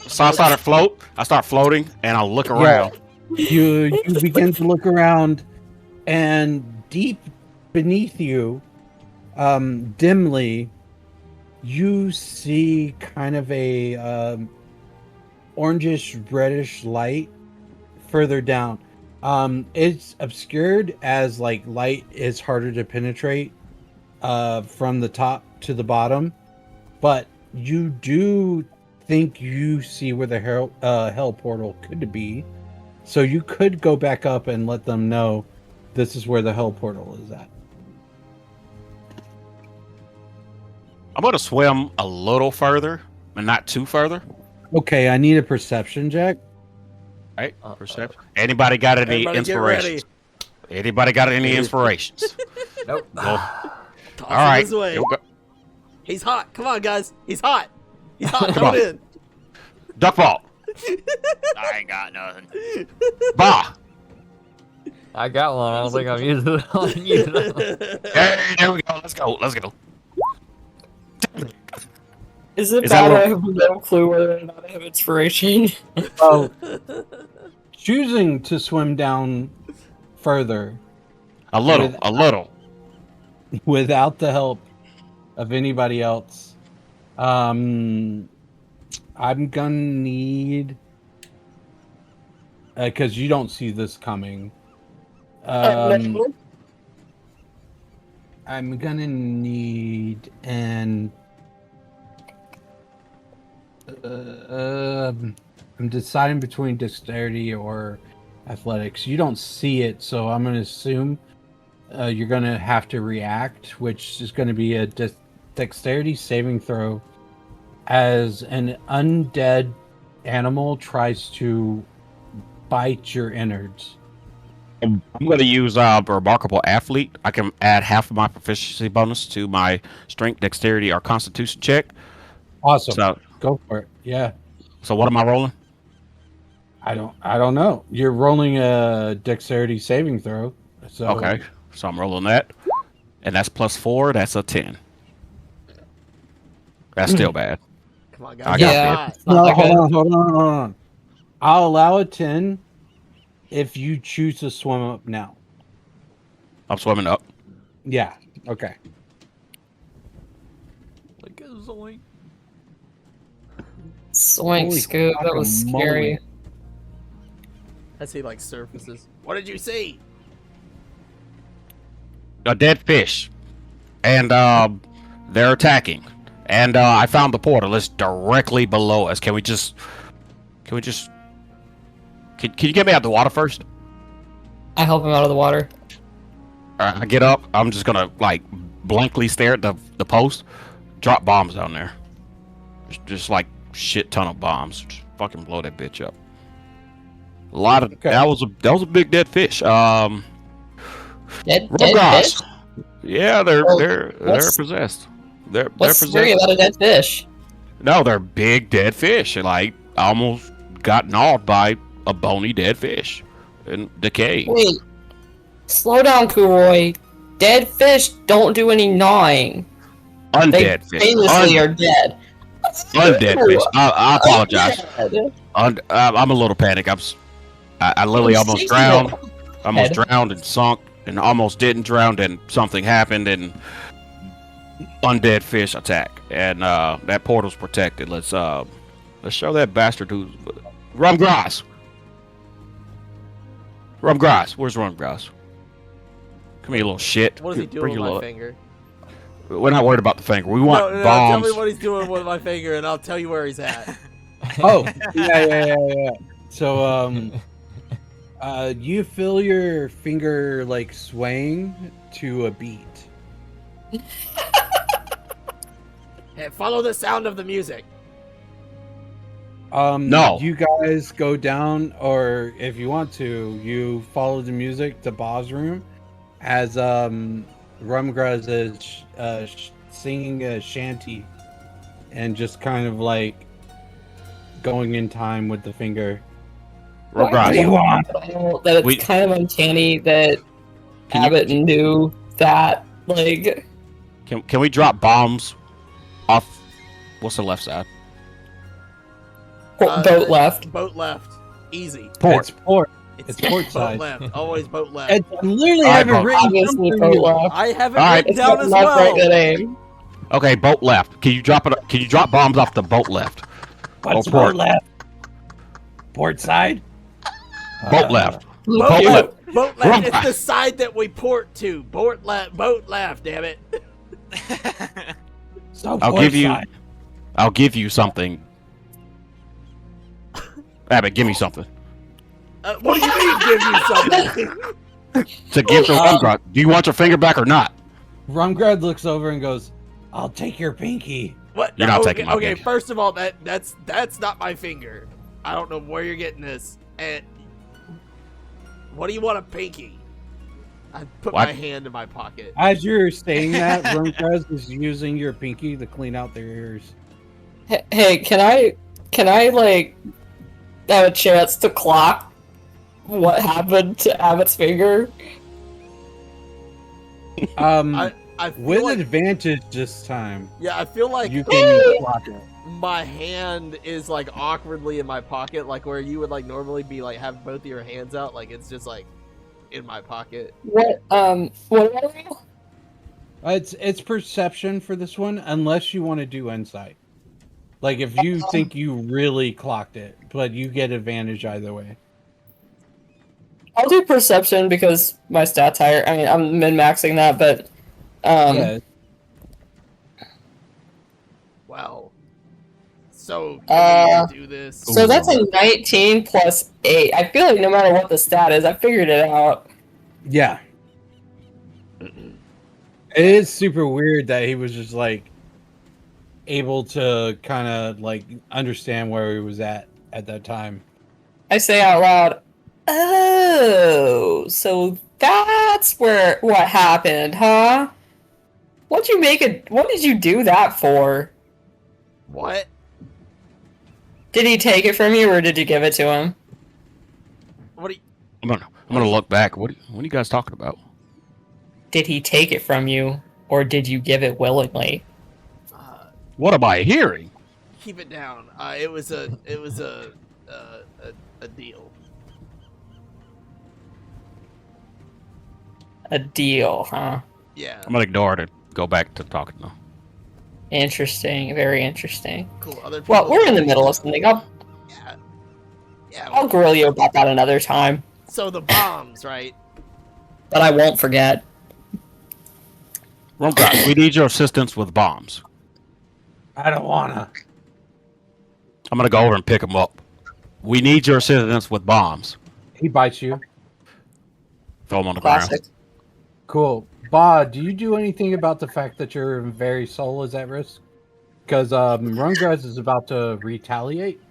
So I start floating, and I'll look around. You begin to look around, and deep beneath you, dimly, you see kind of a orangish reddish light further down. It's obscured as like light is harder to penetrate from the top to the bottom, but you do think you see where the hell portal could be, so you could go back up and let them know this is where the hell portal is at. I'm gonna swim a little further, but not too further. Okay, I need a perception check. Right? Perception. Anybody got any Everybody get ready. inspirations? Anybody got any inspirations? Nope. Toss All him right. his way. Here we go. He's hot. Come on, guys. He's hot. He's hot. Come Come on. in. Duck ball. I ain't got nothing. Bah. I got one. I don't think I'm using it on you. Hey, there we go. Let's go. Let's go. Is it Is that bad what- I have no clue whether or not I have inspiration? Oh, choosing to swim down further A little. A little. without the help of anybody else. I'm gonna need because you don't see this coming. No. I'm gonna need an. I'm deciding between dexterity or athletics. You don't see it, so I'm gonna assume you're gonna have to react, which is gonna be a dexterity saving throw as an undead animal tries to bite your innards. I'm going to use Remarkable Athlete. I can add half of my proficiency bonus to my strength, dexterity, or constitution check. Awesome. So, Go for it. Yeah. so what am I rolling? I don't know. You're rolling a dexterity saving throw. So Okay, so I'm rolling that, and that's +4. That's a 10. That's still bad. Come on, I guys. got Yeah. it. No, Not that good. hold on. I'll allow a 10 if you choose to swim up now. I'm swimming up. Yeah. Okay. Like a zoink. Swank Holy scoop, that was scary. guacamole. As he like surfaces. What did you see? A dead fish, and they're attacking. And I found the portal. It's directly below us. Can you get me out of the water first? I help him out of the water. I get up. I'm just gonna like blankly stare at the post. Drop bombs down there. Just like shit ton of bombs. Just fucking blow that bitch up. A lot of Okay. that was a big dead fish. Dead fish? Rugrats. Yeah, they're what's- possessed. They're What's scary possessed. about a dead fish? No, they're big dead fish. Like I almost got gnawed by a bony dead fish and decay. Wait. Slow down, Kuroi. Dead fish don't do any gnawing. Undead They fish. famously are dead. Undead fish. I apologize. Undead. I'm a little panicked. I literally almost Safety drowned. net. Almost Dead. drowned and sunk, and almost didn't drown. And something happened, and undead fish attack, and that portal's protected. Let's show that bastard who's Rumgrass. Rumgrass, where's Rumgrass? Come here, you little shit. What is he Bring doing with your my little- finger? We're not worried about the finger. We want No, bombs. tell me what he's doing with my finger, and I'll tell you where he's at. Oh, yeah. So, you feel your finger like swaying to a beat. Hey, follow the sound of the music. No. You guys go down, or if you want to, you follow the music to Bob's room as Rumgraz is singing a shanty and just kind of like going in time with the finger. Rumgrass. What do you want? That it's We- kind of uncanny that Can you- Abbott knew that. Like, Can we drop bombs off? What's the left side? boat left. Boat left. Easy. Port. It's port. It's It's port boat side. left. Always boat left. I literally All right, have it bro. written down Obviously, for boat you. left. I have it All right. written It's down got as left, well. right, good aim. Okay, boat left. Can you drop it? Can you drop bombs off the boat left? What's Or port? left? Port side? Boat left. Boat Boat left. left. Boat Wrong left. It's guy. the side that we port to. Boat left. Boat left. Damn it. So I'll port give you. side. I'll give you something. Abbott, give me something. What do you mean? Give you something? To give to Rumgrad. Do you want your finger back or not? Rumgrad looks over and goes, "I'll take your pinky." What? You're not okay, taking my okay, pinky. first of all, that's not my finger. I don't know where you're getting this. And what do you want a pinky? I put What? my hand in my pocket. As you're saying that, Rumgrad is using your pinky to clean out their ears. Hey, can I like have a chance to clock what happened to Abbott's finger? I feel With like, advantage this time, yeah, I feel like you can block it. my hand is like awkwardly in my pocket, like where you would like normally be like have both of your hands out, like it's just like in my pocket. What are you? It's perception for this one, unless you want to do insight. Like if you think you really clocked it, but you get advantage either way. I'll do perception because my stats higher. I mean, I'm min-maxing that, but Yeah, Wow. So can we do this? so that's a 19 plus 8. I feel like no matter what the stat is, I figured it out. yeah. It is super weird that he was just like able to kind of like understand where he was at that time. I say out loud, "Oh, so that's what happened, huh? What did you do that for? What? Did he take it from you or did you give it to him? What do you? I'm gonna look back. What are you guys talking about? Did he take it from you or did you give it willingly?" What am I hearing? Keep it down. It was a deal. A deal, huh? Yeah. I'm gonna ignore it and go back to talking now. Interesting, very interesting. Cool. Other people. Well, we're in the middle of something. I'll Yeah. Yeah. I'll grill you about that another time, So the bombs, right? but I won't forget. Rumgrad, we need your assistance with bombs. I don't wanna. I'm gonna go over and pick them up. We need your assistance with bombs. He bites you. Throw them on the Classic. ground. Cool. Ba, do you do anything about the fact that your very soul is at risk? Because Rungraz is about to retaliate.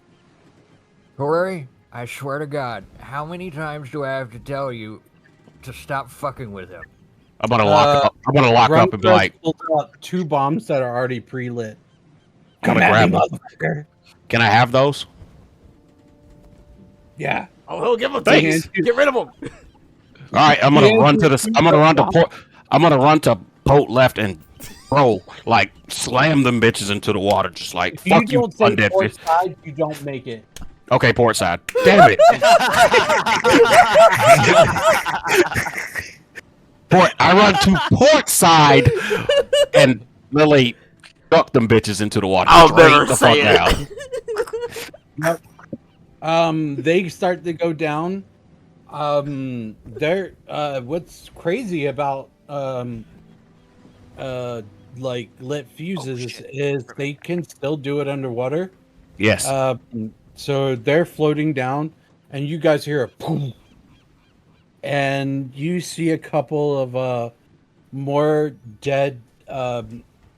Corey, I swear to God, how many times do I have to tell you to stop fucking with him? I'm gonna lock up. I'm gonna lock up and be Rungraz like, pulled out 2 bombs that are already pre-lit. I'm gonna grab them. motherfucker. Can I have those? Yeah. Oh, he'll give them to Thanks. you. Get rid of them. All right, I'm gonna Yeah, run to this. I'm gonna run to bomb. port. I'm gonna run to boat left and bro, like slam them bitches into the water, just like If fuck you you, don't say undead port fish. side, you don't make it. Okay, port side. Damn it. Port. I run to port side and literally duck them bitches into the water. I'll straight never the say fuck down. They start to go down. They're what's crazy about like lit fuses is they can still do it underwater. Yes. So they're floating down, and you guys hear a boom, and you see a couple of more dead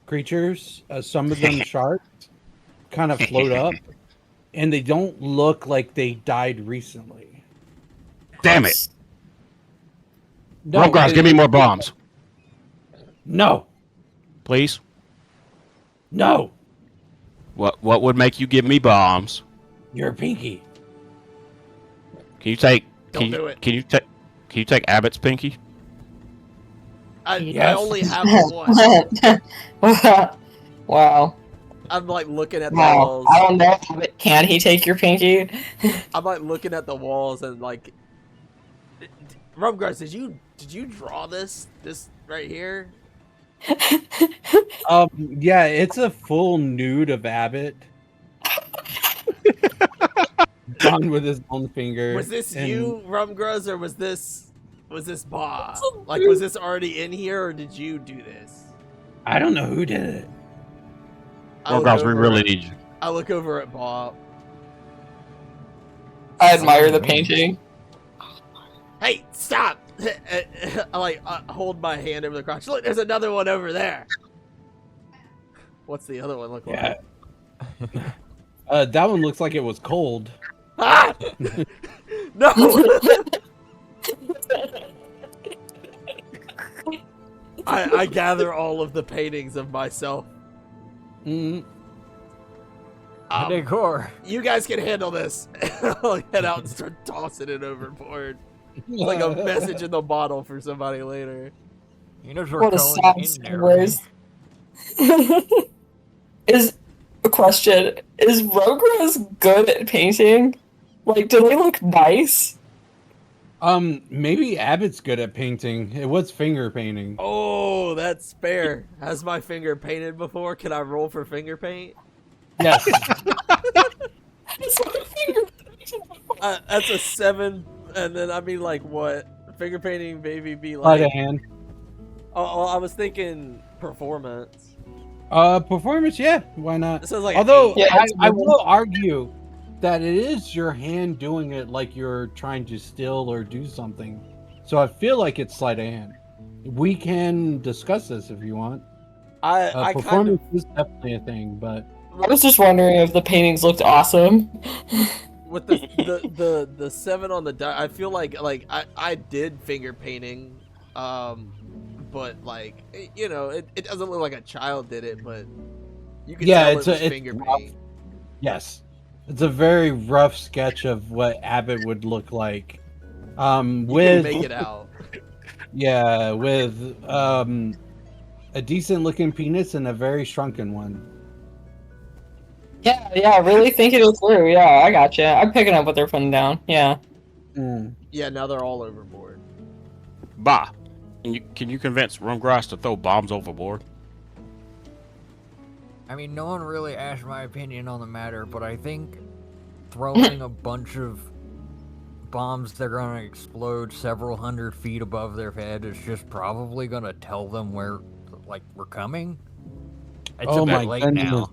creatures. Some of them sharks, kind of float up, and they don't look like they died recently. Damn it. No, Rumgrass, give me more bombs, No, please. no, What would make you give me bombs? you're a pinky. Can you take? Don't do it. Can you take Abbott's pinky? I Yes. only have one. Wow. I'm like looking at the Wow. walls. I don't know. Can he take your pinky? I'm like looking at the walls and like, Rumgars, did you draw this right here? Yeah, it's a full nude of Abbott drawn with his own finger. Was this And you, Rumgruz, or was this Bob? Like, was this already in here, or did you do this? I don't know who did it. I look Guys, we over really at- need you. I look over at Bob. I admire the painting. Hey, stop! I hold my hand over the crotch. Look, there's another one over there. What's the other one look Yeah. like? That one looks like it was cold. Ah! No! I gather all of the paintings of myself. Mm. Decor. You guys can handle this. I'll head out and start tossing it overboard. Like a message in the bottle for somebody later. You know we're What a going sad in there. Right? stories. Is a question. Is Rogras good at painting? Like, do they look nice? Maybe Abbott's good at painting. It was finger painting. Oh, that's fair. Has my finger painted before? Can I roll for finger paint? Yes. It's like a finger painting. That's a 7, and then I mean, like, what? Finger painting, baby, be Sleight like. of hand. Oh, I was thinking performance. Performance, yeah, why not? This sounds like. Although Yeah, I will argue that it is your hand doing it like you're trying to steal or do something. So I feel like it's sleight of hand. We can discuss this if you want. I kind of. Performance is definitely a thing, but I was just wondering if the paintings looked awesome. With the 7 on the die, I feel like I did finger painting, but like it doesn't look like a child did it, but you can Yeah, tell it's it was it's finger rough. paint. Yes, it's a very rough sketch of what Abbott would look like. You can With make it out. yeah, with a decent looking penis and a very shrunken one. Yeah, really thinking it through. Yeah, I gotcha. I'm picking up what they're putting down. Yeah. Mm. Yeah, now they're all overboard. Bah. Can you convince Rumgrass to throw bombs overboard? I mean, no one really asked my opinion on the matter, but I think throwing a bunch of bombs that are going to explode several hundred feet above their head is just probably going to tell them where, like, we're coming. It's Oh a bit my late goodness.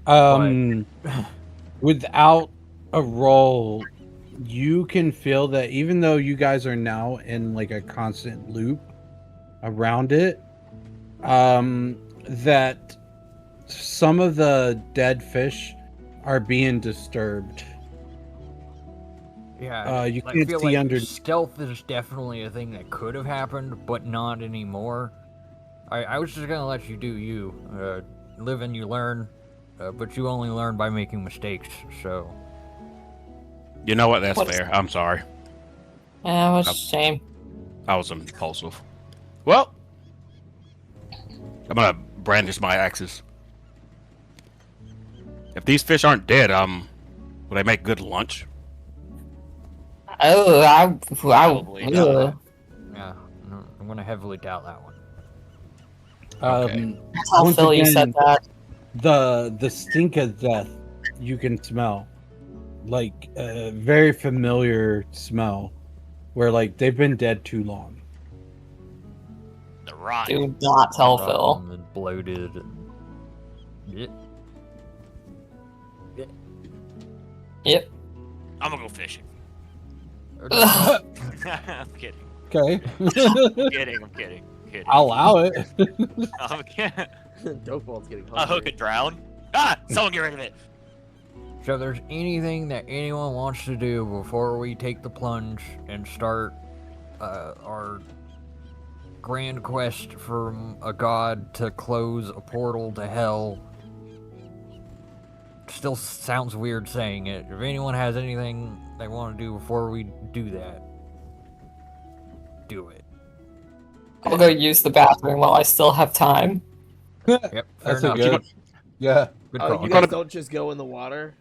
now. Without a roll, you can feel that even though you guys are now in like a constant loop around it, that some of the dead fish are being disturbed. Yeah, You I can't feel see like under. stealth is definitely a thing that could have happened, but not anymore. I was just gonna let you do you. Live and you learn, but you only learn by making mistakes. So You know what? That's What's- fair. I'm sorry. Yeah, what a shame. I was impulsive. Well, I'm gonna brandish my axes. If these fish aren't dead, will they make good lunch? Oh, Probably not. ugh. yeah, I'm gonna heavily doubt that one. Okay. That's how Once Phil you said again, that. the stink of death you can smell, like a very familiar smell, where like they've been dead too long. The rot. Do not tell Phil. Rotten and bloated. And... Yeah. Yep. I'm gonna go fishing. Ugh. I'm kidding. Okay, I'm kidding. I'm kidding. I'm kidding. I'll allow it. I'm kidding. Dope ball's getting A hook hungry. and drown. Ah! Someone get rid of it. So if there's anything that anyone wants to do before we take the plunge and start our grand quest from a god to close a portal to hell, still sounds weird saying it. If anyone has anything they want to do before we do that, do it. I'll go use the bathroom while I still have time. Yep, fair That's a enough. good. Yeah. Good Oh, call. you Gonna- guys don't just go in the water?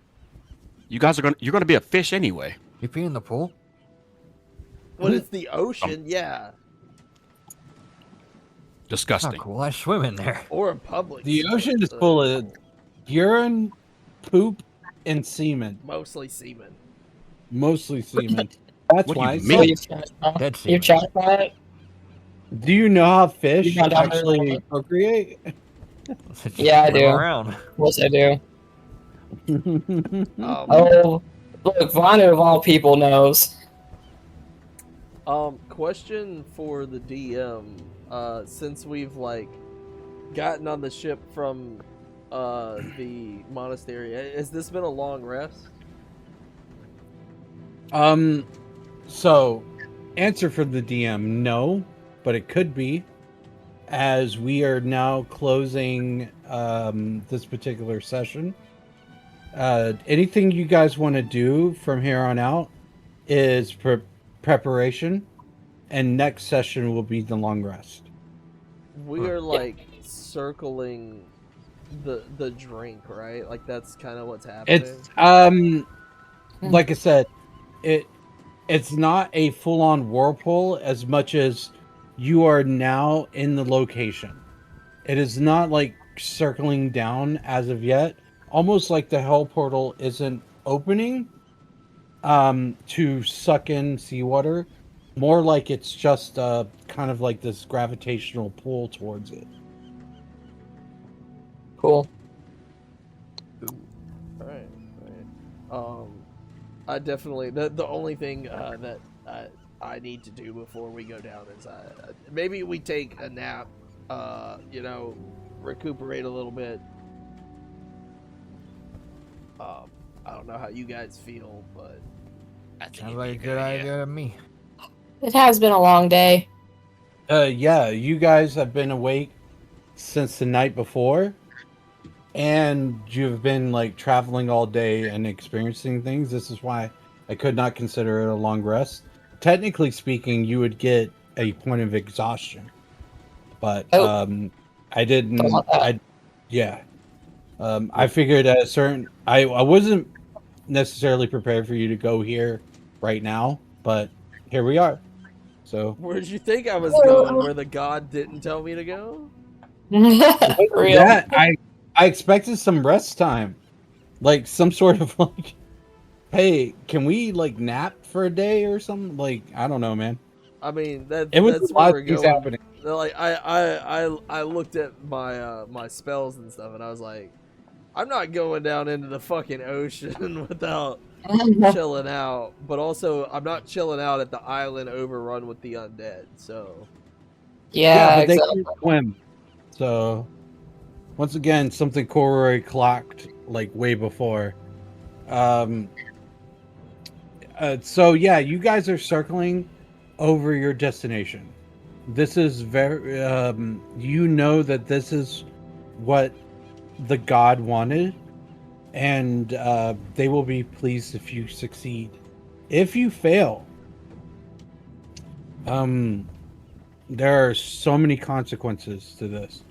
You guys you're gonna be a fish anyway. You pee in the pool? When it's the ocean, yeah. Not Disgusting. cool. I swim in there. Or a public. The swim, ocean is so full it's of urine, poop, and semen. mostly semen. Mostly semen. That's What do you why. mean? So Dead you semen. checked that? Do you know how You fish found out there actually was- procreate? Just Yeah, I swim do. around. Of course I do. Um, Oh, look, Vanu of all people knows. Question for the DM. Since we've like gotten on the ship from the monastery, has this been a long rest? So, answer for the DM, no, but it could be, as we are now closing this particular session. Anything you guys want to do from here on out is preparation, and next session will be the long rest. We are like circling the drink, right? Like that's kind of what's happening. It's like I said, it's not a full-on whirlpool as much as you are now in the location. It is not like circling down as of yet. Almost like the hell portal isn't opening to suck in seawater. More like it's just kind of like this gravitational pull towards it. Cool. Right. I definitely the only thing that I need to do before we go down is maybe we take a nap, recuperate a little bit. I don't know how you guys feel, but I think Sounds it'd like be a good idea to me. It has been a long day. Yeah, you guys have been awake since the night before, and you've been like traveling all day and experiencing things. This is why I could not consider it a long rest. Technically speaking, you would get a point of exhaustion, but I didn't. Don't want that. I figured at a certain. I wasn't necessarily prepared for you to go here right now, but here we are. So where did you think I was going? Where the god didn't tell me to go? Real. yeah, I expected some rest time, like some sort of like, hey, can we like nap for a day or something? Like I don't know, man. I mean, It was that's a where lot we're of things going. happening. Like I looked at my my spells and stuff, and I was like, I'm not going down into the fucking ocean without chilling out. But also, I'm not chilling out at the island overrun with the undead. So Yeah, but they exactly. can swim. So once again, something Corey clocked like way before. So yeah, you guys are circling over your destination. This is very, you know that this is what the god wanted, and they will be pleased if you succeed. If you fail, there are so many consequences to this.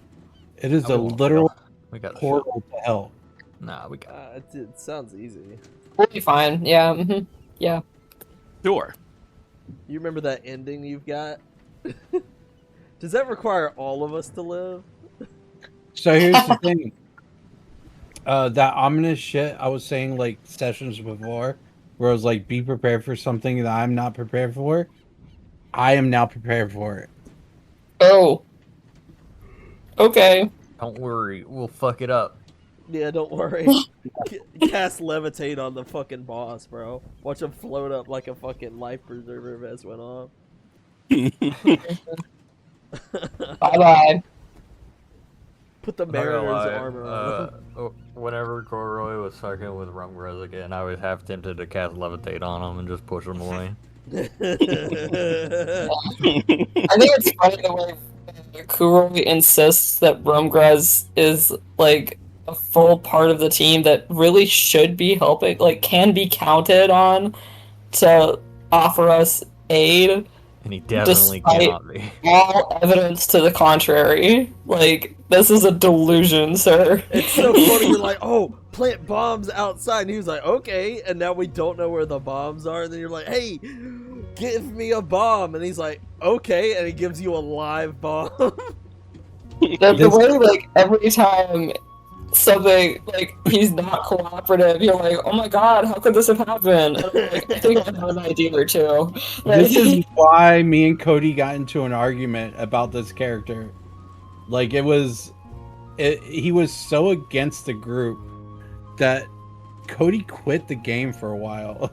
It is a We won't literal fail. We got the portal to hell. Nah, we got it sounds easy. We'll be fine. Yeah. Yeah. Sure. You remember that ending you've got? Does that require all of us to live? So here's the thing. That ominous shit I was saying like sessions before, where I was like, be prepared for something that I'm not prepared for. I am now prepared for it. Oh. Okay. Don't worry, we'll fuck it up. Yeah, don't worry. Cast levitate on the fucking boss, bro. Watch him float up like a fucking life preserver vest went off. Bye bye. Put the I'm not gonna mariner's lie, armor on. whenever Corroy was fucking with Rumgruz again, I was half tempted to cast levitate on him and just push him away. I think it's funny the way Kuroi insists that Rumgraz is like a full part of the team that really should be helping, like can be counted on to offer us aid. And he definitely Despite- cannot be. All evidence to the contrary. Like, this is a delusion, sir. It's so funny. You're like, oh, plant bombs outside. And he was like, okay. And now we don't know where the bombs are. And then you're like, hey, give me a bomb. And he's like, okay. And he gives you a live bomb. The way like every time something like he's not cooperative, you're like, oh my god, how could this have happened? And I'm like, I think I have an idea or two. Like, This is why me and Cody got into an argument about this character. Like he was so against the group that Cody quit the game for a while.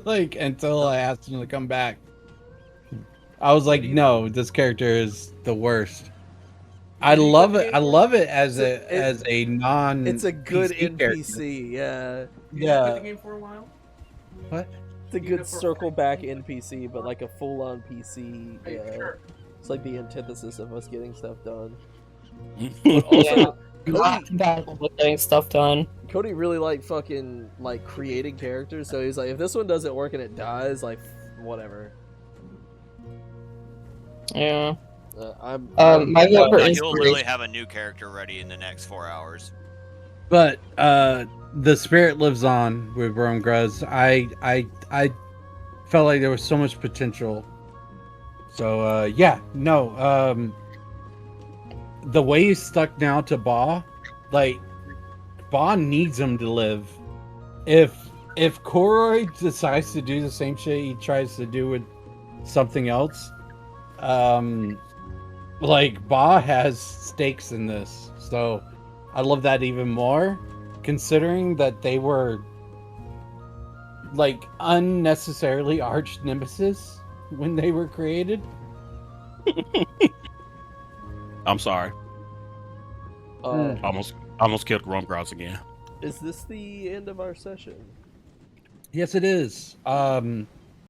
Like until I asked him to come back. I was like, no, this character is the worst. I love it. I love it as a non. It's a good PC NPC, yeah. Yeah. the game for a while. What? It's a good circle back NPC, but like a full on PC. Yeah. Sure. It's like the antithesis of us getting stuff done. yeah, Cody, bad with getting stuff done. Cody really liked fucking like creating characters, so he's like, if this one doesn't work and it dies, like whatever. Yeah. My Yeah, vote is you'll literally have a new character ready in the next 4 hours. But the spirit lives on with Rome Gruz. I felt like there was so much potential. So the way he's stuck now to Ba, like Ba needs him to live. If Koroi decides to do the same shit he tries to do with something else, like Ba has stakes in this. So I love that even more, considering that they were like unnecessarily arch nemesis when they were created. I'm sorry. Uh, Almost killed Rumgrouse again. is this the end of our session? Yes, it is.